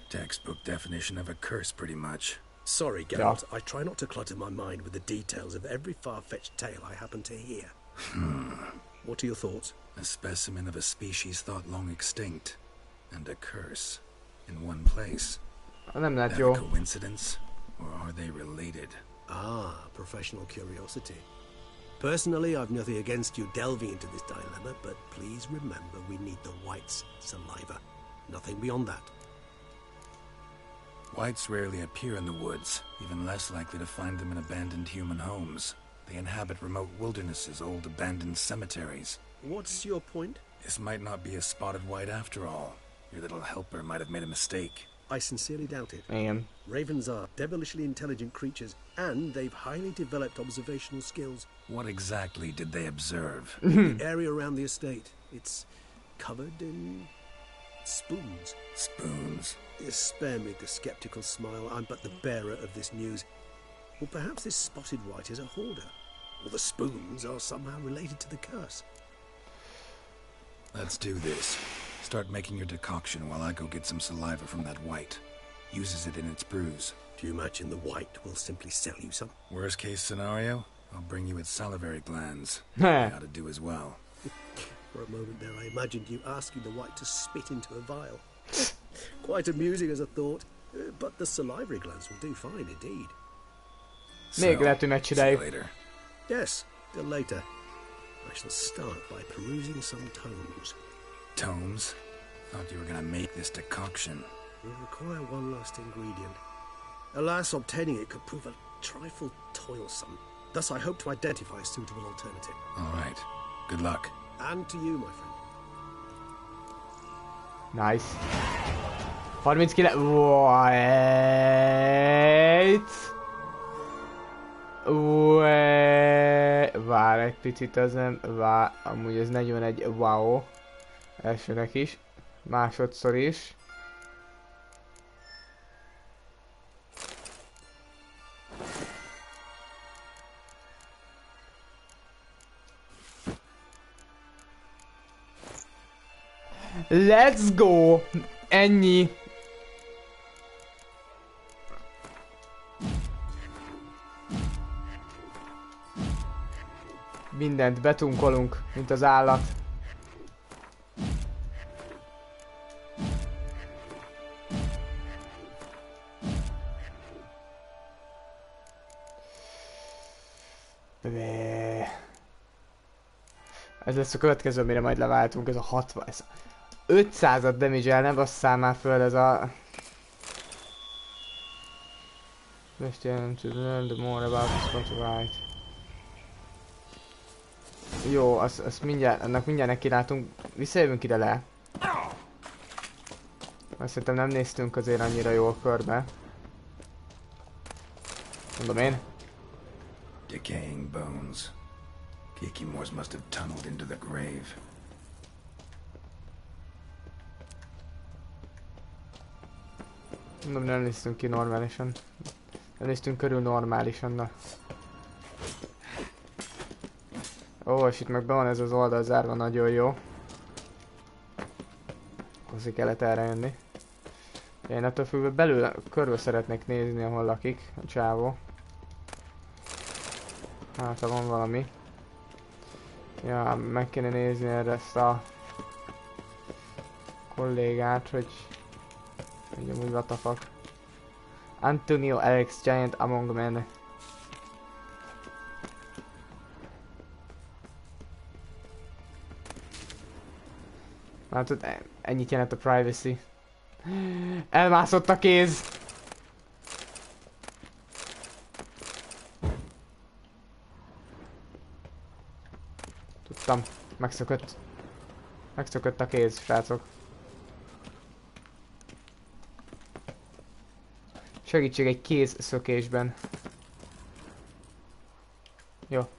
Textbook definition of a curse, pretty much. Sorry, Geralt, I try not to clutter my mind with the details of every far-fetched tale I happen to hear. What are your thoughts? A specimen of a species thought long extinct, and a curse in one place. That a coincidence, or are they related? Professional curiosity. Personally, I've nothing against you delving into this dilemma, but please remember we need the white's saliva. Nothing beyond that. Whites rarely appear in the woods, even less likely to find them in abandoned human homes. They inhabit remote wildernesses, old abandoned cemeteries. What's your point? This might not be a spotted white after all. Your little helper might have made a mistake. I sincerely doubt it. Ravens are devilishly intelligent creatures, and they've highly developed observational skills. What exactly did they observe? The area around the estate. It's covered in spoons. Spoons? Spare me the skeptical smile. I'm but the bearer of this news. Or perhaps this spotted white is a hoarder. Or the spoons are somehow related to the curse. Let's do this. Start making your decoction while I go get some saliva from that white. Uses it in its brews. Do you imagine the white will simply sell you some? Worst case scenario, I'll bring you its salivary glands. I ought to do as well. For a moment there, I imagined you asking the white to spit into a vial. Quite amusing as a thought, but the salivary glands will do fine indeed. Még lehet, hogy megcsináljuk. Yes, till later. I shall start by perusing some tomes. Tomes? Thought you were gonna make this decoction. We require one last ingredient. Alas, obtaining it could prove a trifle toilsome. Thus, I hope to identify a suitable alternative. All right. Good luck. And to you, my friend. Nice. 39. Vár egy picit ezen. Amúgy ez 41. Wow. Elsőnek is. Másodszor is. Let's go! Ennyi! Mindent betunkolunk, mint az állat. Ez lesz a következő, amire majd leváltunk, ez a 60, ez 500-at damage-el, ne basszál már föl, ez a... Most jelen to learn the more about the spotlight. Jó, azt mindjárt, annak mindjárt nekilátunk, visszajövünk ide le. Azt szerintem nem néztünk azért annyira jól körbe. Mondom én. Decaying bones. Kikimors must have tunneled into the grave. Mondom, nem néztünk ki normálisan. Nem néztünk körül normálisan, na. Ó, és itt meg be van ez az oldal zárva, nagyon jó. Azért kellett erre jönni. Én ettől függve belül, körül szeretnék nézni, ahol lakik a csávó. Hát, ha van valami. Ja, meg kéne nézni erre ezt a kollégát, hogy úgy what the fuck. Antonio Alex Giant Among Men. Látod, ennyit jelent a privacy. Elmászott a kéz! Tudtam, megszökött. Megszökött a kéz, srácok. Segítség egy kéz szökésben. Jó.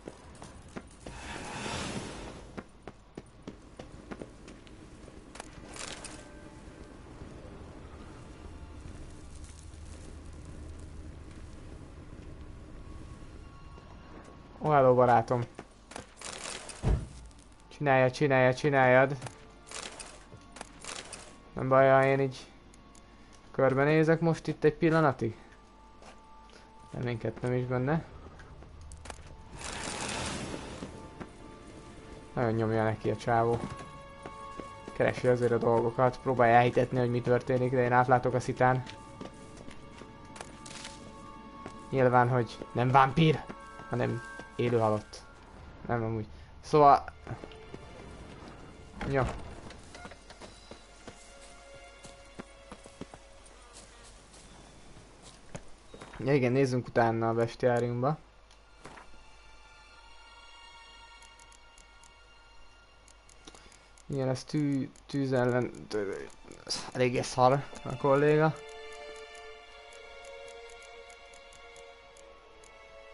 Ó, hello barátom. Csináljad. Nem baj, ha én így körbenézek most itt egy pillanatig. Nem, minket nem is benne. Nagyon nyomja neki a csávó. Keresi azért a dolgokat, próbálja elhitetni, hogy mi történik, de én átlátok a szitán. Nyilván, hogy nem vámpír, hanem élő halott. Nem amúgy. Szóval... Jó. Ja igen, nézzünk utána a bestiáriumba. Igen, ez tűz ellen... eléggé szar a kolléga.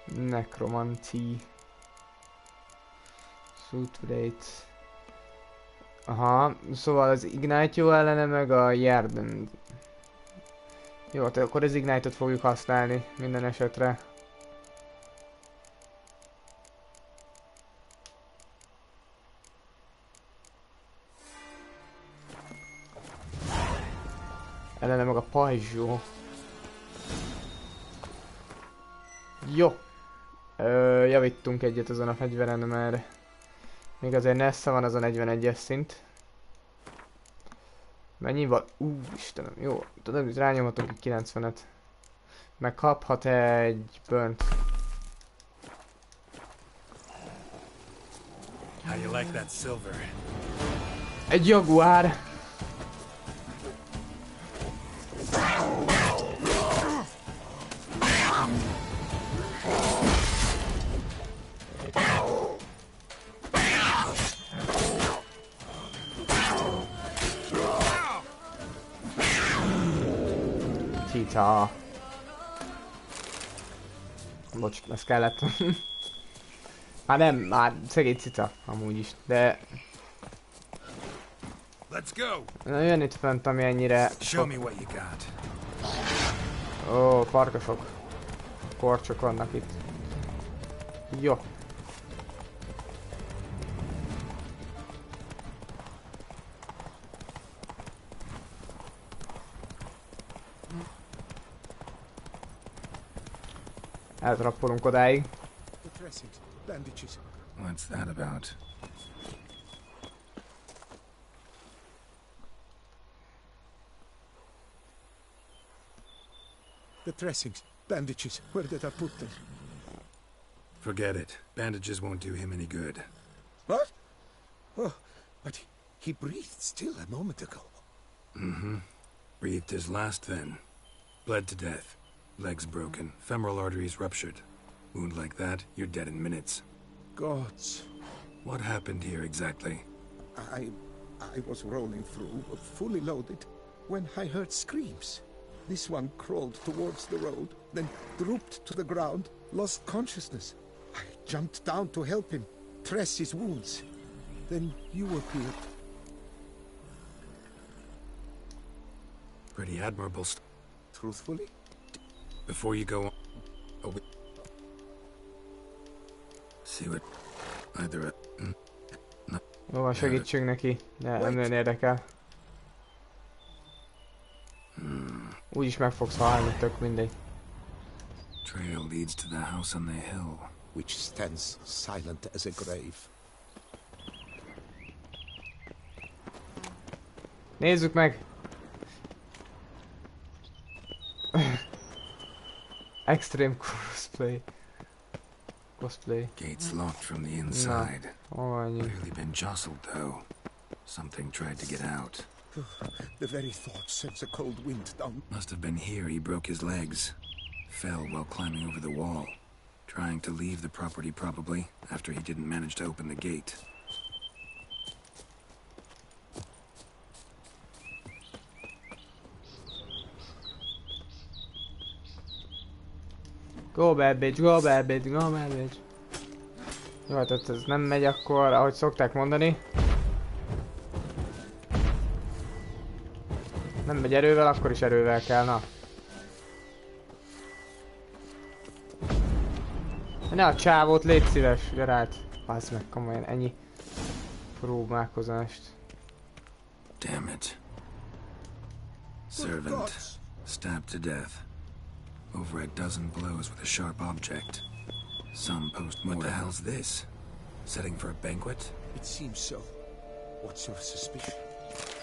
Necromancy. Suit rate. Aha, szóval az Ignite jó ellene, meg a Yarden. Jó, akkor az Ignite-ot fogjuk használni minden esetre. Ellene meg a pajzsó. Jó. Javítunk egyet azon a fegyveren, mert még azért messze van az a 41-es szint. Mennyi van? Istenem, jó. Tudod, hogy rányomhatunk egy 90-et. Megkaphat egy burnt. How you like that silver? Egy jaguár. Tita. Bocs, ez kellett. Már nem, már szegény cica, amúgy is, de... Let's go. Na, jön itt fönt, ami ennyire... Show me what you got. Ó, farkasok. Korcsok vannak itt. Jó. Eltrappolunk odáig. What's that about? The dressings, bandages, where did I put them? Forget it. Bandages won't do him any good. What? Oh, but he breathed still a moment ago. Mm-hmm. Breathed his last then. Bled to death. Legs broken. Femoral arteries ruptured. Wound like that, you're dead in minutes. Gods. What happened here exactly? I was rolling through, fully loaded, when I heard screams. This one crawled towards the road, then drooped to the ground, lost consciousness. I jumped down to help him, dress his wounds. Then you appeared. Pretty admirable Truthfully? Before you go on... See what... Either a... Jó, van, segítsünk neki, de nem nagyon érdekel. Úgyis meg fogsz halni, tök mindegy. Trail leads to the house on the hill, which stands silent as a grave. Nézzük meg! Extreme cosplay. Gates locked from the inside. No. Clearly been jostled though. Something tried to get out. The very thought sends a cold wind down. Must have been here he broke his legs. Fell while climbing over the wall. Trying to leave the property probably, after he didn't manage to open the gate. Go bad bitch, go bad bitch, go bad bitch. Jó, hát ez nem megy akkor, ahogy szokták mondani. Nem megy erővel, akkor is erővel kell, na. Ne a csávót, légy szíves, gyere át. Bázd meg, komolyan, ennyi próbálkozást. Damn it. Servant, stabbed to death. Over a dozen blows with a sharp object. Some post-mortem. What the hell's this? Setting for a banquet? It seems so. What's your suspicion?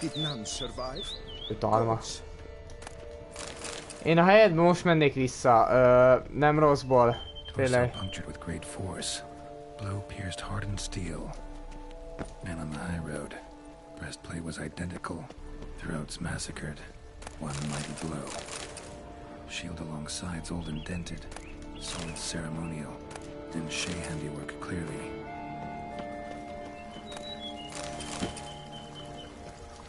Did none survive? Utalma. Én a helyedben most mennék vissza, nem rosszból. Tényleg. Punctured with great force. Blow pierced hardened steel. Man on the high road. Breastplate was identical. Throats massacred. One mighty blow. Shield along sides old and dented. Solid ceremonial. And Shea handiwork clearly.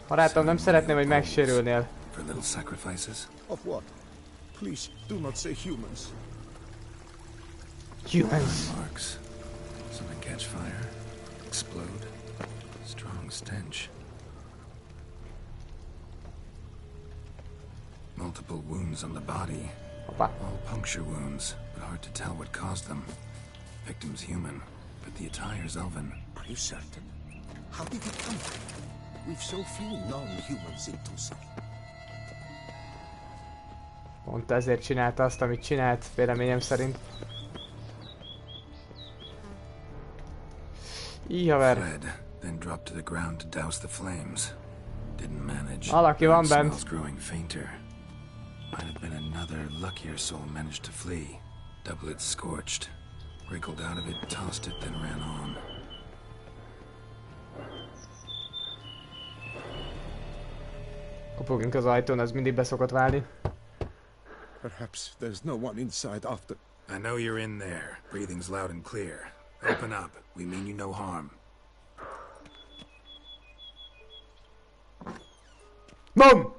Barátom, nem szeretném, hogy megsérülnél. For little sacrifices? Of what? Please, do not say humans. Humans. Marks. Something catch fire. Explode. Strong stench. Multiple wounds on the body. Opa. All puncture wounds, but hard to tell what caused them. Victim's human, but the attire's elven. Are you certain? How did he come? We've so few non-humans in Tucson. Pont ezért csinálta azt, amit csinált, véleményem szerint. Íhaver. Valaki van bent. Might have been another luckier soul managed to flee. Double it scorched. Wriggled out of it, tossed it, then ran on. Kopogunk az ajtón, az mindig beszokott válni. Perhaps there's no one inside after. I know you're in there. Breathing's loud and clear. Open up. We mean you no harm. Boom!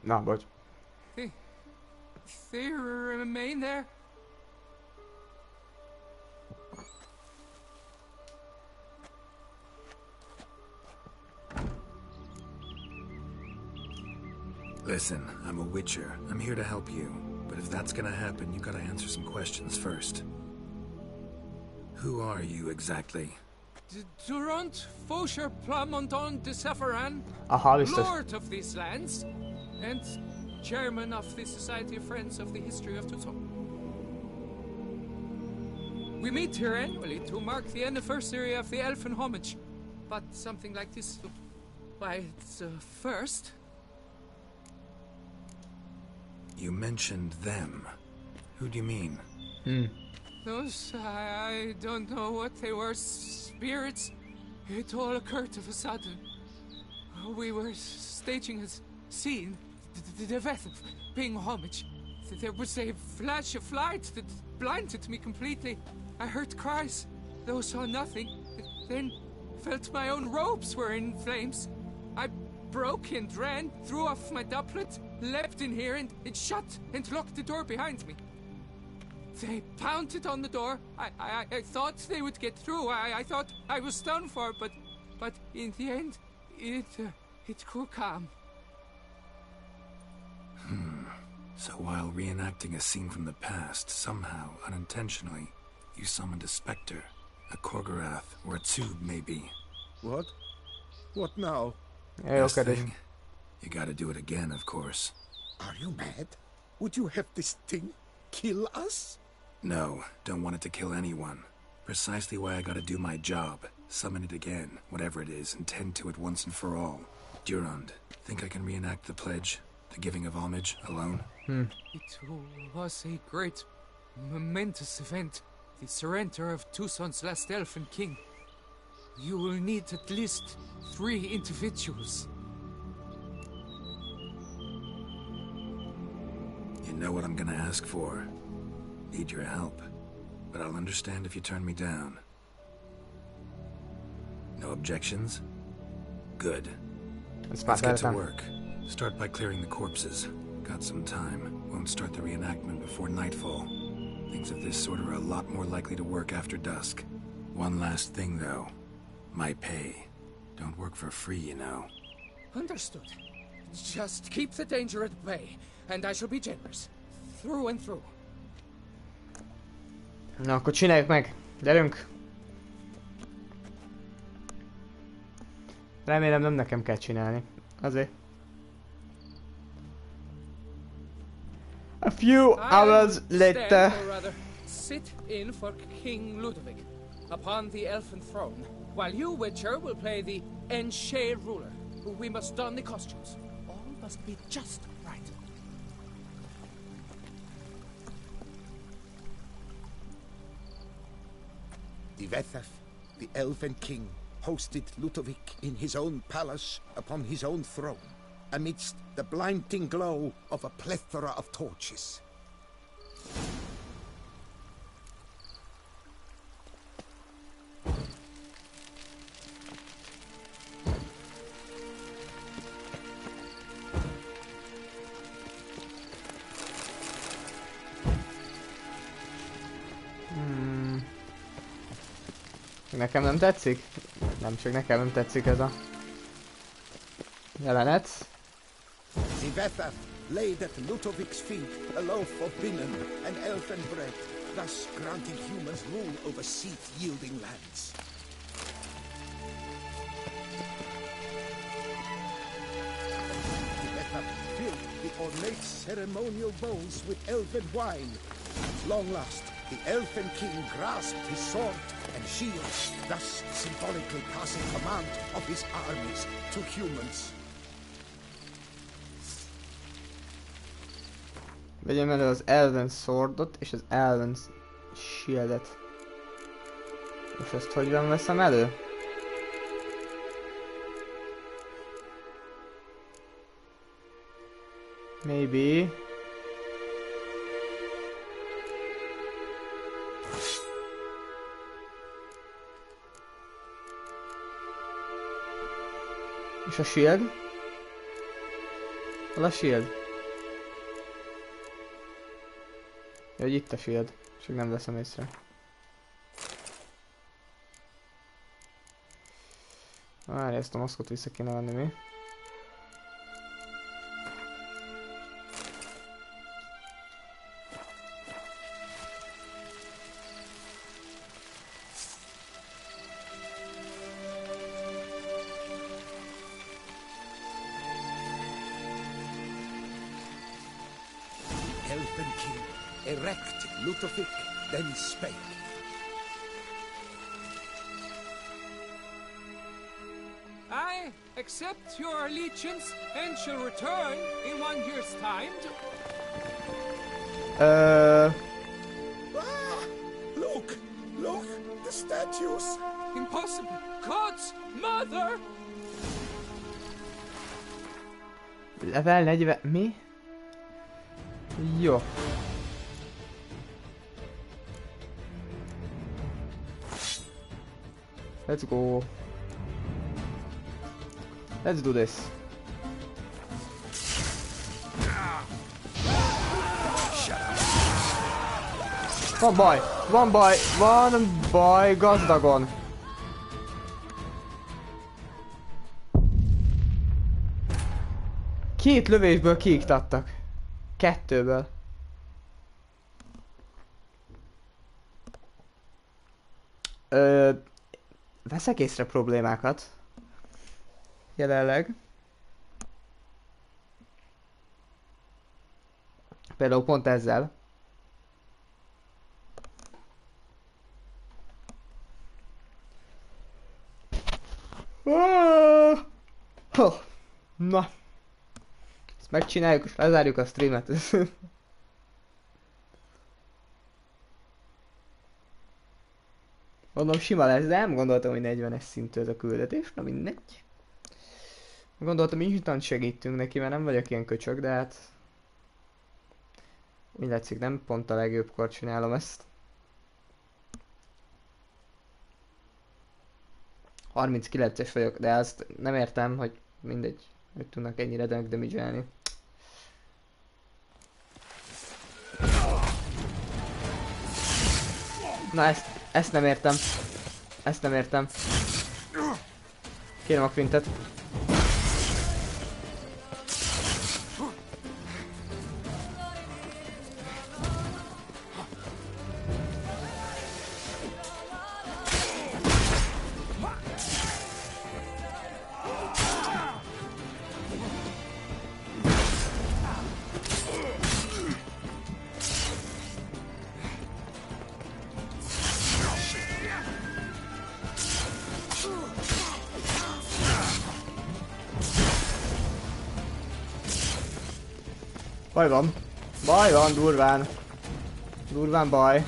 Na, bocs. They remain there? Listen, I'm a witcher. I'm here to help you. But if that's gonna happen, you gotta answer some questions first. Who are you exactly? Durant Fosher Plamonton de Safaran, Aha, Lord of these lands, and Chairman of the Society of Friends of the History of Tucson. We meet here annually to mark the anniversary of the Elfin Homage, but something like this, why, it's a first. You mentioned them. Who do you mean? Those, I don't know what they were, spirits. It all occurred of a sudden. We were staging a scene, the death of paying homage. There was a flash of light that blinded me completely. I heard cries, though saw nothing. Then felt my own robes were in flames. I broke and ran, threw off my doublet, leapt in here and shut and locked the door behind me. They pounded on the door. I thought they would get through. I thought I was done for, but in the end, it grew calm. So while reenacting a scene from the past, somehow, unintentionally, you summoned a specter, a Korgorath, or a tube, maybe. What? What now? Best thing? You gotta do it again, of course. Are you mad? Would you have this thing kill us? No, don't want it to kill anyone. Precisely why I gotta do my job. Summon it again, whatever it is, and tend to it once and for all. Durand, think I can reenact the pledge? The giving of homage, alone? It was a great, momentous event. The surrender of Tucson's last elfin king. You will need at least 3 individuals. You know what I'm gonna ask for. Need your help. But I'll understand if you turn me down. No objections? Good. Let's get to work. Start by clearing the corpses. Got some time. Won't start the reenactment before nightfall. Things of this sort are a lot more likely to work after dusk. One last thing, though. My pay. Don't work for free, you know. Understood. Just keep the danger at bay, and I shall be generous. Through and through. Na, akkor csináljuk meg. Gyerünk! Remélem nem nekem kell csinálni. Azért. A few hours later. Or rather, sit in for King Ludovic upon the elfin throne, while you, Witcher, will play the Enche ruler. We must don the costumes. All must be just right. Ivethaf, the elven king, hosted Ludovic in his own palace upon his own throne, amidst the blinding glow of a plethora of torches. Nekem nem tetszik? Nem, csak nekem nem tetszik ez a jelenet. Ivethaf laid at Ludovic's feet a loaf of binnen and elfin bread, thus granting humans rule over seed-yielding lands. Ivethaf filled the late ceremonial bowls with elven wine. At long last, the elfin king grasped his sword and shield, thus symbolically passing command of his armies to humans. Vegyem elő az elven swordot és az elven shieldet. És ezt hogyan veszem elő? Maybe. És a shield? Hol a shield? Ja, hogy itt a shield, csak nem veszem észre. Várj, ezt a maszkot vissza kéne venni mi? Elfin king, erect, Ludovic, then spake. I accept your allegiance and shall return in 1 year's time to... Ah! Look! Look! The statues! Impossible! God's mother! Level 40... Mi? Jó. Let's go. Let's do this. Van baj! Van baj! Van baj gazdagon! Két lövésből kiiktattak. 2-ből. Veszek észre problémákat. Jelenleg. Például pont ezzel. Na. Ezt megcsináljuk és lezárjuk a streamet. Mondom, sima lesz, de nem gondoltam, hogy 40-es szintű ez a küldetés, na mindegy. Gondoltam, instant segítünk neki, mert nem vagyok ilyen köcsög, de hát... Úgy látszik, nem pont a legjobbkor csinálom ezt. 39-es vagyok, de azt nem értem, hogy mindegy, hogy tudnak ennyire damage-elni. Na ezt nem értem. Ezt nem értem. Kérem a quintet. Baj van. Baj van, durván. Durván baj.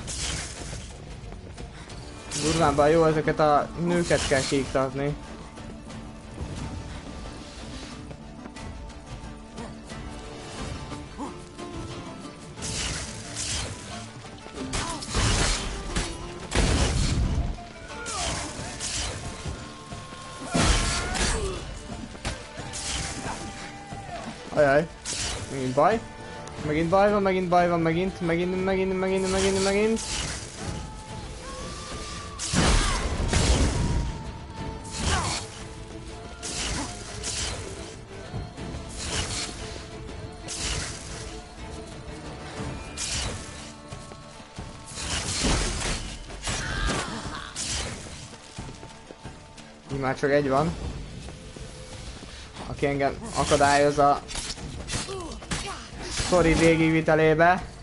Durván baj, jó, ezeket a nőket kell kiiktatni. Ajaj. Megint baj. Megint baj van, megint baj van, megint. Így már csak egy van. Aki engem akadályoz a sztori végigvitelébe.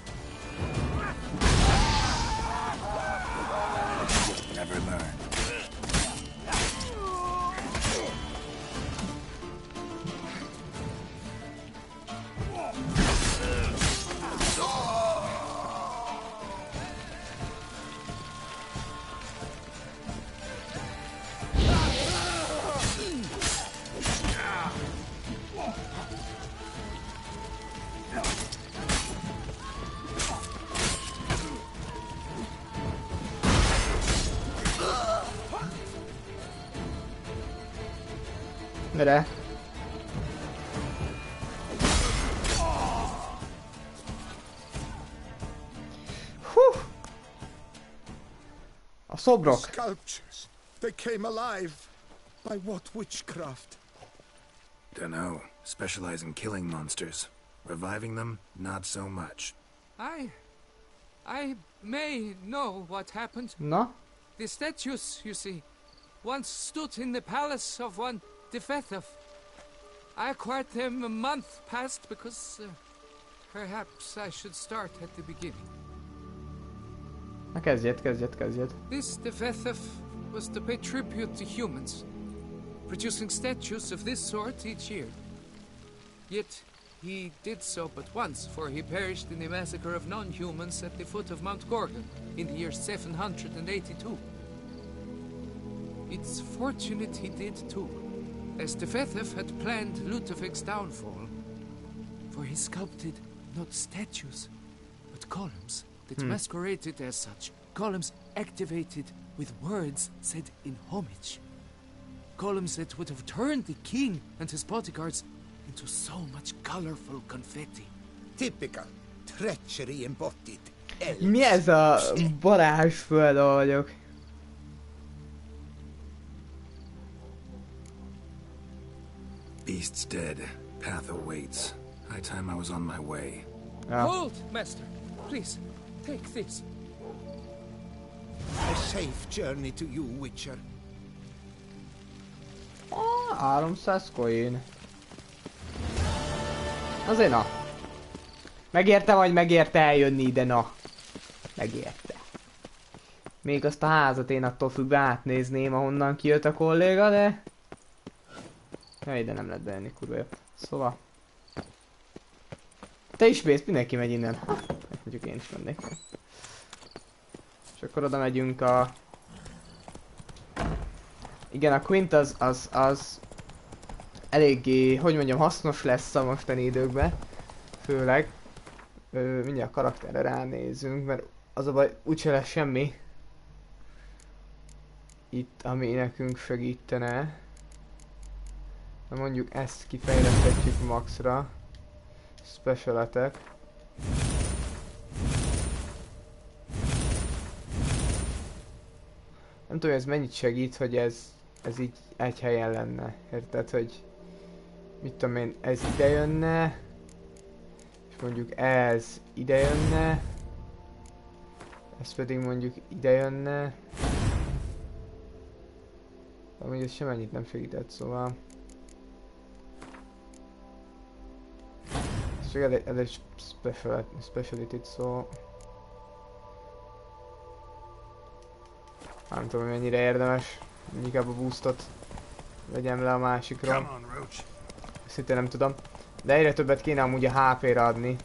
Gyere! Hú! A szobrok! Sculptures. They came alive. By what witchcraft? Dunno. Specialize in killing monsters. Reviving them, not so much. I may know what happened. No? The statues, you see, once stood in the palace of one Defethov. I acquired them a month past because perhaps I should start at the beginning. Na kezdjed. This Defethov was to pay tribute to humans, producing statues of this sort each year. Yet he did so but once, for he perished in the massacre of non-humans at the foot of Mount Gorgon in the year 782. It's fortunate he did too, as Defethov had planned Ludovik's downfall, for he sculpted not statues, but columns that masqueraded as such. Columns activated with words said in homage. Columns that would have turned the king and his bodyguards into so much colorful confetti. Typical treachery embodied. Mi ez a varázsföld, ahol vagyok? Beast's dead. Path awaits. High time I was on my way. Hold, master. Please, take this. A safe journey to you, Witcher. 300 coin. Azért na. Megérte vagy megérte eljönni ide, na. Megérte. Még azt a házat én attól függve átnézném, ahonnan kijött a kolléga, de... Ja, ide nem lehet bejönni, kurva jó. Szóval... Te is mész, mindenki megy innen. Ha, mondjuk én is mennék. És akkor oda megyünk a... Igen, a Quint az eléggé, hogy mondjam, hasznos lesz a mostani időkben. Főleg. Mindjárt a karakterre ránézünk, mert az a baj, úgyse lesz semmi. Itt, ami nekünk segítene. Na mondjuk ezt kifejleszthetjük maxra. Special attack. Nem tudom, ez mennyit segít, hogy ez így egy helyen lenne. Érted, hogy mit tudom én, ez ide jönne, és mondjuk ez ide jönne, ez pedig mondjuk ide jönne. Amúgy ez semennyit nem segített, szóval... Ez csak egy speciality, szó... Nem tudom, mennyire érdemes. Inkább a boostot vegyem le a másikról. Szintén nem tudom. De egyre többet kéne amúgy a HP-re adni.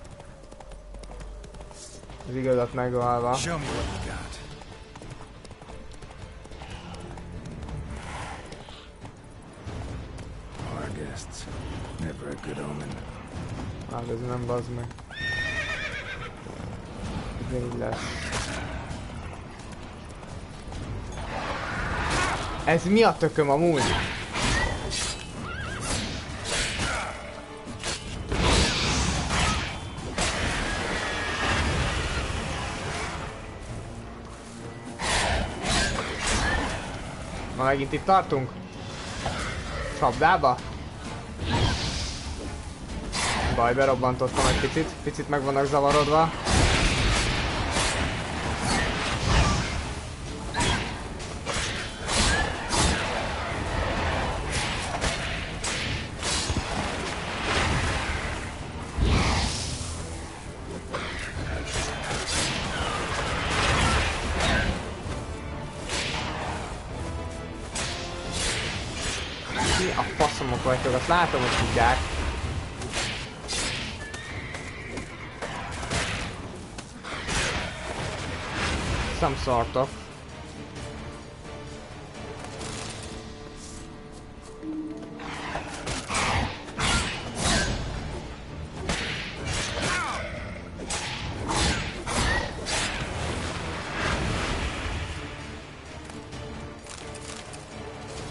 Az igazat megvalva. Hát ez nem bazd meg. Igen, így lesz. Ez mi a tököm amúgy? Ma megint itt tartunk? Csapdába? Baj, berobbantottam egy picit meg vannak zavarodva. vagytok, azt látom, hogy kutyák. Some sort of.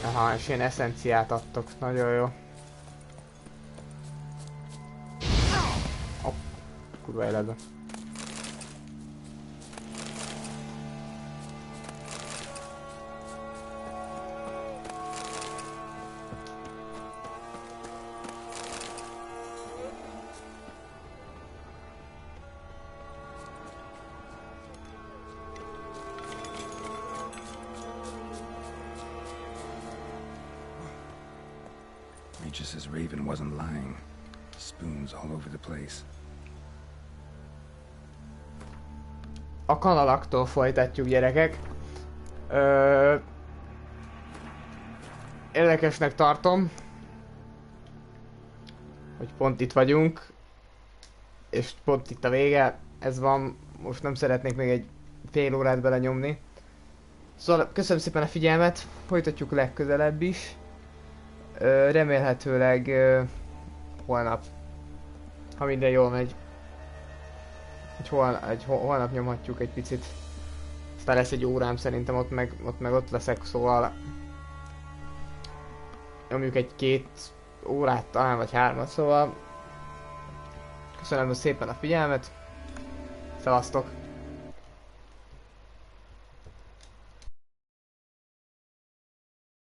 Aha, és ilyen eszenciát adtok, nagyon jó. Oh, kurva életben. Regis' raven wasn't lying. Spoons all over the place. A kanalaktól folytatjuk, gyerekek. Érdekesnek tartom, hogy pont itt vagyunk, és pont itt a vége. Ez van, most nem szeretnék még egy fél órát belenyomni. Szóval köszönöm szépen a figyelmet, folytatjuk legközelebb is. Remélhetőleg holnap, ha minden jól megy, holnap nyomhatjuk egy picit. Aztán lesz egy órám szerintem, ott leszek, szóval nyomjuk egy 2 órát talán, vagy 3-at, szóval köszönöm szépen a figyelmet, szevasztok!